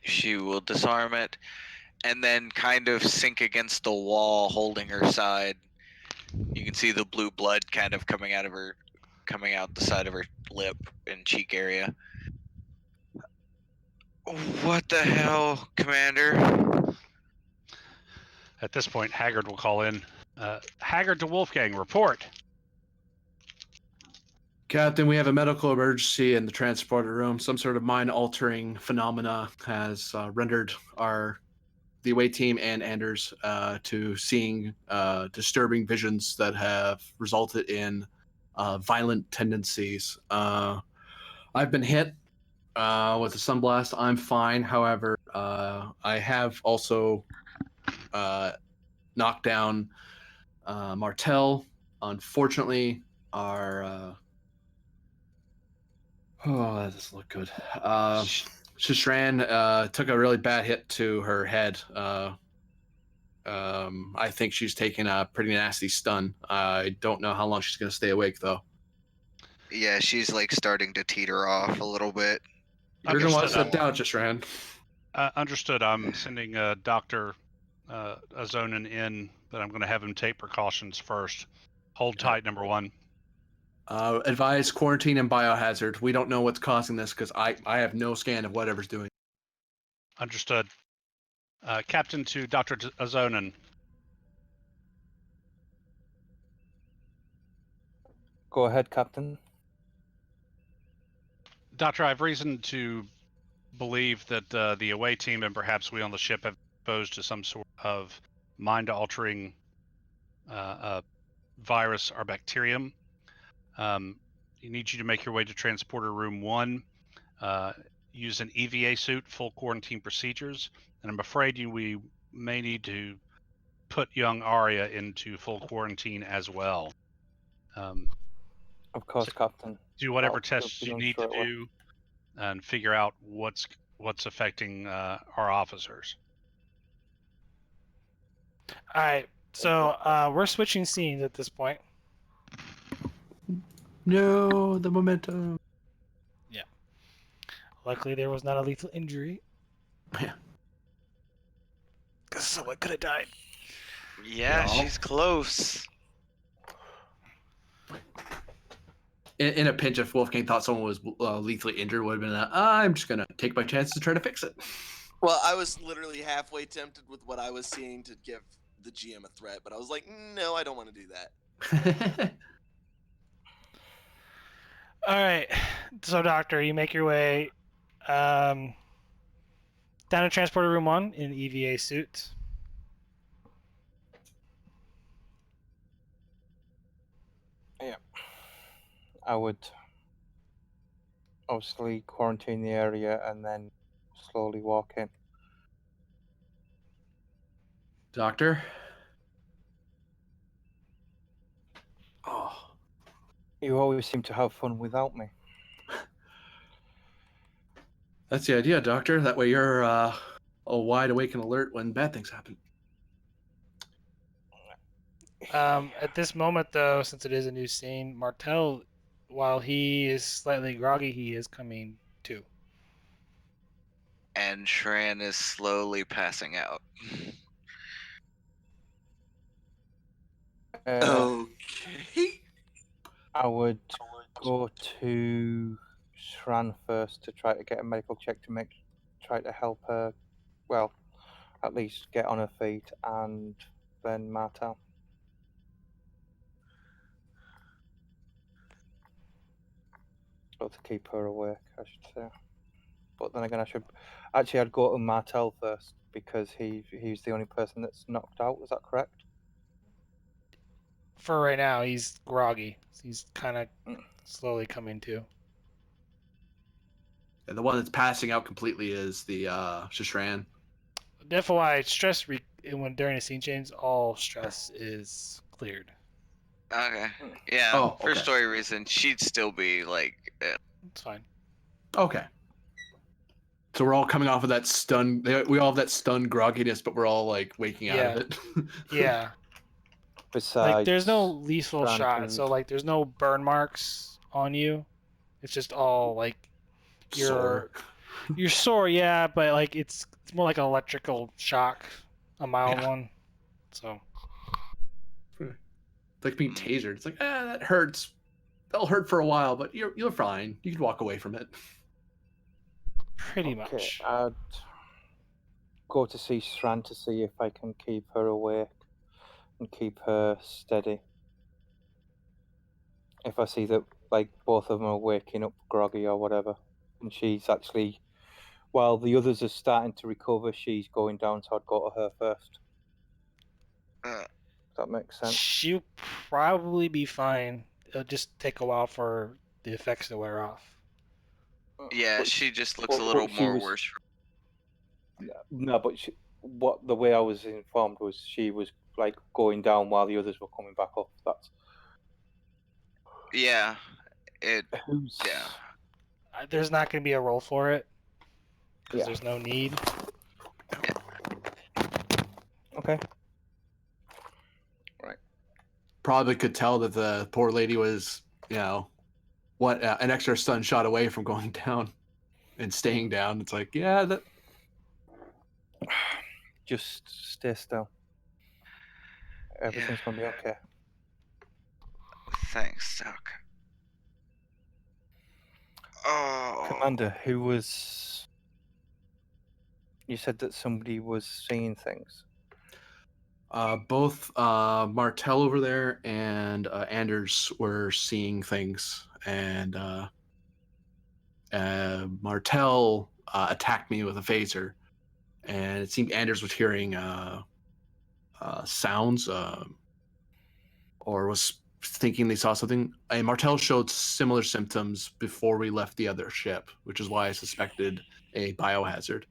she will disarm it, and then kind of sink against the wall, holding her side. You can see the blue blood kind of coming out the side of her lip and cheek area. What the hell, Commander? At this point, Haggard will call in. Haggard to Wolfgang, report. Captain, we have a medical emergency in the transporter room. Some sort of mind-altering phenomena has rendered the away team and Anders to seeing disturbing visions that have resulted in violent tendencies. I've been hit with a sunblast. I'm fine. However, I have also knocked down Martel. Unfortunately, our that doesn't look good. Shishran took a really bad hit to her head. I think she's taken a pretty nasty stun. I don't know how long she's going to stay awake, though. Yeah, she's like starting to teeter off a little bit. You're going to want to Understood. sit down, Shishran. Understood. I'm sending Dr. Azonin in, but I'm going to have him take precautions first. Hold tight, number 1. Advise quarantine and biohazard. We don't know what's causing this because I have no scan of whatever's doing. Understood. Captain to Dr. Azonin. Go ahead, Captain. Doctor, I've reason to believe that the away team and perhaps we on the ship have been exposed to some sort of mind-altering virus or bacterium. You need you to make your way to transporter room 1. Use an EVA suit, full quarantine procedures, and I'm afraid we may need to put young Arya into full quarantine as well. Of course, Captain. Do whatever That'll tests be you done need to straight away. do and figure out what's affecting our officers. All right. So we're switching scenes at this point. No, the momentum. Luckily, there was not a lethal injury. Yeah. Because someone could have died. Yeah, Well. she's close. In a pinch, if Wolfgang thought someone was lethally injured, would have been, I'm just gonna take my chances to try to fix it. Well, I was literally halfway tempted with what I was seeing to give the GM a threat, but I was like, no, I don't want to do that. All right. So, Doctor, you make your way down to Transporter Room 1 in EVA suit. I would obviously quarantine the area and then slowly walk in. Doctor? Oh. You always seem to have fun without me. That's the idea, Doctor. That way you're all wide awake and alert when bad things happen. At this moment, though, since it is a new scene, Martel, while he is slightly groggy, he is coming to. And Shran is slowly passing out. Okay. I would go to Shran first to try to get a medical check to try to help her, well, at least get on her feet, and then Martel. Or to keep her awake, I should say. But then again, I'd go to Martel first because he's the only person that's knocked out. Is that correct? For right now, he's groggy. He's kind of slowly coming to. And the one that's passing out completely is the Shishran. FYI, when during a scene change, all stress is cleared. Okay. Yeah, Oh, for okay. story reasons, she'd still be like. It's fine. Okay. So we're all coming off of that stun. We all have that stunned grogginess, but we're all like waking out of it. Yeah. Besides, Like, there's no lethal Shran shot, can- so like, there's no burn marks on you. It's just all like Sore. you're sore, yeah, but like it's more like an electrical shock, a mild Yeah. one. So It's like being tasered. It's like, that hurts. That'll hurt for a while, but you're fine. You can walk away from it. pretty much. I'd go to see Shran to see if I can keep her awake and keep her steady. If I see that like both of them are waking up groggy or whatever, and she's actually, while the others are starting to recover, she's going down, so I'd go to her first. Uh, Does that make sense? She'll probably be fine. It'll just take a while for the effects to wear off. yeah, But she just looks a but little she more was- worse. No, but the way I was informed was she was like going down while the others were coming back up. That's Yeah. It. who's Yeah. There's not going to be a roll for it because Yeah. there's no need. Okay. Probably could tell that the poor lady was, an extra stun shot away from going down and staying down. It's like, yeah, that. Just stay still. Everything's gonna be okay. Thanks, Doc. Oh. Commander, who was? You said that somebody was seeing things. Both Martel over there and Anders were seeing things, and Martel attacked me with a phaser, and it seemed Anders was hearing sounds or was thinking they saw something. And Martel showed similar symptoms before we left the other ship, which is why I suspected a biohazard.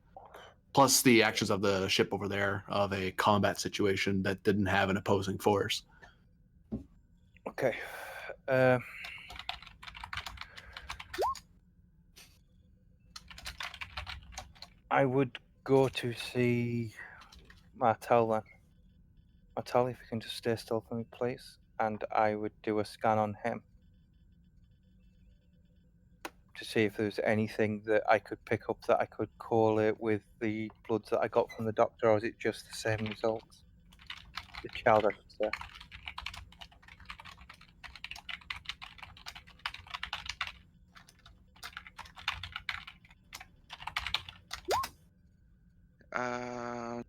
Plus the actions of the ship over there of a combat situation that didn't have an opposing force. Okay. I would go to see Martel then. Matali, if you can just stay still for me, please. And I would do a scan on him to see if there's anything that I could pick up that I could correlate with the bloods that I got from the doctor, or is it just the same results? The child, I should say. Uh,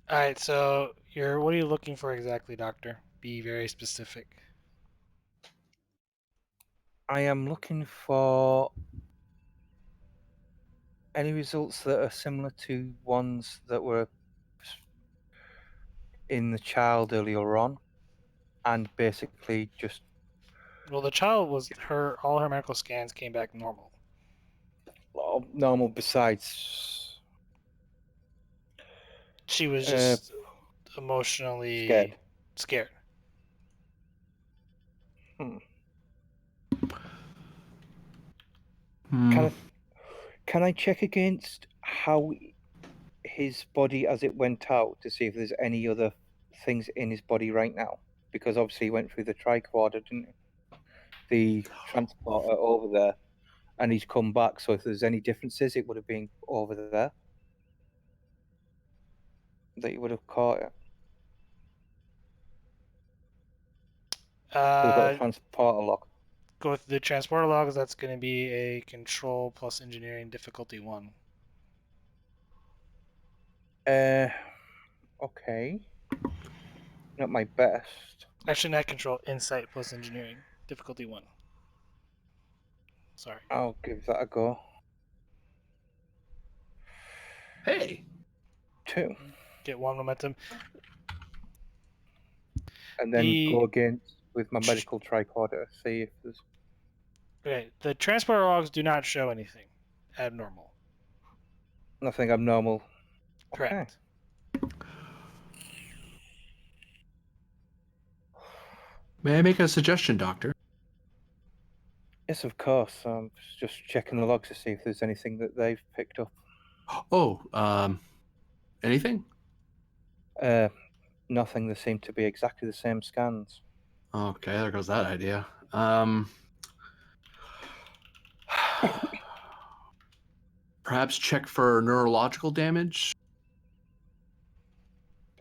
All right, so what are you looking for exactly, Doctor? Be very specific. I am looking for any results that are similar to ones that were in the child earlier on, and basically just Well, the child was all her medical scans came back normal. normal besides She was uh, just emotionally scared. Hmm. Hmm. Can I check against how his body as it went out to see if there's any other things in his body right now? Because obviously he went through the tricorder, didn't he? The transporter over there, and he's come back. So if there's any differences, it would have been over there that you would have caught it. We've got the transporter lock. Go with the transporter logs. That's going to be a control plus engineering difficulty 1. Okay. Not my best. Actually, not control, insight plus engineering difficulty 1. Sorry. I'll give that a go. Hey. 2. Get 1 momentum. And then go against with my medical tricorder, see if there's Okay, the transporter logs do not show anything abnormal. nothing abnormal. Correct. Okay. May I make a suggestion, Doctor? Yes, of course. Just checking the logs to see if there's anything that they've picked up. Oh, anything? Nothing. They seem to be exactly the same scans. Okay, there goes that idea. Perhaps check for neurological damage.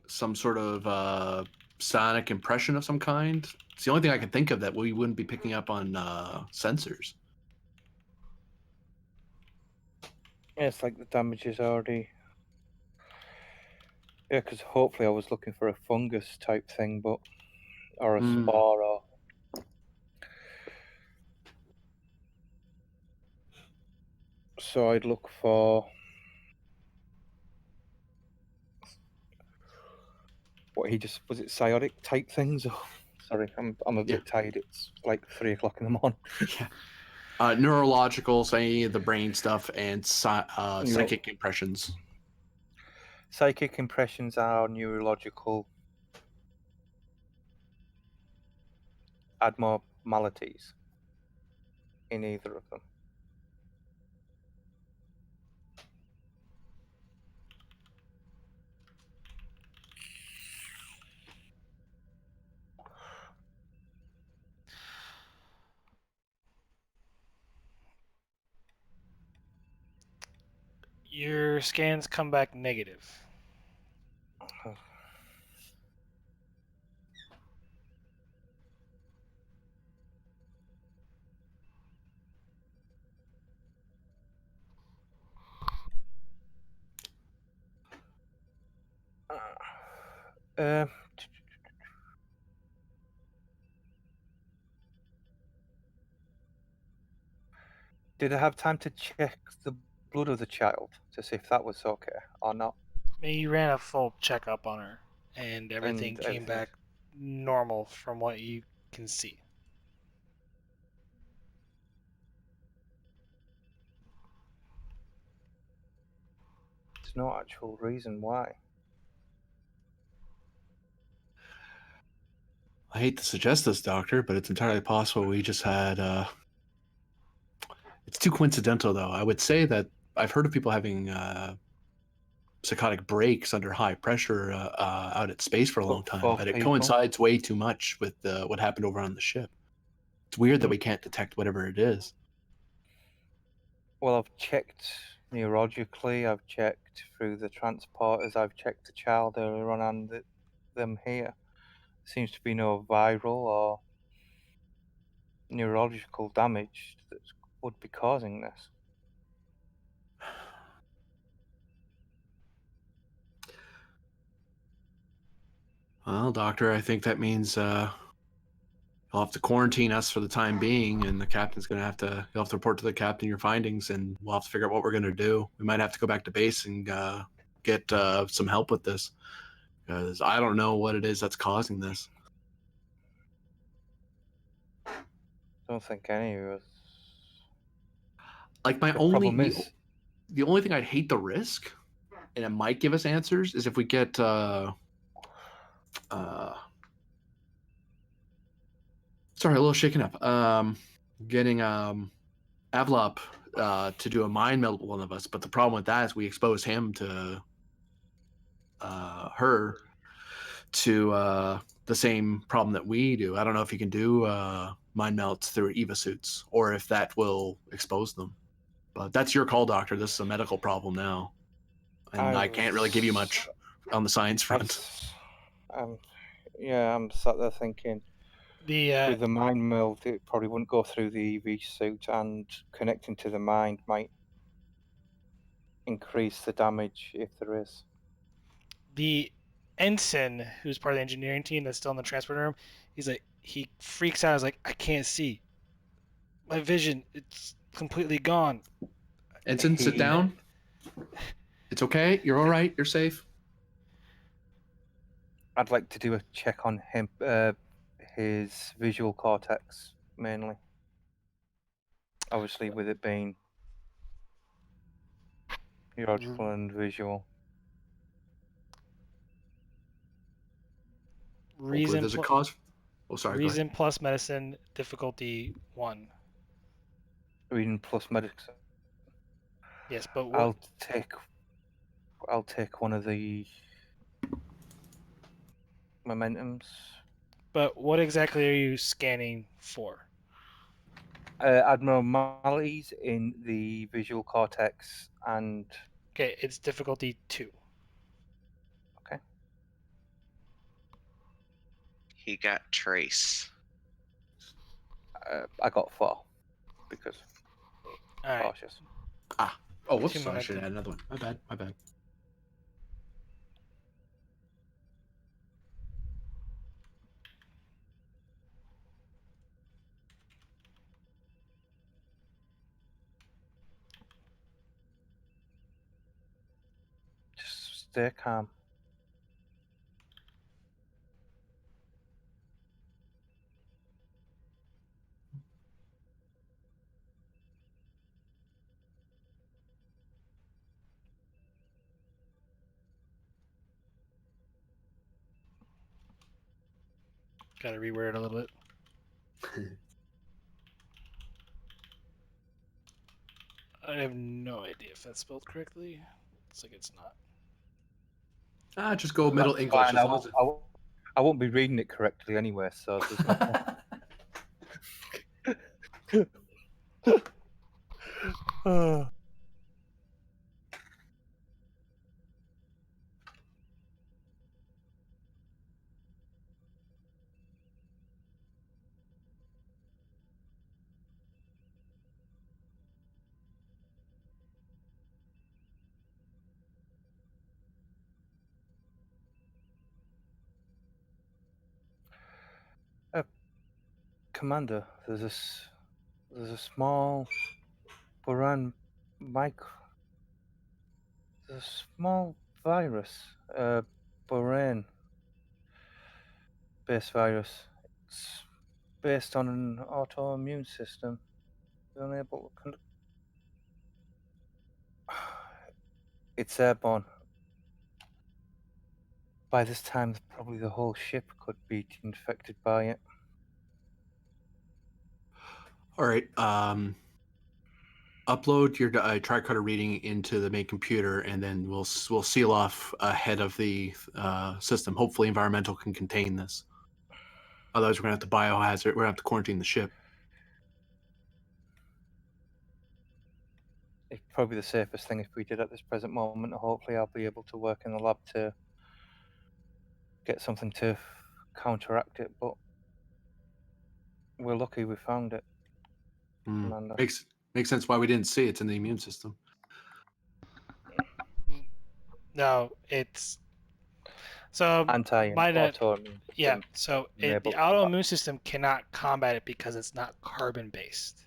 Some sort of sonic impression of some kind. It's the only thing I can think of that we wouldn't be picking up on sensors. Yeah, it's like the damage is already. Yeah, because hopefully I was looking for a fungus type thing, but or a spore or. So I'd look for what he just was it psiotic type things. Sorry, I'm a bit tired. It's like 3 o'clock in the morning. Yeah. Neurological, say the brain stuff, and psychic impressions. Psychic impressions are neurological abnormalities in either of them. Your scans come back negative. Uh, did I have time to check the blood of the child to see if that was okay or not? You ran a full checkup on her, and everything And came back normal from what you can see. There's no actual reason why. I hate to suggest this, Doctor, but it's entirely possible we just had It's too coincidental, though. I would say that I've heard of people having psychotic breaks under high pressure out at space for a long time, For but it people. coincides way too much with what happened over on the ship. It's weird that Hmm. we can't detect whatever it is. Well, I've checked neurologically, I've checked through the transporters, I've checked the child earlier on and them here. Seems to be no viral or neurological damage that would be causing this. Well, doctor, I think that means you'll have to quarantine us for the time being, and the captain's going to have to. You'll have to report to the captain your findings, and we'll have to figure out what we're going to do. We might have to go back to base and get some help with this, because I don't know what it is that's causing this. I don't think any of us. Like my The only problem is, the only thing I'd hate the risk, and it might give us answers, is if we get sorry, a little shaken up. Getting Avlop to do a mind meld with one of us, but the problem with that is we expose him to her to the same problem that we do. I don't know if you can do mind melts through EVA suits or if that will expose them. But that's your call, doctor. This is a medical problem now, and I can't really give you much on the science front. I'm sat there thinking, The with the mind meld, it probably wouldn't go through the EV suit, and connecting to the mind might increase the damage if there is. the ensign, who's part of the engineering team that's still in the transport room, he freaks out. He's like, I can't see. My vision, it's completely gone. Ensign, sit down. It's okay. You're all right. You're safe. I'd like to do a check on him, his visual cortex mainly. Obviously, with it being neurological and visual. Hopefully, Reason, there's a cause. Oh, sorry. Go ahead. reason plus medicine, difficulty 1. Reading plus medicine. Yes, but what? I'll take one of the momentums. But what exactly are you scanning for? Abnormalities in the visual cortex and Okay, it's difficulty 2. He got trace. I got 4 because All right. cautious. Oh, whoops. 2 Sorry, I should momentum. add another one. My bad. My bad. Just stay calm. Got to reword it a little bit. I have no idea if that's spelled correctly. It's like it's not. Just go Middle That's English. fine. As long as I won't be reading it correctly anyway, so there's no Commander, there's a small Buran micro. There's a small virus, Buran based virus. It's based on an autoimmune system. It's unable to It's airborne. By this time, probably the whole ship could be infected by it. all right. upload your tricorder reading into the main computer, and then we'll seal off ahead of the system. Hopefully, environmental can contain this. Otherwise, we're gonna have to biohazard. We're gonna have to quarantine the ship. It's probably the safest thing if we did at this present moment. Hopefully, I'll be able to work in the lab to get something to counteract it. But we're lucky we found it, Commander. Makes sense why we didn't see it. It's in the immune system. No, it's so Anti-autoimmune yeah. system So the enabled autoimmune system cannot combat it because it's not carbon based.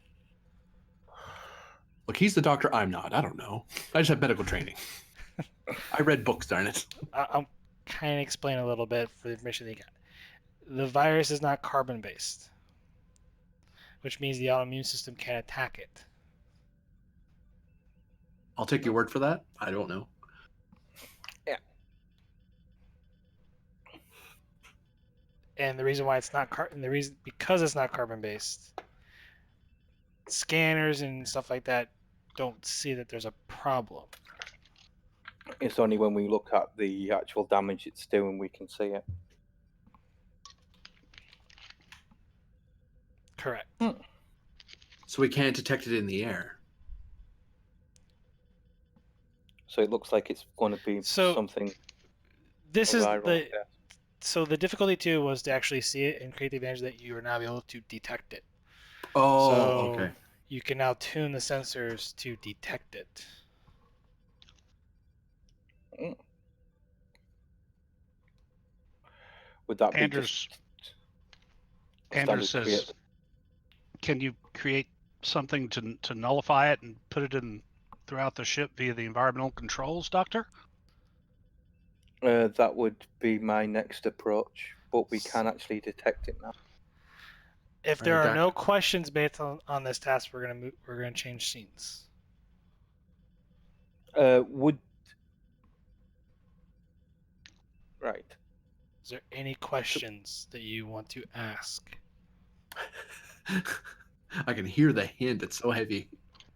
Look, he's the doctor. I'm not. I don't know. I just have medical training. I read books, darn it. I'm kind of explain a little bit for the information that you got. The virus is not carbon based, which means the autoimmune system can't attack it. I'll take your word for that. I don't know. And the reason why it's not because it's not carbon based, scanners and stuff like that don't see that there's a problem. It's only when we look at the actual damage it's doing we can see it. Correct. So we can't detect it in the air. So it looks like it's going to be something. This is viral, the so the difficulty too was to actually see it and create the advantage that you are now able to detect it. Oh, So okay. you can now tune the sensors to detect it. Would that be Anders says, can you create something to nullify it and put it in throughout the ship via the environmental controls, Doctor? That would be my next approach, but we can actually detect it now. If there are no questions based on this task, we're gonna change scenes. Right. Is there any questions that you want to ask? I can hear the hint. It's so heavy.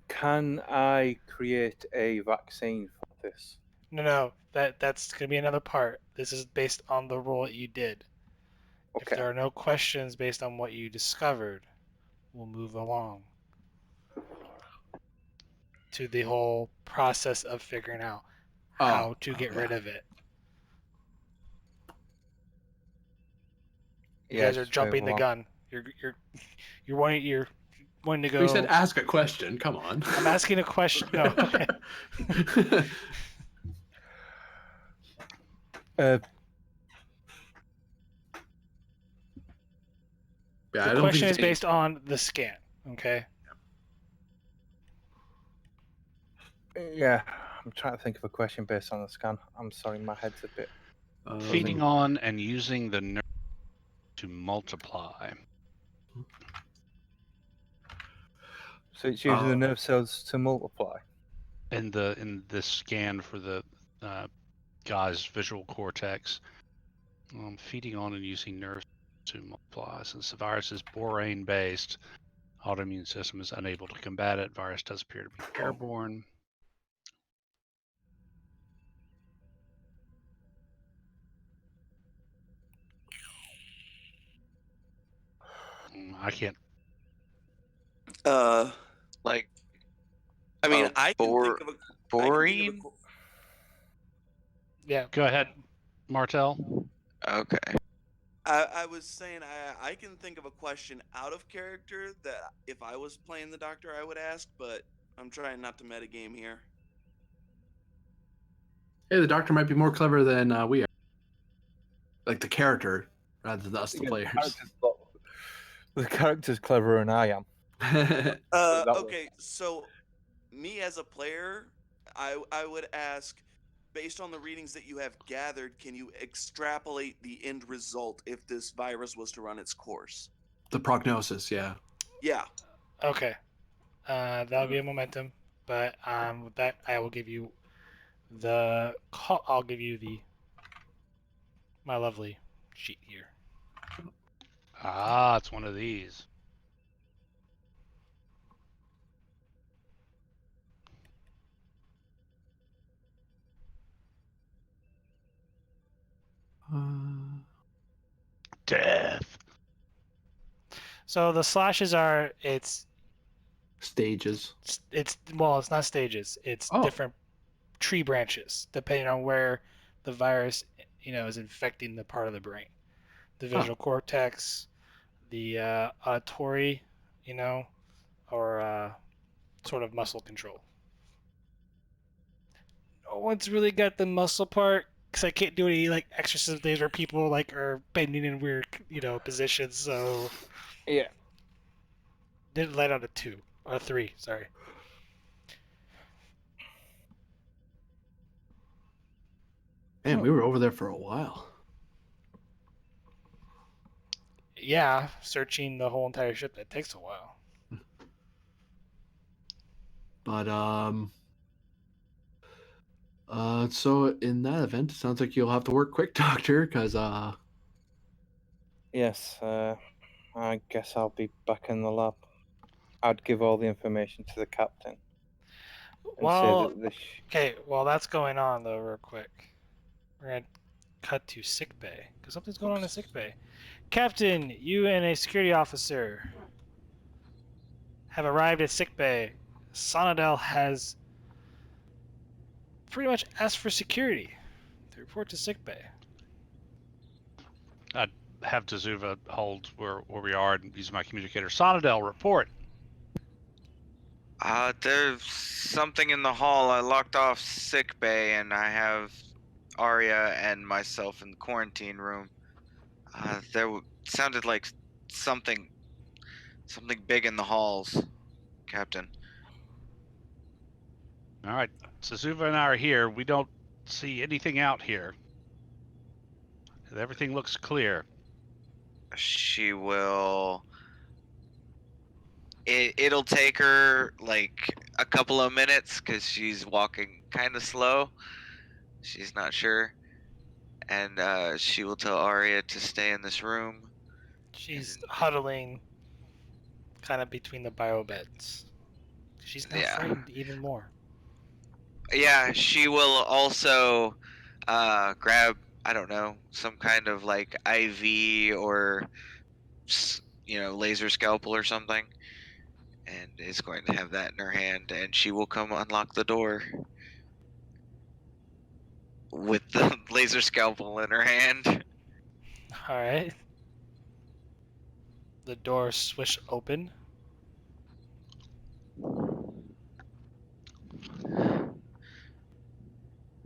Can I create a vaccine for this? No, that's gonna be another part. This is based on the role that you did. Okay. If there are no questions based on what you discovered, we'll move along to the whole process of figuring out how to get rid of it. You guys are jumping the gun. You're wanting to go. We said ask a question. Come on. I'm asking a question. No. Okay. The question is based on the scan. Okay. Yeah, I'm trying to think of a question based on the scan. I'm sorry, my head's a bit. Feeding on and using the nerve to multiply. So it's using the nerve cells to multiply. In the scan for the guy's visual cortex, feeding on and using nerves to multiply. Since the virus is borane based, autoimmune system is unable to combat it. Virus does appear to be airborne. I can't. Like. I mean, I can think of a borine. Yeah. Go ahead, Martel. Okay. I was saying I can think of a question out of character that if I was playing the doctor I would ask, but I'm trying not to metagame here. Hey, the doctor might be more clever than we are. Like the character, rather than us, the players. The character's cleverer than I am. Okay, so me as a player, I would ask, based on the readings that you have gathered, can you extrapolate the end result if this virus was to run its course? The prognosis, yeah. Yeah. Okay. That'll be a momentum, but with that, I will give you I'll give you my lovely sheet here. Ah, it's one of these. Death. So the slashes are Stages. it's well, it's not stages. It's Oh. different tree branches depending on where the virus is infecting the part of the brain, the visual cortex, the auditory, or sort of muscle control. No one's really got the muscle part because I can't do any like exorcism things where people like are bending in weird positions. So Yeah. didn't land on a 2 or a 3. Sorry. Man, we were over there for a while. Yeah, searching the whole entire ship that takes a while. But so in that event, it sounds like you'll have to work quick, Doctor, because Yes. I guess I'll be back in the lab. I'd give all the information to the captain and say Well, that this. okay, while that's going on though, real quick, we're gonna cut to sick bay because something's going on in sick bay. Captain, you and a security officer have arrived at sick bay. Sonadel has pretty much asked for security to report to sick bay. I'd have Tazuva hold where we are and use my communicator. Sonadel, report. There's something in the hall. I locked off sick bay, and I have Arya and myself in the quarantine room. Sounded like something big in the halls, Captain. All right, Tazuva and I are here. We don't see anything out here. Everything looks clear. She will. It'll take her like a couple of minutes because she's walking kind of slow. She's not sure, and she will tell Arya to stay in this room. She's huddling kind of between the bio beds. She's now Yeah. frightened even more. Yeah, she will also grab, I don't know, some kind of like IV or laser scalpel or something, and is going to have that in her hand, and she will come unlock the door with the laser scalpel in her hand. All right. The door swish open.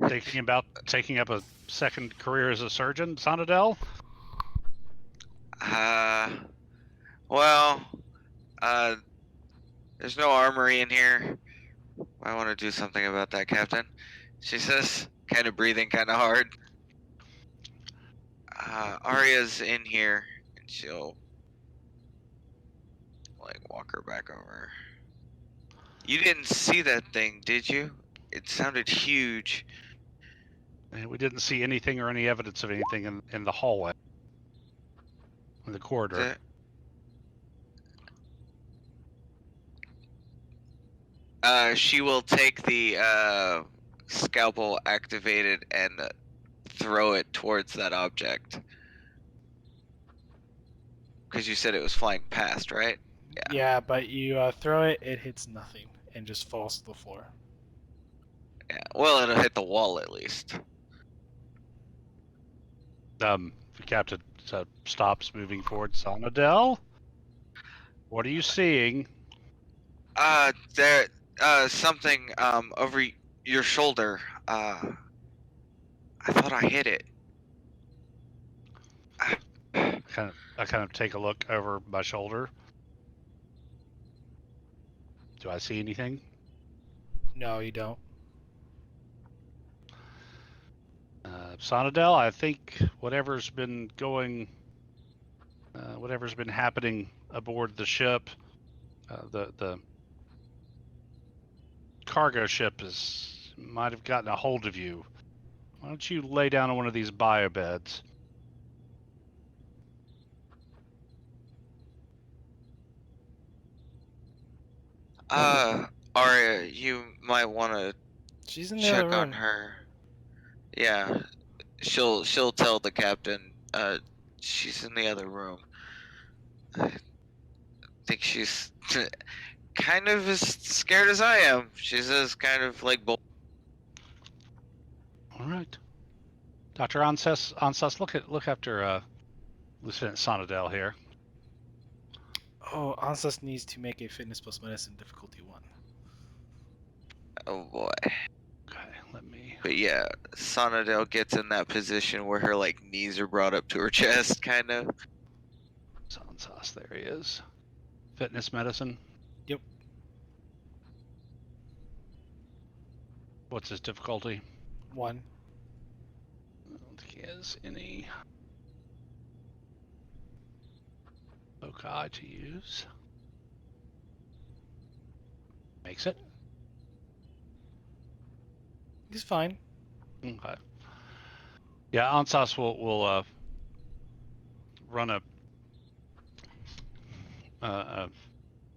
Thinking about taking up a second career as a surgeon, Sonadel? Well, there's no armory in here. I want to do something about that, Captain. She says, kind of breathing kind of hard. Arya's in here, and she'll like walk her back over. You didn't see that thing, did you? It sounded huge. And we didn't see anything or any evidence of anything in the hallway, in the corridor. She will take the scalpel activated and throw it towards that object. Because you said it was flying past, right? Yeah, but you throw it, it hits nothing and just falls to the floor. Yeah. Well, it'll hit the wall at least. The captain stops moving forward. Sonadel? What are you seeing? There, something over your shoulder. I thought I hit it. I kind of take a look over my shoulder. Do I see anything? No, you don't. Sonadel, I think whatever's been happening aboard the ship, the cargo ship might have gotten a hold of you. Why don't you lay down on one of these bio beds? Arya, you might want to She's in the other check on room. her. Yeah, she'll tell the captain. She's in the other room. I think she's kind of as scared as I am. She's as kind of like bold. All right. Dr. Ansas, look after Lieutenant Sonadel here. Oh, Ansas needs to make a fitness plus medicine difficulty 1. Oh boy. Okay, let me. But yeah, Sonadel gets in that position where her like knees are brought up to her chest, kind of. Ansas, there he is. Fitness medicine. Yep. What's his difficulty? 1. I don't think he has any foci to use. Makes it. He's fine. Okay. Yeah, Ansas will run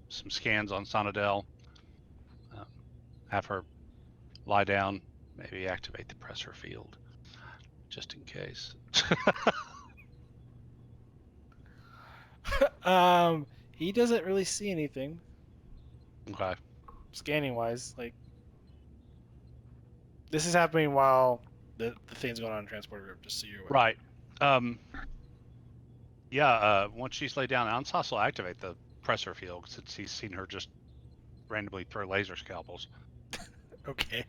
some scans on Sonadel. Have her lie down. Maybe activate the pressor field, just in case. He doesn't really see anything Okay. scanning wise. Like, this is happening while the thing's going on in transporter room, just so you're aware. Right. Yeah. Once she's laid down, Ansas will activate the pressor field since he's seen her just randomly throw laser scalpels. Okay.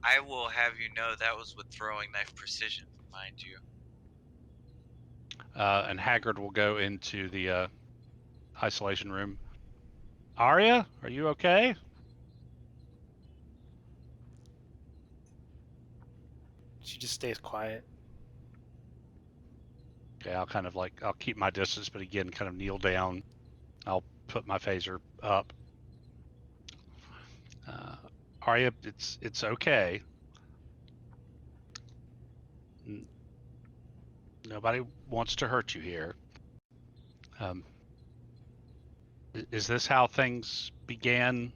I will have you know that was with throwing knife precision, mind you. And Haggard will go into the isolation room. Arya, are you okay? She just stays quiet. Okay, I'll keep my distance, but again, kind of kneel down. I'll put my phaser up. Arya, it's okay. Nobody wants to hurt you here. Is this how things began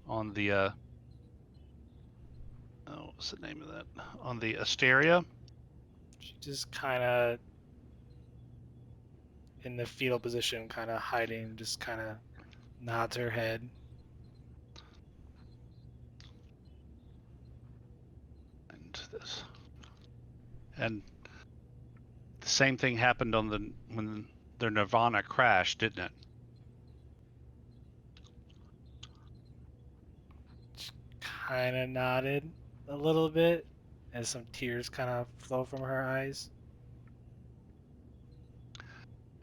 on the what's the name of that? On the Asteria? She just kind of in the fetal position, kind of hiding, just kind of nods her head. And this. And the same thing happened when their Nirvana crashed, didn't it? Kind of nodded a little bit as some tears kind of flow from her eyes.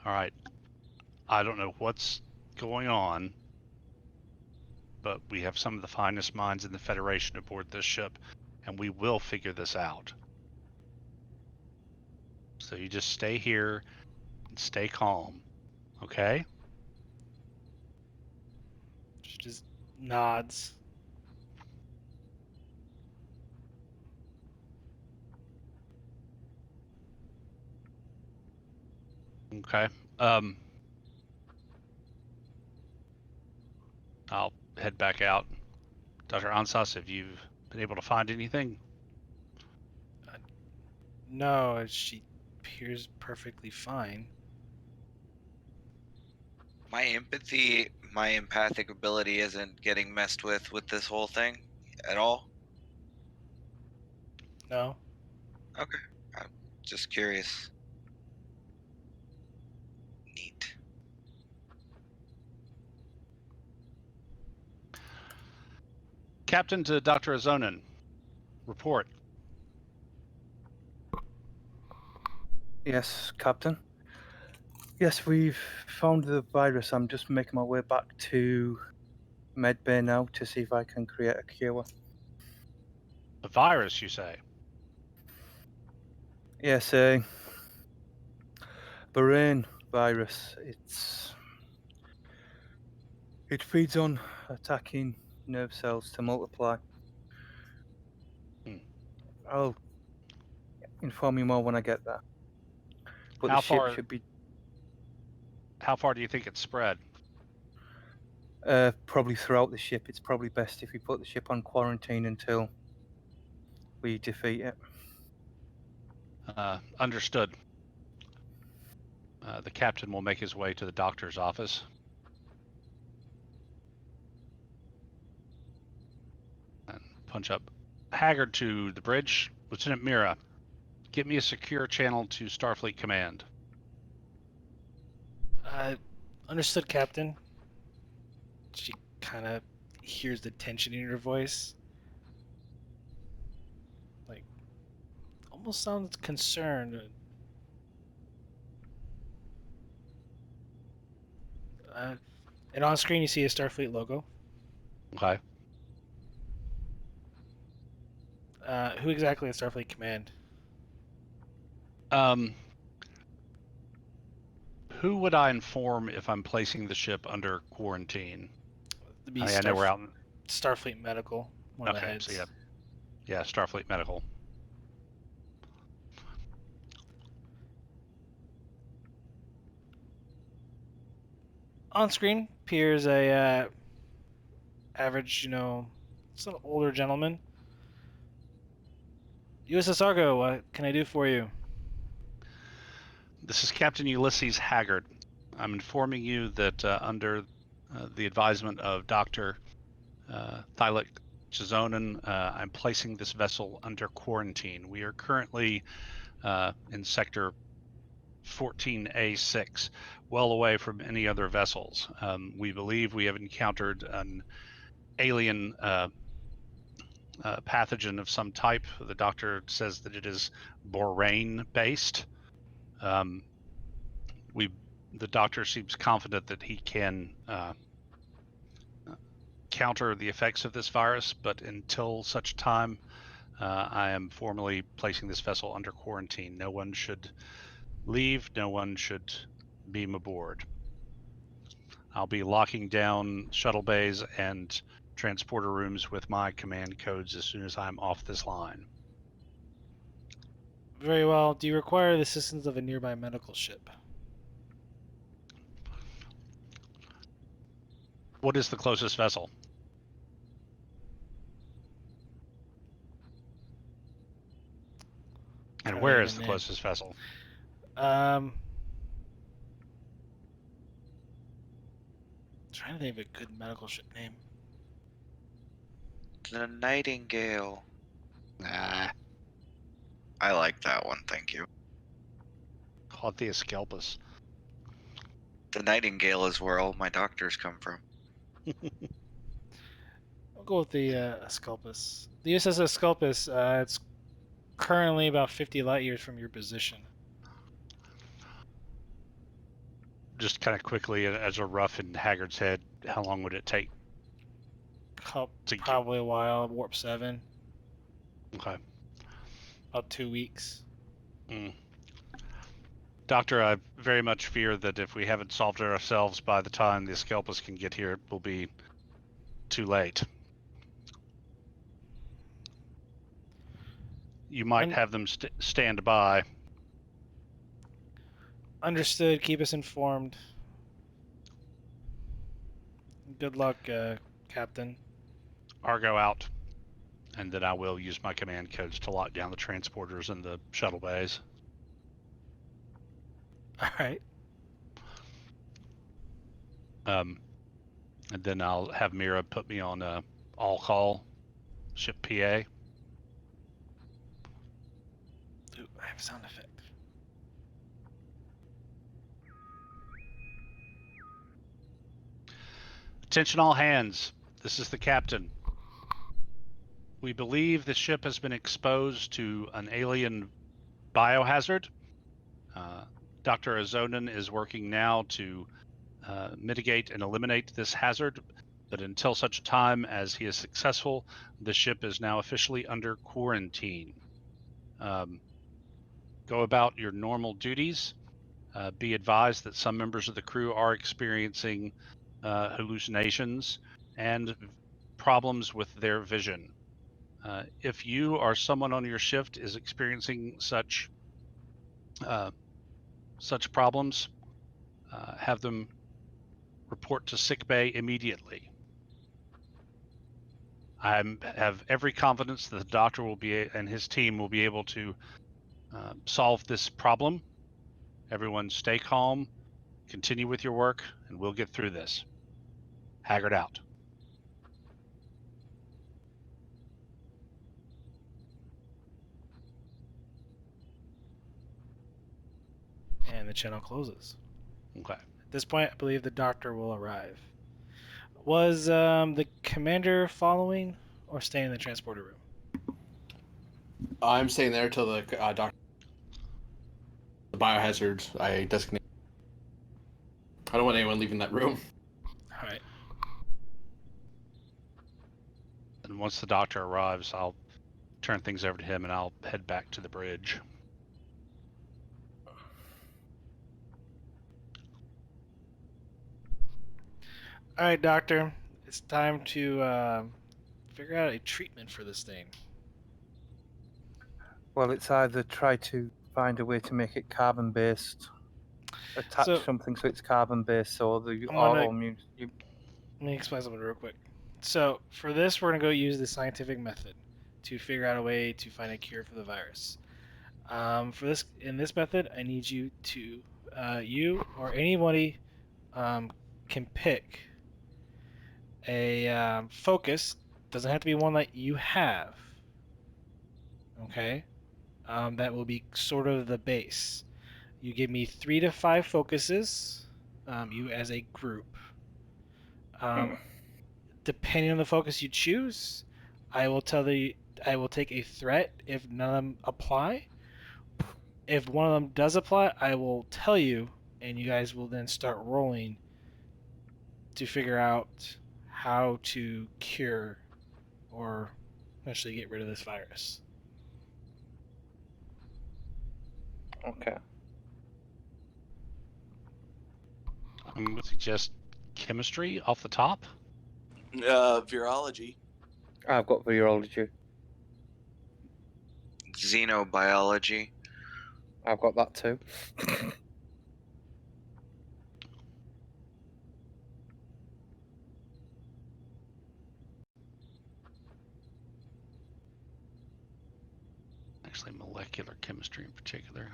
All right. I don't know what's going on, but we have some of the finest minds in the Federation aboard this ship, and we will figure this out. So you just stay here and stay calm, okay? She just nods. Okay. I'll head back out. Dr. Ansas, have you been able to find anything? No, she appears perfectly fine. My empathy, my empathic ability isn't getting messed with this whole thing at all. No. Okay, I'm just curious. Neat. Captain to Dr. Azonin, report. Yes, Captain. Yes, we've found the virus. I'm just making my way back to Medbay now to see if I can create a cure. A virus, you say? Yes, a brain virus. It feeds on attacking nerve cells to multiply. Hmm. I'll inform you more when I get there. But How the ship far- should be How far do you think it's spread? probably throughout the ship. It's probably best if we put the ship on quarantine until we defeat it. Understood. The captain will make his way to the doctor's office. And punch up Haggard to the bridge. Lieutenant Mira, get me a secure channel to Starfleet Command. Understood, Captain. She kind of hears the tension in your voice. Like, almost sounds concerned. And on screen, you see a Starfleet logo. Okay. Who exactly is Starfleet Command? Who would I inform if I'm placing the ship under quarantine? I know we're out in... Starfleet Medical, one of the Okay, heads. so yeah, Starfleet Medical. On screen appears a average, it's an older gentleman. USS Argo, what can I do for you? This is Captain Ulysses Haggard. I'm informing you that under the advisement of Dr. Thylak Chazonin, I'm placing this vessel under quarantine. We are currently in sector 14A6, well away from any other vessels. We believe we have encountered an alien pathogen of some type. The doctor says that it is borane based. The doctor seems confident that he can counter the effects of this virus, but until such time, I am formally placing this vessel under quarantine. No one should leave. No one should beam aboard. I'll be locking down shuttle bays and transporter rooms with my command codes as soon as I'm off this line. Very well. Do you require the assistance of a nearby medical ship? What is the closest vessel? And where is the closest vessel? Trying to think of a good medical ship name. The Nightingale. Nah. I like that one, thank you. Call it the Asclepus. The Nightingale is where all my doctors come from. I'll go with the Asclepus. The USS Asclepus, it's currently about 50 light years from your position. Just kind of quickly, as a rough in Haggard's head, how long would it take? Probably a while. Warp 7. Okay. About 2 weeks. Doctor, I very much fear that if we haven't solved it ourselves by the time the Asclepus can get here, it will be too late. You might have them stand by. Understood. Keep us informed. Good luck, Captain. Argo out. And then I will use my command codes to lock down the transporters and the shuttle bays. All right. And then I'll have Mira put me on all call ship PA. Ooh, I have a sound effect. Attention all hands. This is the captain. We believe the ship has been exposed to an alien biohazard. Dr. Azonin is working now to mitigate and eliminate this hazard, but until such time as he is successful, the ship is now officially under quarantine. Go about your normal duties. Be advised that some members of the crew are experiencing hallucinations and problems with their vision. If you or someone on your shift is experiencing such problems, have them report to sickbay immediately. I have every confidence that the doctor will be and his team will be able to solve this problem. Everyone stay calm, continue with your work, and we'll get through this. Haggard out. And the channel closes. Okay. At this point, I believe the doctor will arrive. Was the commander following or staying in the transporter room? I'm staying there till the doctor. The biohazard I designate. I don't want anyone leaving that room. All right. And once the doctor arrives, I'll turn things over to him and I'll head back to the bridge. All right, doctor. It's time to figure out a treatment for this thing. Well, it's either try to find a way to make it carbon-based, attach So- something so it's carbon-based, or the I'm gonna- autoimmune. Let me explain something real quick. So for this, we're gonna go use the scientific method to figure out a way to find a cure for the virus. For this, in this method, I need you to, you or anybody, can pick a focus. Doesn't have to be one that you have. Okay. That will be sort of the base. You give me 3 to 5 focuses. You as a group. Depending on the focus you choose, I will take a threat if none of them apply. If one of them does apply, I will tell you, and you guys will then start rolling to figure out how to cure or eventually get rid of this virus. Okay. I'm going to suggest chemistry off the top. Virology. I've got virology. Xenobiology. I've got that too. Actually, molecular chemistry in particular.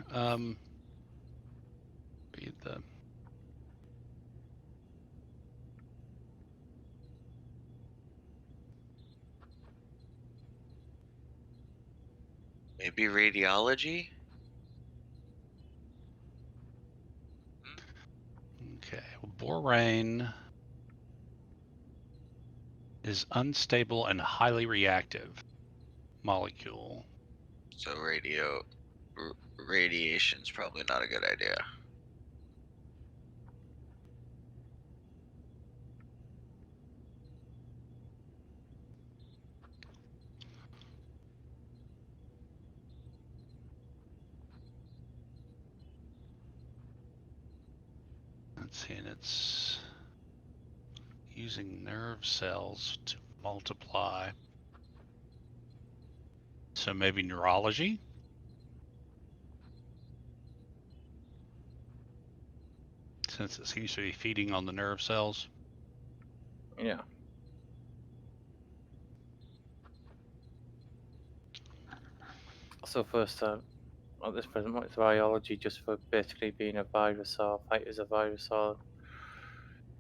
Be the Maybe radiology? okay. Well, borane is unstable and highly reactive molecule. So radiation's probably not a good idea. Let's see, and it's using nerve cells to multiply. So maybe neurology? Since it seems to be feeding on the nerve cells. Yeah. So first, at this present point, it's biology just for basically being a virus or fight as a virus, or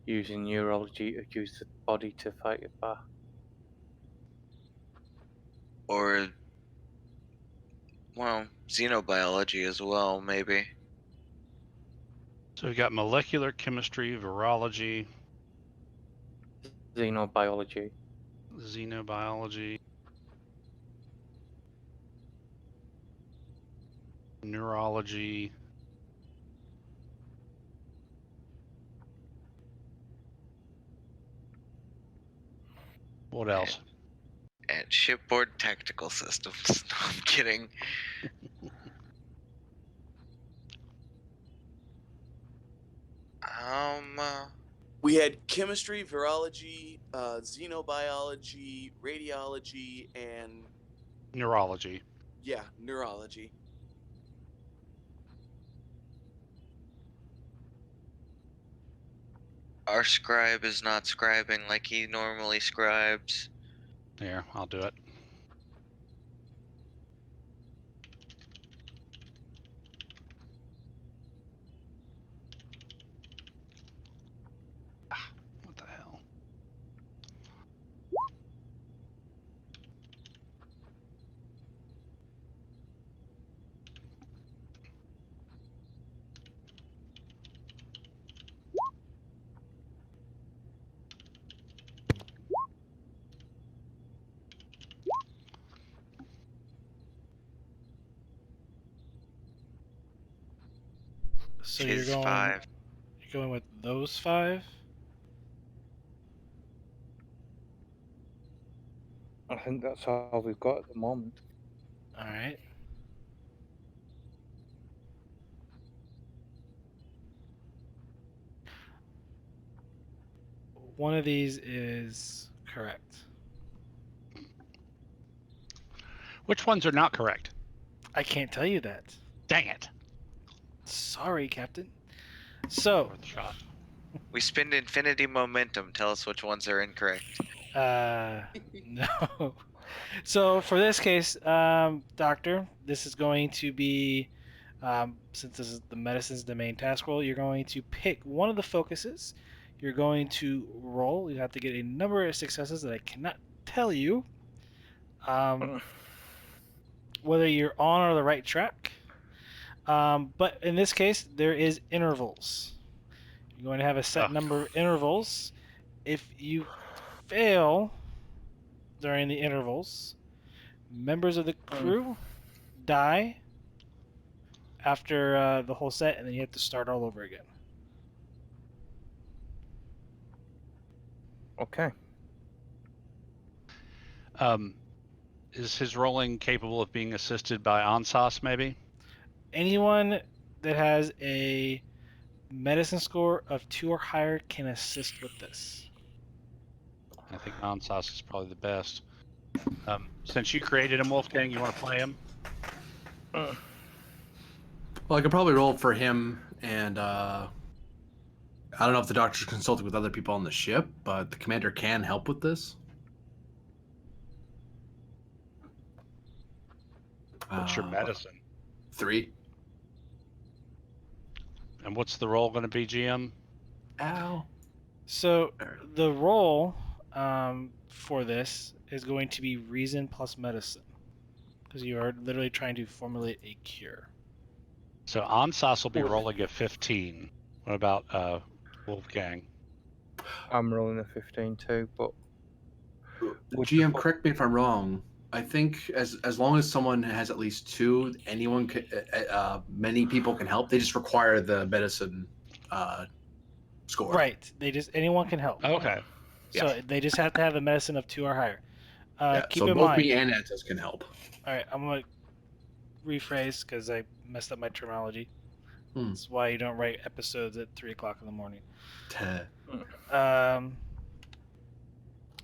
using neurology to use the body to fight it back. Or, well, xenobiology as well, maybe. So we've got molecular chemistry, virology, Xenobiology. xenobiology, neurology. What else? And shipboard technical systems. No, I'm kidding. We had chemistry, virology, xenobiology, radiology, and Neurology. yeah, neurology. Our scribe is not scribing like he normally scribes. There, I'll do it. So His you're going 5. you're going with those 5? I think that's all we've got at the moment. All right. One of these is correct. Which ones are not correct? I can't tell you that. Dang it. Sorry, Captain. So, Worth a shot. We spend infinity momentum. Tell us which ones are incorrect. no. So for this case, Doctor, this is going to be, since this is the medicine's the main task roll, you're going to pick one of the focuses. You're going to roll. You have to get a number of successes that I cannot tell you. Whether you're on or the right track. But in this case, there is intervals. You're going to have a set number of intervals. If you fail during the intervals, members of the crew die after the whole set, and then you have to start all over again. Okay. Is his rolling capable of being assisted by Ansas, maybe? Anyone that has a medicine score of 2 or higher can assist with this. I think Ansas is probably the best. Since you created him, Wolfgang, you want to play him? Well, I could probably roll for him, and I don't know if the doctor's consulting with other people on the ship, but the commander can help with this. What's your medicine? 3. And what's the roll going to be, GM? Ow. So the roll for this is going to be reason plus medicine, because you are literally trying to formulate a cure. So Ansas will be rolling a 15. What about Wolfgang? I'm rolling a 15 too, but GM, correct me if I'm wrong. I think as long as someone has at least 2, anyone can, many people can help. They just require the medicine score. Right. Anyone can help. Okay. So they just have to have the medicine of 2 or higher. Keep so in both mind. me and Antas can help. All right, I'm gonna rephrase because I messed up my terminology. Hmm. That's why you don't write episodes at 3:00 in the morning. Teh.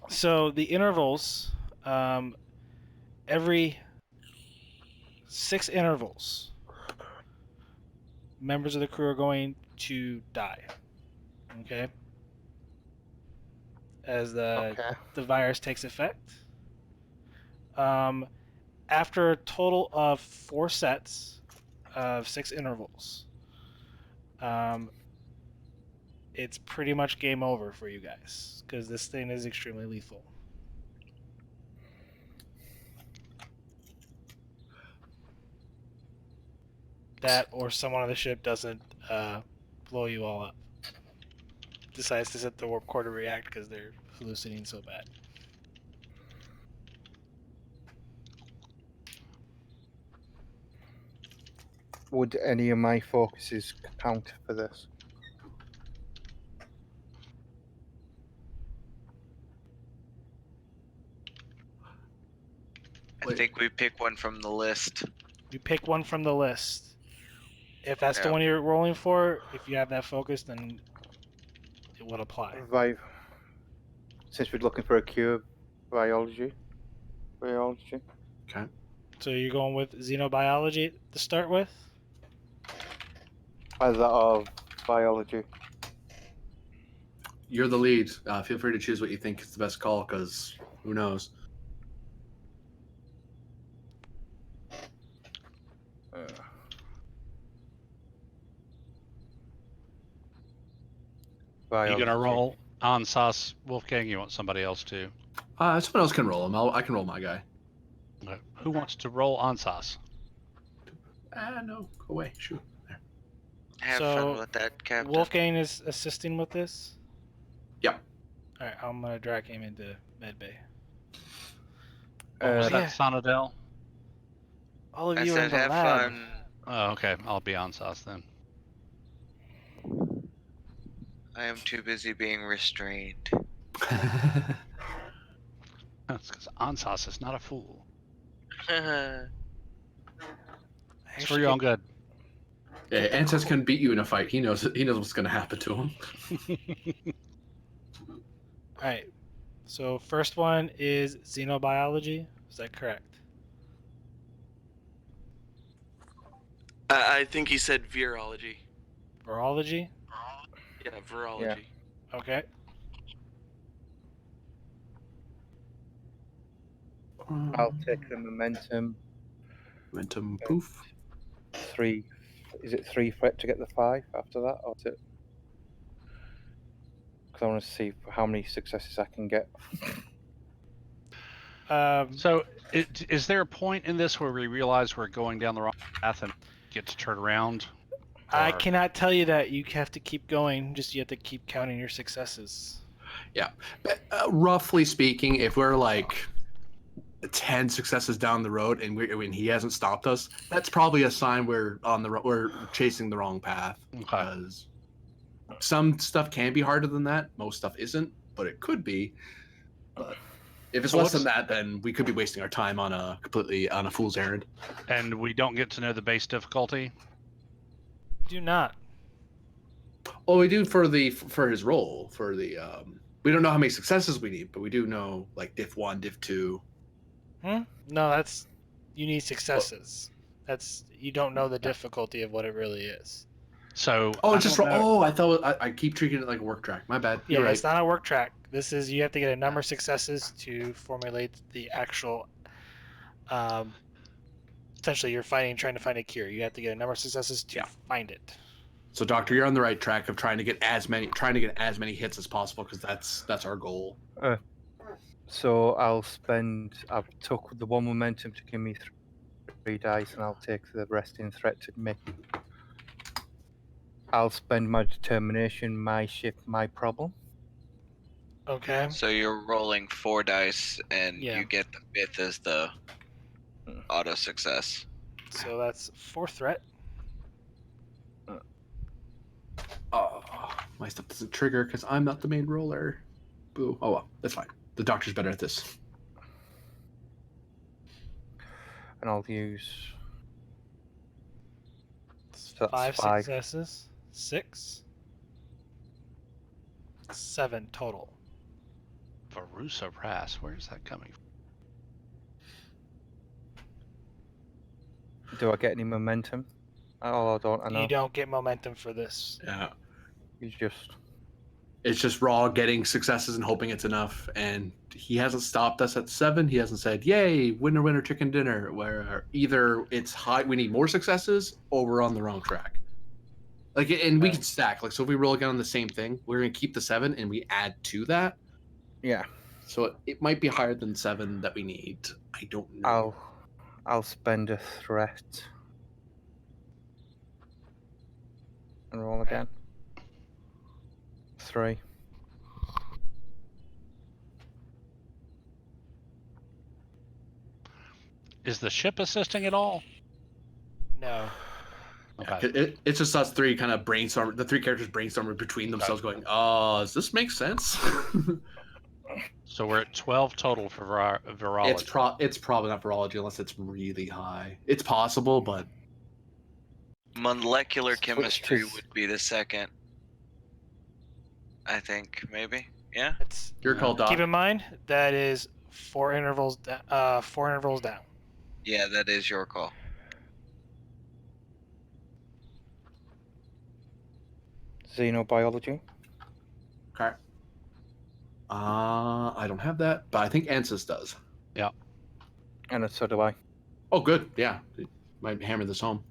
So the intervals, every 6 intervals, members of the crew are going to die. Okay. As the virus takes effect. After a total of 4 sets of 6 intervals, it's pretty much game over for you guys because this thing is extremely lethal. That or someone on the ship doesn't blow you all up. Decides to set the warp core to react because they're hallucinating so bad. would any of my focuses count for this? I think we pick one from the list. You pick one from the list. If that's the one you're rolling for, if you have that focus, then it would apply. Since we're looking for a cure, biology. Okay. So you're going with xenobiology to start with? Either that or biology. You're the lead. Feel free to choose what you think is the best call, because who knows? Are you going to roll Ansas, Wolfgang? You want somebody else to? Someone else can roll him. I can roll my guy. Okay. Who wants to roll Ansas? No. Go away. Shoot. There. Have fun with that, Captain. Wolfgang is assisting with this? Yep. Alright, I'm going to drag him into medbay. Was that Sonadel? All of I you are in said the have lab. fun. Oh, okay. I'll be Ansas then. I am too busy being restrained. That's because Ansas is not a fool. Cool. It's for your own good. Yeah, Antis can beat you in a fight. He knows what's going to happen to him. All right. So first one is xenobiology. Is that correct? I think he said virology. Virology. Yeah, virology. Okay. I'll take the momentum. Momentum poof. 3. Is it 3 for it to get the 5 after that, or is it? Because I want to see how many successes I can get. So, is there a point in this where we realize we're going down the wrong path and get to turn around? I Or- cannot tell you that. You have to keep going. Just you have to keep counting your successes. Roughly speaking, if we're like 10 successes down the road and when he hasn't stopped us, that's probably a sign we're we're chasing the wrong path. Okay. Because some stuff can be harder than that. Most stuff isn't, but it could be. But if it's So less than what's- that, then we could be wasting our time on a fool's errand. And we don't get to know the base difficulty. Do not. Well, we do for his role for the we don't know how many successes we need, but we do know like diff 1, diff 2. No, that's you need successes. That's you don't know the difficulty of what it really is. So Oh, it's just don't know- oh, I thought I keep treating it like a work track. My bad. Yeah, You're right. it's not a work track. This is you have to get a number of successes to formulate the actual. Essentially, you're trying to find a cure. You have to get a number of successes to find it. So, Doctor, you're on the right track of trying to get as many hits as possible because that's our goal. So I've took the 1 momentum to give me 3 dice, and I'll take the rest in threat to make. I'll spend my determination, my shift, my problem. Okay. So you're rolling 4 dice, and Yeah. you get the 5th as the auto success. So that's 4 threat. Oh, my stuff doesn't trigger because I'm not the main roller. Boo. Oh well, that's fine. The Doctor's better at this. And I'll use. So that's 5 5. successes. 6. 7 total. Varusa Ras, where's that coming from? Do I get any momentum? Oh, I don't. I know. You don't get momentum for this. Yeah. It's just raw getting successes and hoping it's enough. And he hasn't stopped us at 7. He hasn't said, "Yay, winner, winner, chicken dinner." Where either it's high, we need more successes, or we're on the wrong track. Like, and we can stack. Like, so if we roll again on the same thing, we're gonna keep the 7 and we add to that. Yeah. So it might be higher than 7 that we need. I don't know. I'll spend a threat. And roll again. 3. Is the ship assisting at all? No. Okay. It's just us 3 kind of brainstorm. The 3 characters brainstorming between themselves, going, does this make sense?" So we're at 12 total for virology. It's probably not virology unless it's really high. It's possible, but Molecular chemistry is- would be the second. I think maybe. Yeah. It's, your call, Doc. keep in mind that is 4 intervals. 4 intervals down. Yeah, that is your call. Xenobiology. Okay. I don't have that, but I think Ansys does. And so do I. Oh, good. Yeah, might hammer this home.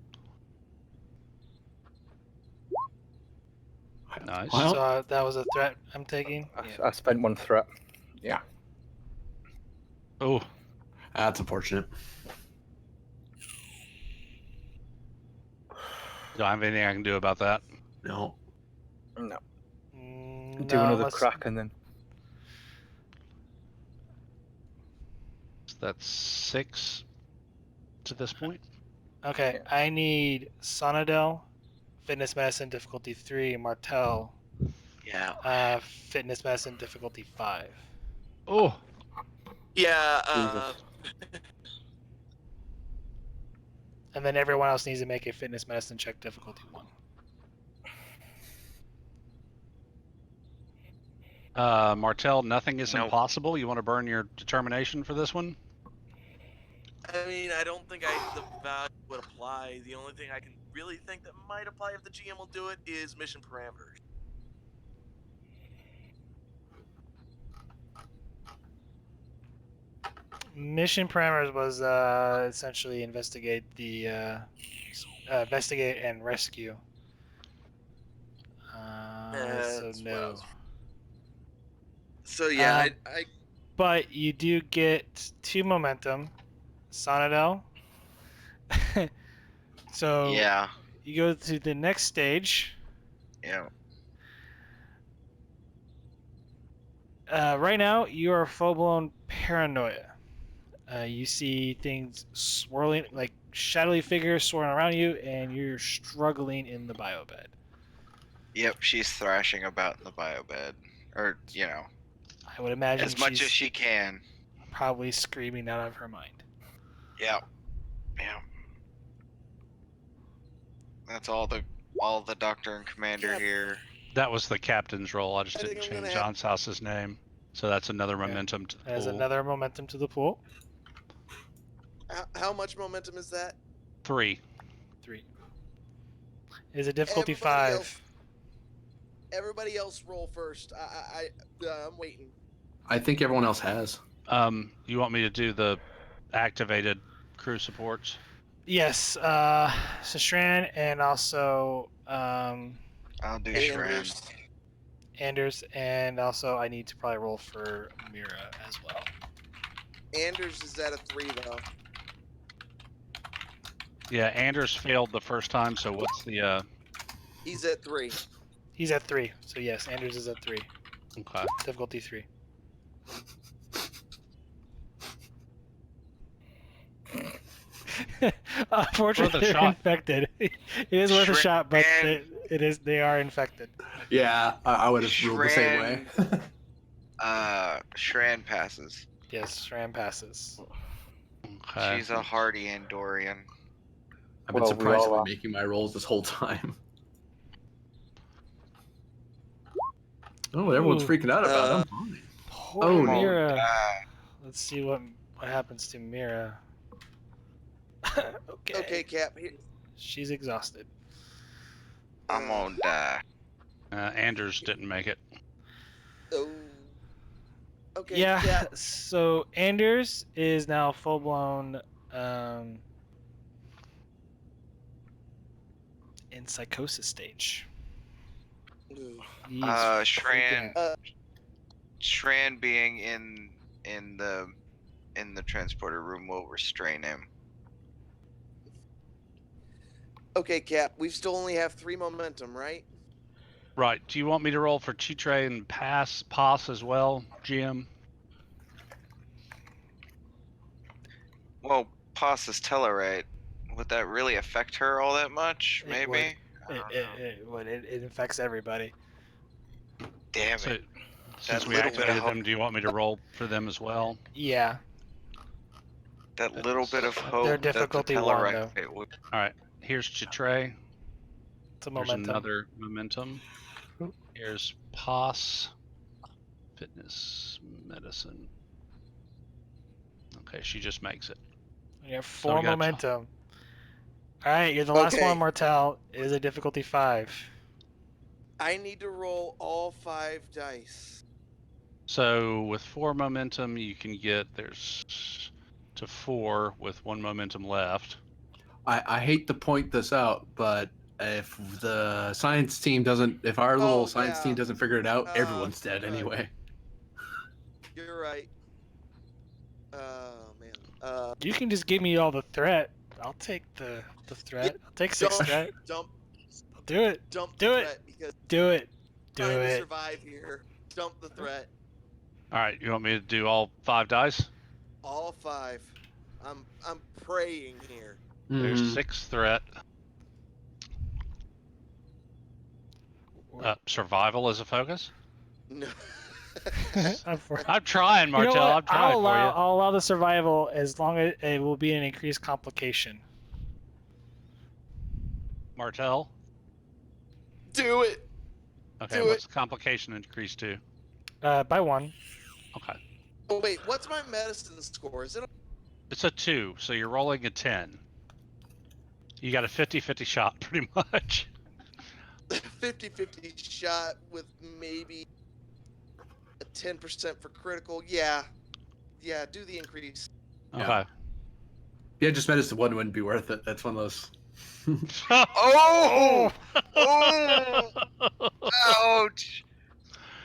Nice. Well, So that was a threat I'm taking. I spent 1 threat. Oh, that's unfortunate. don't have anything I can do about that. No. No. Mm, Do no, another let's- crack and then. So that's 6 to this point. Okay, I need Sonadel, Fitness Medicine difficulty 3, Martel, Yeah. Fitness medicine difficulty 5. Oh, Yeah. Jesus. And then everyone else needs to make a fitness medicine check difficulty 1. Martel, nothing is Nope. impossible. You want to burn your determination for this one? I mean, I don't think the value would apply. The only thing I can really think that might apply if the GM will do it is mission parameters. Mission parameters was essentially investigate and rescue. So That's what I no. was- So yeah, Um, But you do get 2 momentum, Sonadel. So Yeah. you go to the next stage. Yeah. Right now, you are full-blown paranoia. You see things swirling, like shadowy figures swirling around you, and you're struggling in the biobed. Yep. She's thrashing about in the biobed, or I would imagine as much she's as she can. probably screaming out of her mind. Yeah. Yeah. That's all the doctor and commander Yeah. here. That was the captain's role. I just I think didn't I'm gonna change have- John's house's name. So that's another Okay. momentum to the There's pool. another momentum to the pool. How much momentum is that? 3. 3. Is a difficulty Everybody 5. else- Everybody else roll first. I'm waiting. I think everyone else has. You want me to do the activated crew supports? Yes, so Shran and also I'll do Anders. Shran. Anders, and also I need to probably roll for Mira as well. Anders is at a 3 though. Yeah, Anders failed the first time, so what's the He's at 3. He's at 3, so yes, Anders is at 3. okay. Difficulty 3. Unfortunately, Worth a they're shot. infected. It is worth a shot, but they are infected. Yeah, I would have ruled the same way. Shran passes. Yes, Shran passes. Okay. She's a hardy Andorian. I've been Well, we surprised all at are. making my rolls this whole time. Oh, everyone's Ooh. freaking out about them. Fine. Poor Oh, no. Mira. Uh, Let's see what happens to Mira. Okay. Okay, Cap. Here. She's exhausted. I'm gonna die. Anders didn't make it. Oh. Okay, Yeah. Cap. So Anders is now full blown in psychosis stage. Ooh. He's Shran. freaking- Shran being in the transporter room will restrain him. Okay, Cap. We still only have 3 momentum, right? Right. Do you want me to roll for Chitre and pass as well, GM? Well, Pos is Tellarite. Would that really affect her all that much? It Maybe. would. I don't know. It infects everybody. Damn So, it. since That we little bit of activated hope. them, do you want me to roll for them as well? Yeah. That little bit of They're hope. that the difficulty 1, Tellarite though. would. All right. Here's Chitre. It's a There's momentum. another momentum. Here's POS. Fitness medicine. Okay, she just makes it. You have So 4 we got- momentum. All right, you're the last Okay. one, Martel. It is a difficulty 5. I need to roll all 5 dice. So with 4 momentum, you can get there's to 4 with 1 momentum left. I hate to point this out, but if the science team doesn't, if our little Oh, science yeah. team doesn't figure it out, Uh, everyone's dead good. anyway. You're right. Oh man. You can just give me all the threat. I'll take the threat. I'll take 6 Dump, threat. dump, I'll do it. dump Do the it. threat because Do it. Do trying to it. survive here. Dump the threat. All right, you want me to do all 5 dice? All 5. I'm praying here. There's Mhm. 6 threat. Survival as a focus? No. I'm trying, You know Martel. what? I'm trying for you. I'll allow the survival as long as it will be an increased complication. Martel? Do it. Okay, Do what's the complication increase to? By 1. Okay. Oh wait, what's my medicine score? Is it It's a 2, so you're rolling a 10. You got a 50-50 shot, pretty much. a 50-50 shot with maybe a 10% for critical? Yeah. Yeah, do the increase. Okay. Yeah. Yeah, just medicine 1 wouldn't be worth it. That's one of those. Oh! Oh! Ouch!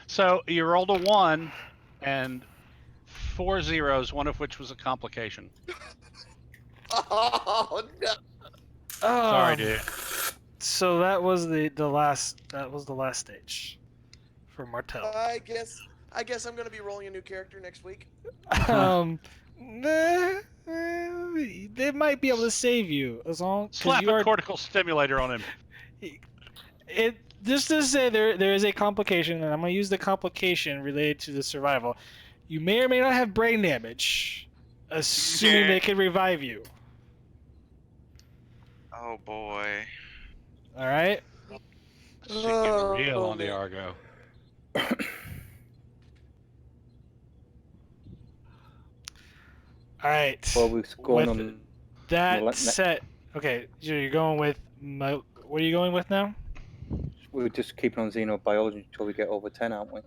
So you rolled a 1 and 4 zeros, one of which was a complication. Oh no. Sorry, dude. So that was the last stage for Martel. I guess I'm gonna be rolling a new character next week. They might be able to save you as long because Slap you a are. cortical stimulator on him. It just to say there is a complication, and I'm gonna use the complication related to the survival. You may or may not have brain damage, assuming they can revive you. Oh boy. All right. Shit getting real Oh, on the man. Argo. All right. Well, we're going With on. that set, okay, so you're going with what are you going with now? We're just keeping on xenobiology until we get over 10, aren't we?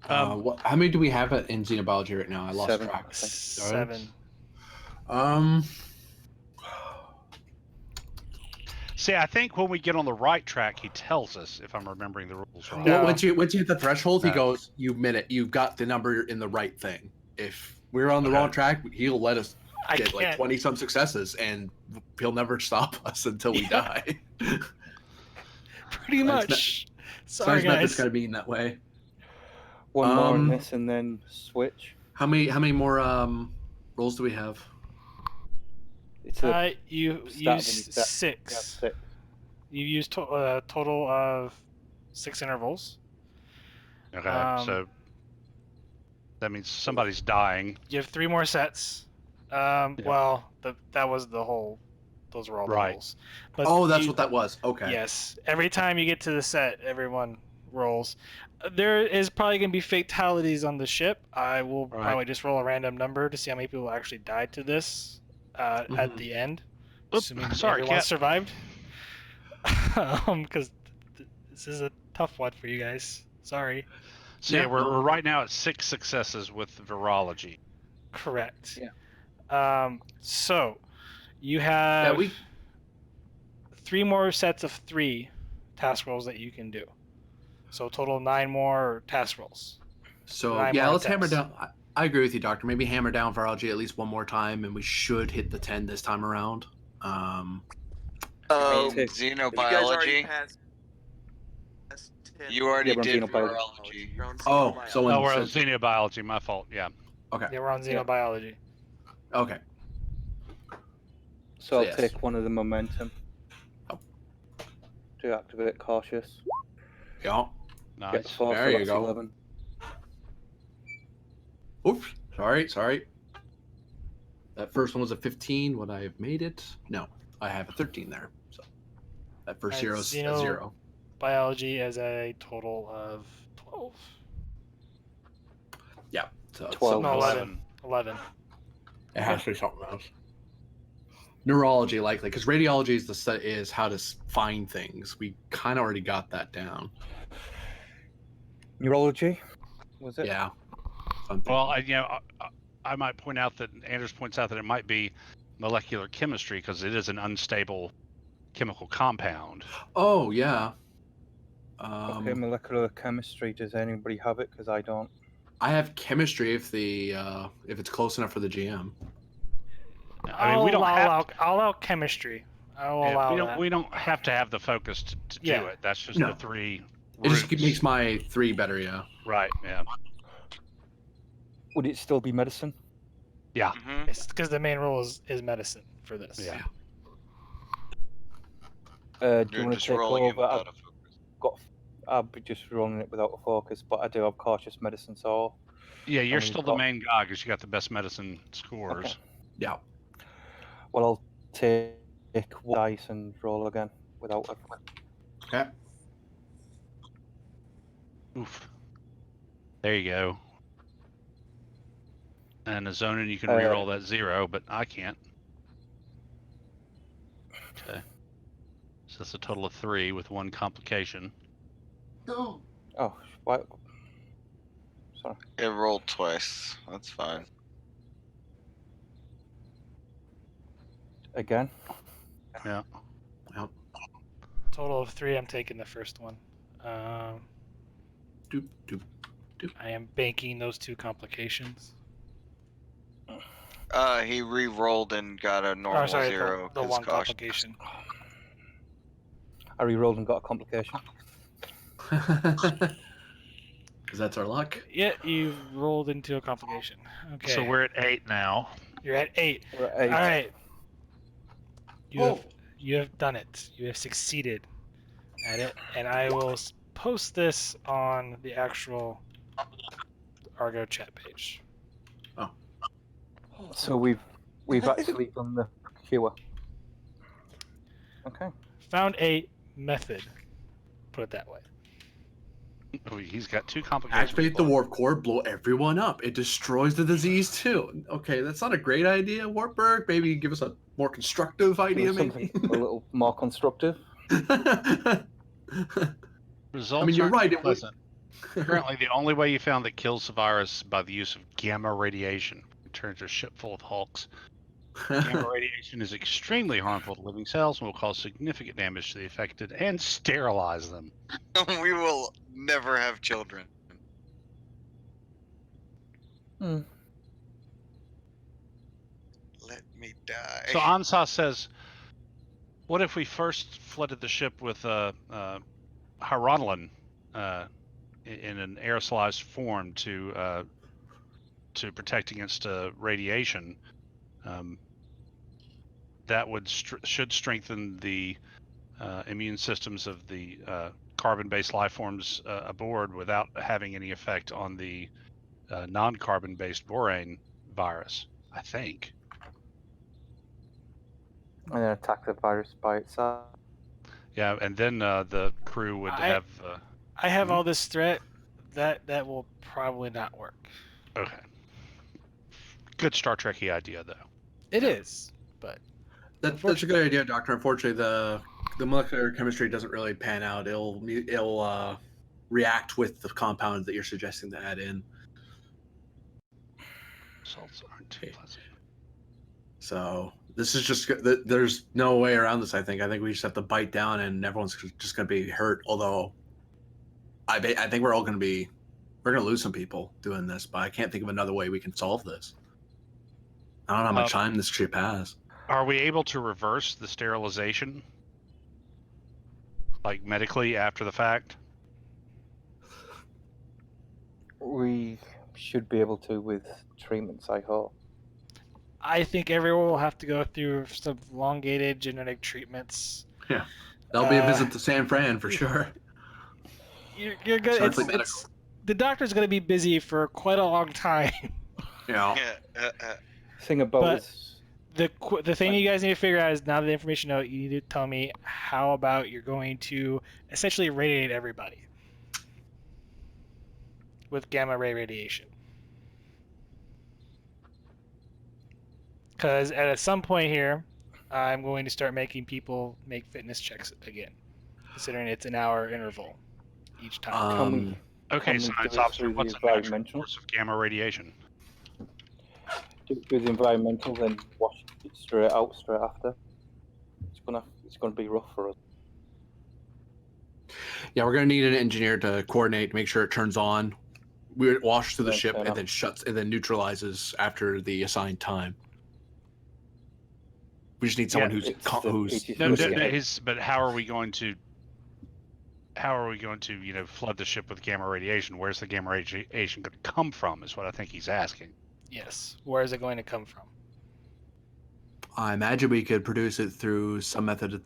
How many do we have in xenobiology right now? I lost 7, track. I think. 7. See, I think when we get on the right track, he tells us if I'm remembering the rules right. No. Once you hit the threshold, he No. goes, you've got the number in the right thing. If we're on the wrong track, he'll let us I get like can't. 20 some successes, and he'll never stop us until we die. Pretty much. Sorry, Science method's guys. got to be in that way. One more on this and then switch. How many more rolls do we have? It's a You start use when you start. 6. Yeah, 6. You use total of 6 intervals. Okay, so that means somebody's dying. You have 3 more sets. Well, that was the whole. Those were all the rolls. But That's what that was. Okay. Yes. Every time you get to the set, everyone rolls. There is probably going to be fatalities on the ship. I will probably just roll a random number to see how many people actually died to this at the end. Assuming everyone survived. Because this is a tough one for you guys. Sorry. So yeah, we're right now at 6 successes with virology. Correct. Yeah. So you have 3 more sets of 3 task rolls that you can do. So total 9 more task rolls. So let's hammer down. I agree with you, Doctor. Maybe hammer down virology at least one more time, and we should hit the 10 this time around. Xenobiology. You already did virology. We're on xenobiology. My fault. Yeah. Okay. Yeah, we're on xenobiology. Okay. So I'll take one of the momentum to activate cautious. Yeah. Nice. There you go. 11. Oops. Sorry. That first one was a 15. Would I have made it? No. I have a 13 there. So that first zero is a 0. Biology as a total of 12. Yeah. So 12. No, 11. 11. It has to be something else. Neurology, likely, because radiology is how to find things. We kind of already got that down. Neurology, was it? Yeah. Well, I might point out that Anders points out that it might be molecular chemistry because it is an unstable chemical compound. Oh yeah. Okay, molecular chemistry. Does anybody have it? Because I don't. I have chemistry if it's close enough for the GM. I mean, I'll allow chemistry. I'll allow that. We don't have to have the focus to do it. That's just the 3. It just makes my 3 better. Yeah. Right. Yeah. Would it still be medicine? Yeah. It's because the main rule is medicine for this. Yeah. Do you want to take over? I've got I'll be just running it without a focus, but I do have cautious medicine, so Yeah, you're we've still the got- main guy because you got the best medicine scores. Okay. Yeah. well, I'll take one dice and roll again without it. Okay. Oof. There you go. And a zoning, you can Uh, reroll that 0, but I can't. Okay. So that's a total of 3 with 1 complication. Oh, what? Sorry. It rolled twice. That's fine. Again. Yeah. Yep. Total of 3. I'm taking the first one. Doop, doop. I am banking those 2 complications. He re-rolled and got a normal Oh, sorry, 0. the 'cause 1 caution. complication. I re-rolled and got a complication. Because that's our luck. Yeah, you rolled into a complication. Okay. So we're at 8 now. You're at 8. We're at 8. All right. You have done it. You have succeeded at it, and I will post this on the actual Argo chat page. So we've actually done the cure. Okay. Found a method. Put it that way. Oh, he's got 2 complications. Activate the warp core, blow everyone up. It destroys the disease too. Okay, that's not a great idea, Wartburg. Maybe give us a more constructive idea, Something maybe. a little more constructive. Results I mean, you're aren't right. too It was pleasant. Apparently, the only way you found that kills the virus by the use of gamma radiation. It turns a ship full of Hulks. Gamma radiation is extremely harmful to living cells and will cause significant damage to the affected and sterilize them. We will never have children. Hmm. Let me die. So Ansas says, what if we first flooded the ship with Hieronolin in an aerosolized form to protect against radiation? That would should strengthen the immune systems of the carbon-based life forms aboard without having any effect on the non-carbon-based borane virus, I think. And then attack the virus by itself. Yeah, and then the crew would have. I have all this threat. That will probably not work. Okay. Good Star Trek-y idea, though. It is, but that's a good idea, Doctor. Unfortunately, the molecular chemistry doesn't really pan out. It'll react with the compound that you're suggesting to add in. Results aren't too pleasant. So this is just there's no way around this. I think we just have to bite down, and everyone's just going to be hurt. Although I think we're going to lose some people doing this, but I can't think of another way we can solve this. I don't know how much time this ship has. Are we able to reverse the sterilization, like medically after the fact? We should be able to with treatments, I hope. I think everyone will have to go through some elongated genetic treatments. Yeah, that'll be a visit to San Fran for sure. You're good. The doctor's going to be busy for quite a long time. Yeah. Thing about the thing you guys need to figure out is, now that the information out, you need to tell me how about you're going to essentially radiate everybody with gamma ray radiation. Because at some point here, I'm going to start making people make fitness checks again, considering it's an hour interval each time. Okay, Science Officer, what's the natural source of gamma radiation? With the environmental, then wash it straight after. It's gonna be rough for us. Yeah, we're gonna need an engineer to coordinate, make sure it turns on. We wash through the ship and then shuts and then neutralizes after the assigned time. We just need someone who's. But how are we going to flood the ship with gamma radiation? Where's the gamma radiation going to come from? Is what I think he's asking. Yes. Where is it going to come from? I imagine we could produce it through some method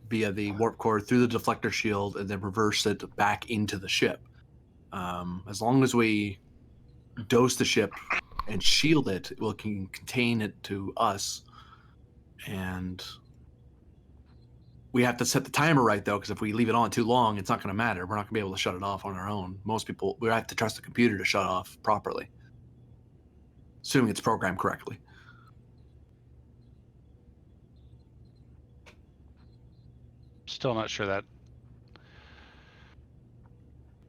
via the warp core through the deflector shield and then reverse it back into the ship. As long as we dose the ship and shield it, it will contain it to us. And we have to set the timer right, though, because if we leave it on too long, it's not going to matter. We're not going to be able to shut it off on our own. Most people, we have to trust the computer to shut off properly, assuming it's programmed correctly. Still not sure that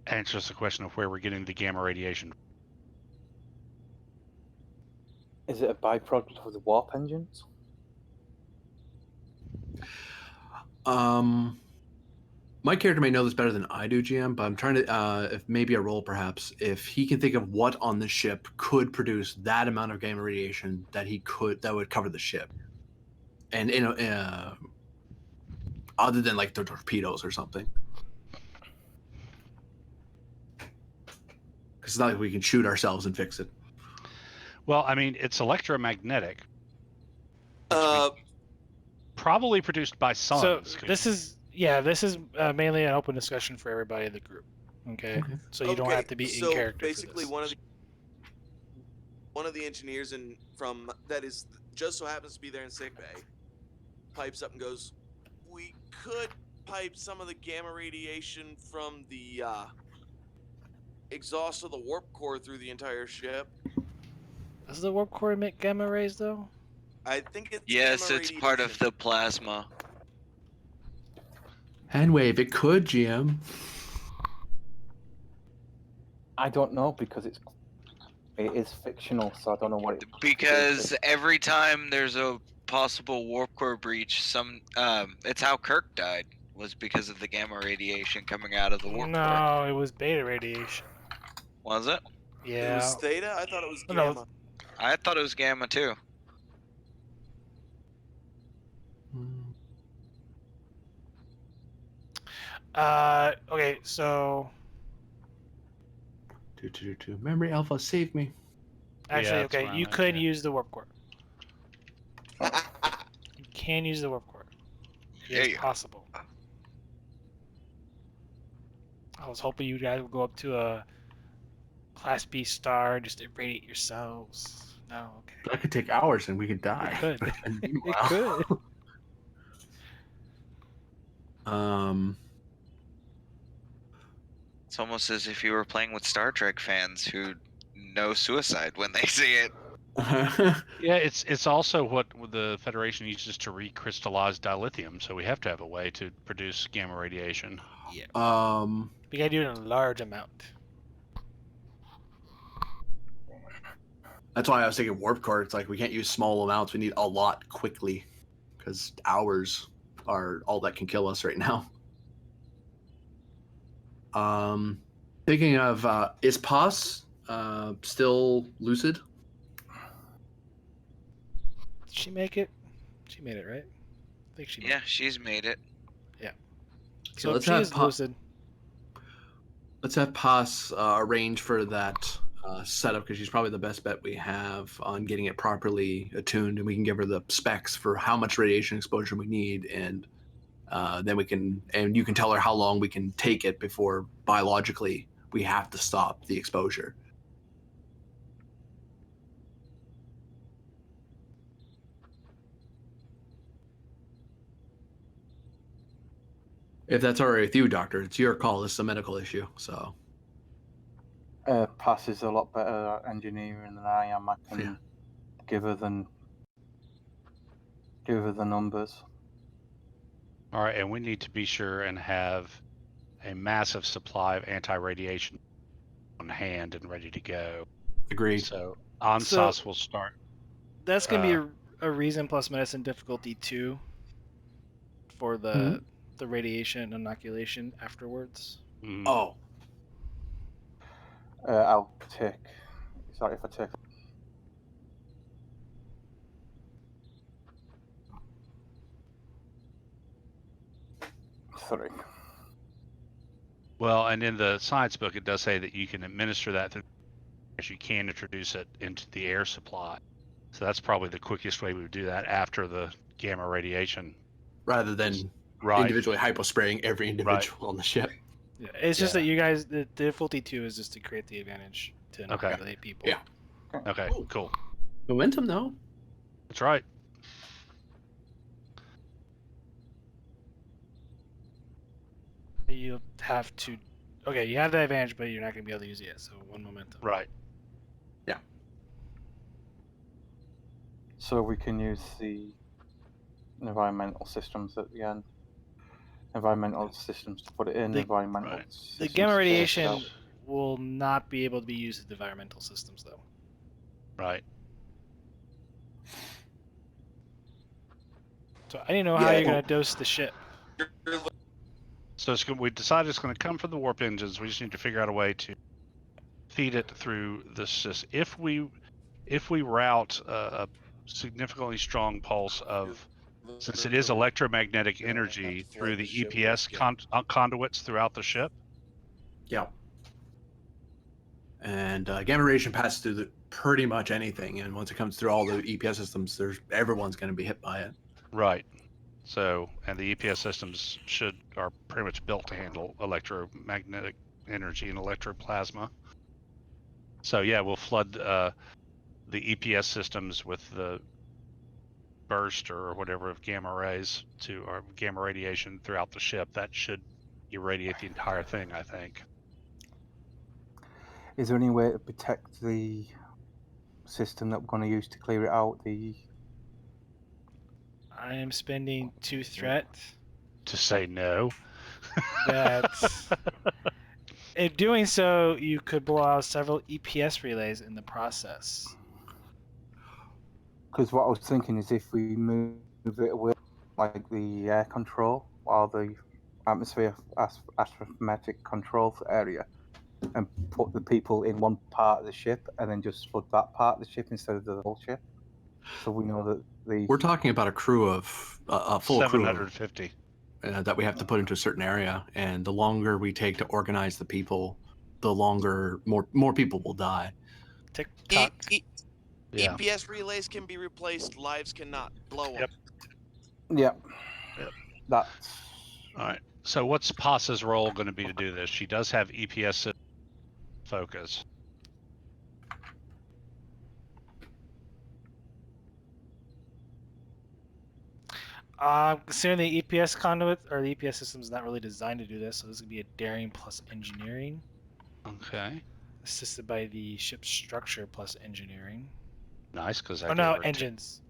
answers the question of where we're getting the gamma radiation. Is it a byproduct of the warp engines? My character may know this better than I do, GM, but I'm trying to, if maybe a roll perhaps, if he can think of what on the ship could produce that amount of gamma radiation that would cover the ship, and other than like the torpedoes or something, because it's not like we can shoot ourselves and fix it. Well, I mean, it's electromagnetic, Uh, probably produced by suns. So this is mainly an open discussion for everybody in the group. Okay, so you don't okay, have to be in so character. basically, for this. one of the engineers from that is just so happens to be there in sickbay pipes up and goes, "We could pipe some of the gamma radiation from the exhaust of the warp core through the entire ship." Does the warp core emit gamma rays though? I think it's Yes, gamma it's part of radiation. the plasma. Handwave, it could, GM. I don't know because it is fictional, so I don't know what it. Because every time there's a possible warp core breach, it's how Kirk died, was because of the gamma radiation coming out of the warp core. No, it was beta radiation. Was it? Yeah. It was theta. I thought it was No. gamma. I thought it was gamma too. Okay, so Two. Memory Alpha, save me. actually, Yeah, that's okay, where you I'm at, could yeah. use the warp core. You can use the warp core. It's Yeah. possible. I was hoping you guys would go up to a Class B star and just irradiate yourselves. No, okay. That could take hours and we could die. It could. And It meanwhile- could. It's almost as if you were playing with Star Trek fans who know suicide when they see it. Yeah, it's also what the Federation uses to recrystallize dilithium, so we have to have a way to produce gamma radiation. Yeah. um, We gotta do it in a large amount. That's why I was thinking warp core. It's like we can't use small amounts. We need a lot quickly, because hours are all that can kill us right now. Thinking of is Paz still lucid? Did she make it? She made it, right? I think she made Yeah, she's made it. it. Okay, So let's she have is lucid. Let's have Paz arrange for that setup, because she's probably the best bet we have on getting it properly attuned, and we can give her the specs for how much radiation exposure we need, and then you can tell her how long we can take it before biologically we have to stop the exposure. If that's all right with you, Doctor, it's your call. This is a medical issue, so. Pass is a lot better at engineering than I am. I can give her the numbers. All right, and we need to be sure and have a massive supply of anti-radiation on hand and ready to go. Agreed. So ANSAS will start. That's gonna be a reason plus medicine difficulty 2 for the radiation inoculation afterwards. Oh, I'll take. Sorry if I take. Sorry. Well, and in the science book, it does say that you can administer that through, as you can introduce it into the air supply. So that's probably the quickest way we would do that after the gamma radiation. rather than Right. individually hypospraying every individual on the ship. Yeah, it's just Yeah. that you guys, the difficulty 2 is just to create the advantage to Okay. inoculate people. Yeah. Okay, cool. Momentum, though. That's right. You have to. Okay, you have the advantage, but you're not going to be able to use it yet. So 1 momentum. Right. So we can use the environmental systems at the end. Environmental systems to put it in, The- environmental Right. systems The to gamma take it radiation out. will not be able to be used with the environmental systems, though. Right. So I didn't know how Yeah. you're going to dose the ship. So we decided it's going to come from the warp engines. We just need to figure out a way to feed it through the system. If we route a significantly strong pulse of, since it is electromagnetic energy, through the EPS conduits throughout the ship. Yeah. And gamma radiation passes through pretty much anything, and once it comes through all the EPS systems, everyone's going to be hit by it. Right. So, and the EPS systems are pretty much built to handle electromagnetic energy and electroplasma. So yeah, we'll flood the EPS systems with the burst or whatever of gamma rays or gamma radiation throughout the ship. That should irradiate the entire thing, I think. Is there any way to protect the system that we're going to use to clear it out? I am spending 2 threat. To say no. That in doing so, you could blow out several EPS relays in the process. Because what I was thinking is if we move it away, like the air control or the atmosphere astrometric control area, and put the people in one part of the ship and then just flood that part of the ship instead of the whole ship. So we know that We're talking about a crew of a full crew 750. that we have to put into a certain area, and the longer we take to organize the people, the longer more people will die. Tick E- tock. Yeah. EPS relays can be replaced. Lives cannot. Blow them. Yep. yeah. Yep. That's All right. So what's Pasa's role going to be to do this? She does have EPS focus. Considering the EPS conduit or the EPS system is not really designed to do this, so this is gonna be a daring plus engineering, Okay. assisted by the ship's structure plus engineering. Nice, because Oh no, engines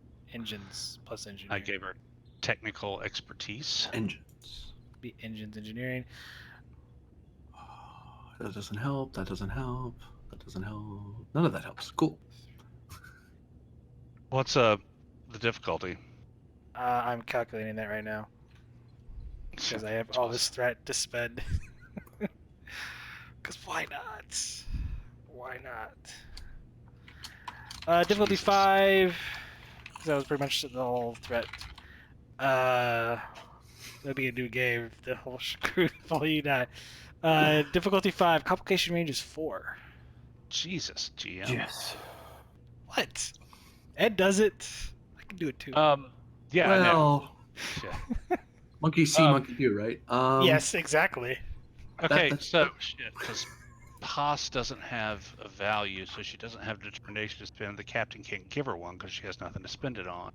plus engineering. I gave her technical expertise. Engines. Be engines engineering. That doesn't help. That doesn't help. That doesn't help. None of that helps. Cool. What's the difficulty? I'm calculating that right now because I have all this threat to spend. Because why not? Why not? Difficulty Jesus. 5. That was pretty much the whole threat. That'd be a new game. The whole screw all you die. Difficulty 5. Complication range is 4. Jesus, GM. yes. What? Ed does it. I can do it too. Yeah, I know. Well, Shit. monkey see, monkey do, right? Yes, exactly. Okay, that's- so shit, because Pos doesn't have a value, so she doesn't have determination to spend. The captain can't give her one because she has nothing to spend it on.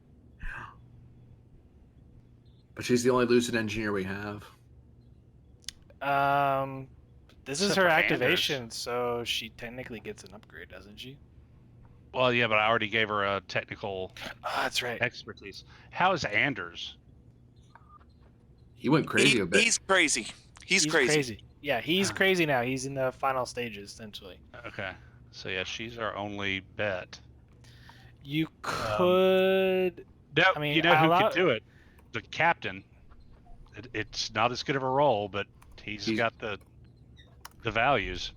But she's the only lucid engineer we have. This is Except her for activation, so she technically gets an upgrade, doesn't she? Well, yeah, but I already gave her a technical Oh, that's right. expertise. How is Anders? He went crazy a bit. He's crazy. He's crazy. Yeah, he's crazy now. He's in the final stages, essentially. Okay, so yeah, she's our only bet. You could. No, I mean, you know who allow- could do it? The captain. It's not as good of a role, but he's got the values,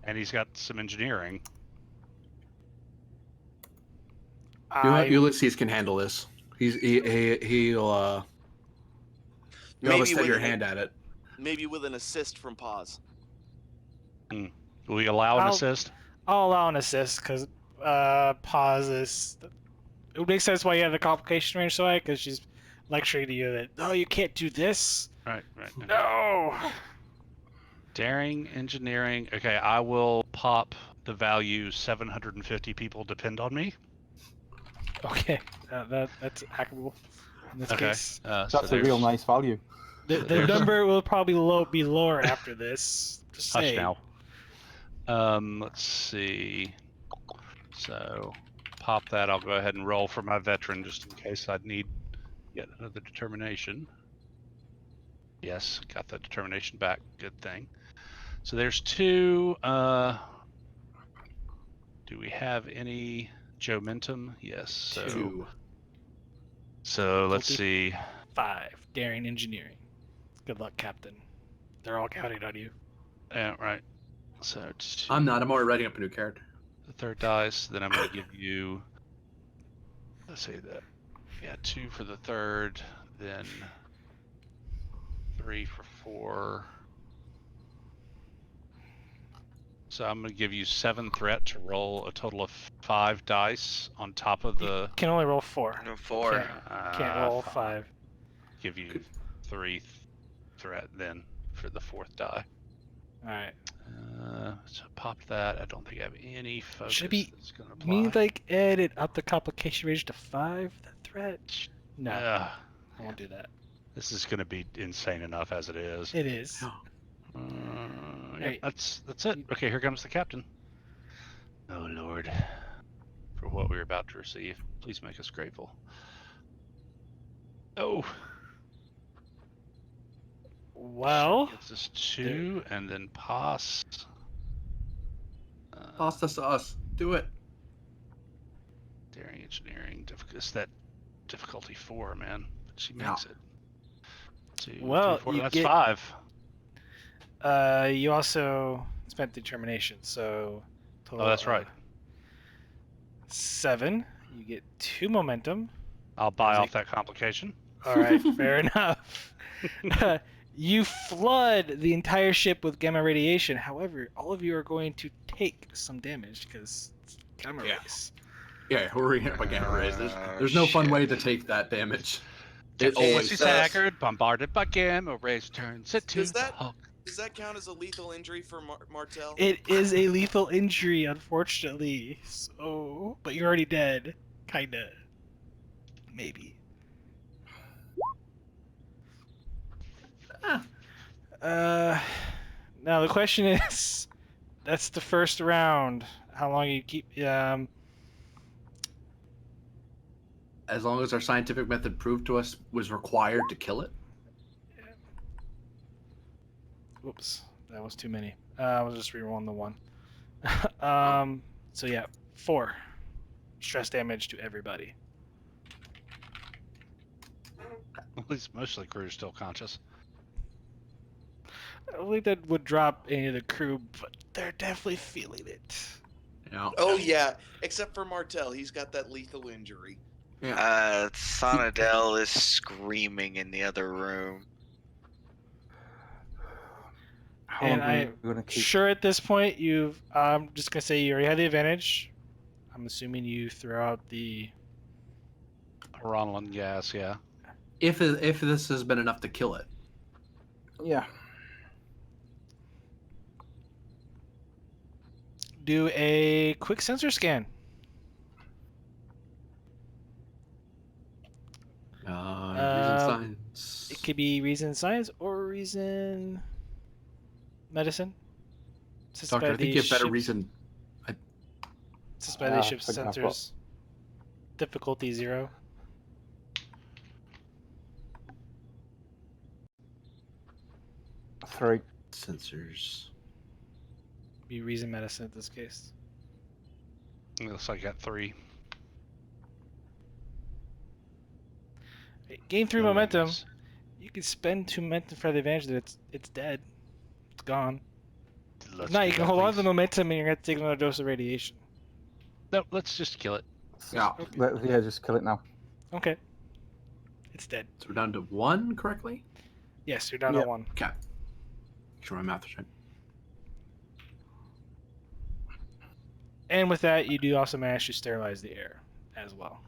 and he's got some engineering. Ulysses can handle this. He'll have a Maybe steadier with hand at it. maybe with an assist from Pause. Will we allow an I'll- assist? I'll allow an assist because pause is. It would make sense why you have the complication range so high because she's lecturing to you that, no, you can't do this. Right. No. Daring, engineering. Okay, I will pop the value 750 people depend on me. Okay, that's hackable in this Okay. case. So That's a real nice value. The there's- number will probably be lower after this. Just Hush say. now. Let's see. So pop that. I'll go ahead and roll for my veteran just in case I'd need yet another determination. Yes, got the determination back. Good thing. So there's 2. Do we have any Joe-mentum? Yes. So 2. So let's Difficulty see. 5. Daring engineering. Good luck, Captain. They're all counting on you. Yeah, right. So 2, I'm not. I'm already writing up a new character. the third dice. Then I'm going to give you. Let's say that. Yeah, 2 for the third. Then 3 for 4. So I'm going to give you 7 threat to roll a total of 5 dice on top of the. Can only roll 4. No, 4. Can't roll fine. 5. Give you 3 threat then for the 4th die. All right. So pop that. I don't think I have any focus Should it be that's going to You mean apply. like edit up the complication range to 5? That threat? No, Ugh, I won't do that. this is going to be insane enough as it is. It is. Yep, Hey. that's it. Okay, here comes the captain. Oh Lord, for what we're about to receive, please make us grateful. Oh, Well, gives us 2, and then pass. Toss this to us. Do it. Daring engineering, it's that difficulty 4, man. But she Yeah. makes it. 2, Well, 3, 4. you That's get- 5. you also spent determination, so total. Oh, that's right. 7. You get 2 momentum. I'll buy There's off that complication. All right, fair enough. You flood the entire ship with gamma radiation. However, all of you are going to take some damage because it's gamma Yeah. rays. Yeah, hurry up again, Rays. Oh, There's no fun shit. way to take that damage. It Captain always Lucy's does. staggered, bombarded by gamma rays, turns it to Does that- the Hulk. Does that count as a lethal injury for Martel? It is a lethal injury, unfortunately. So, but you're already dead, kinda. Maybe. Now the question is, that's the first round. How long you keep? As long as our scientific method proved to us was required to kill it. Whoops, that was too many. I'll just rerolling the 1. So yeah, 4 stress damage to everybody. At least most of the crew are still conscious. I don't think that would drop any of the crew, but they're definitely feeling it. Yeah. Oh yeah, except for Martel, he's got that lethal injury. Sonadel is screaming in the other room. How And long are we I'm going to keep? sure at this point you've. I'm just gonna say you already had the advantage. I'm assuming you throw out the. Ronalyn gas, yeah. If this has been enough to kill it. Yeah. Do a quick sensor scan. Reason science. It could be reason science or reason medicine. Doctor, I think you have better reason. Suspend the ship's I think I've got- sensors. Difficulty 0. Three. Sensors. Be reason medicine in this case. It looks like I got 3. Gain 3 No momentum. worries. You can spend 2 momentum for the advantage that it's dead. It's gone. Let's If not, do you can that, hold on to the please. momentum and you're going to take another dose of radiation. No, let's just kill it. Yeah. Yeah, just kill it now. Okay. It's dead. So we're down to 1 correctly? Yes, you're down Yep. to 1. Okay. Make sure my math is right. And with that, you do also manage to sterilize the air as well.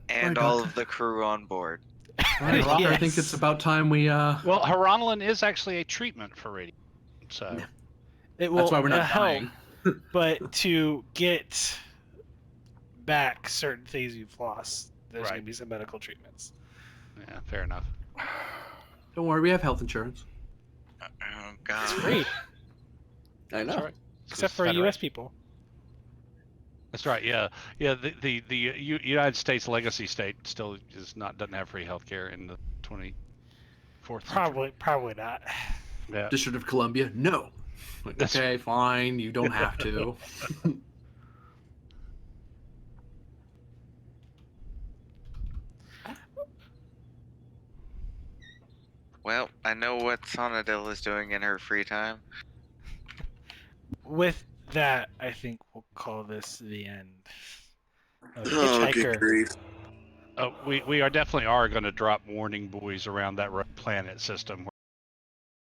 and Right, all Doctor. of the crew on board. All right, Doctor, I think Yes. it's about time we. Well, Heronolin is actually a treatment for radiation, so Yeah. It will That's why we're not help, dying. but to get back certain things you've lost, there's Right. going to be some medical treatments. yeah, fair enough. Don't worry, we have health insurance. Oh God. It's free, I know. That's right. except for U.S. people. That's right. Yeah, yeah. The United States legacy state still doesn't have free healthcare in the 24th century. Probably not. Yeah. District of Columbia, no. Like, That's- okay, fine, you don't have to. Well, I know what Sonadil is doing in her free time. With that, I think we'll call this the end of Oh, good Hitchhiker. grief. we definitely are going to drop warning buoys around that planet system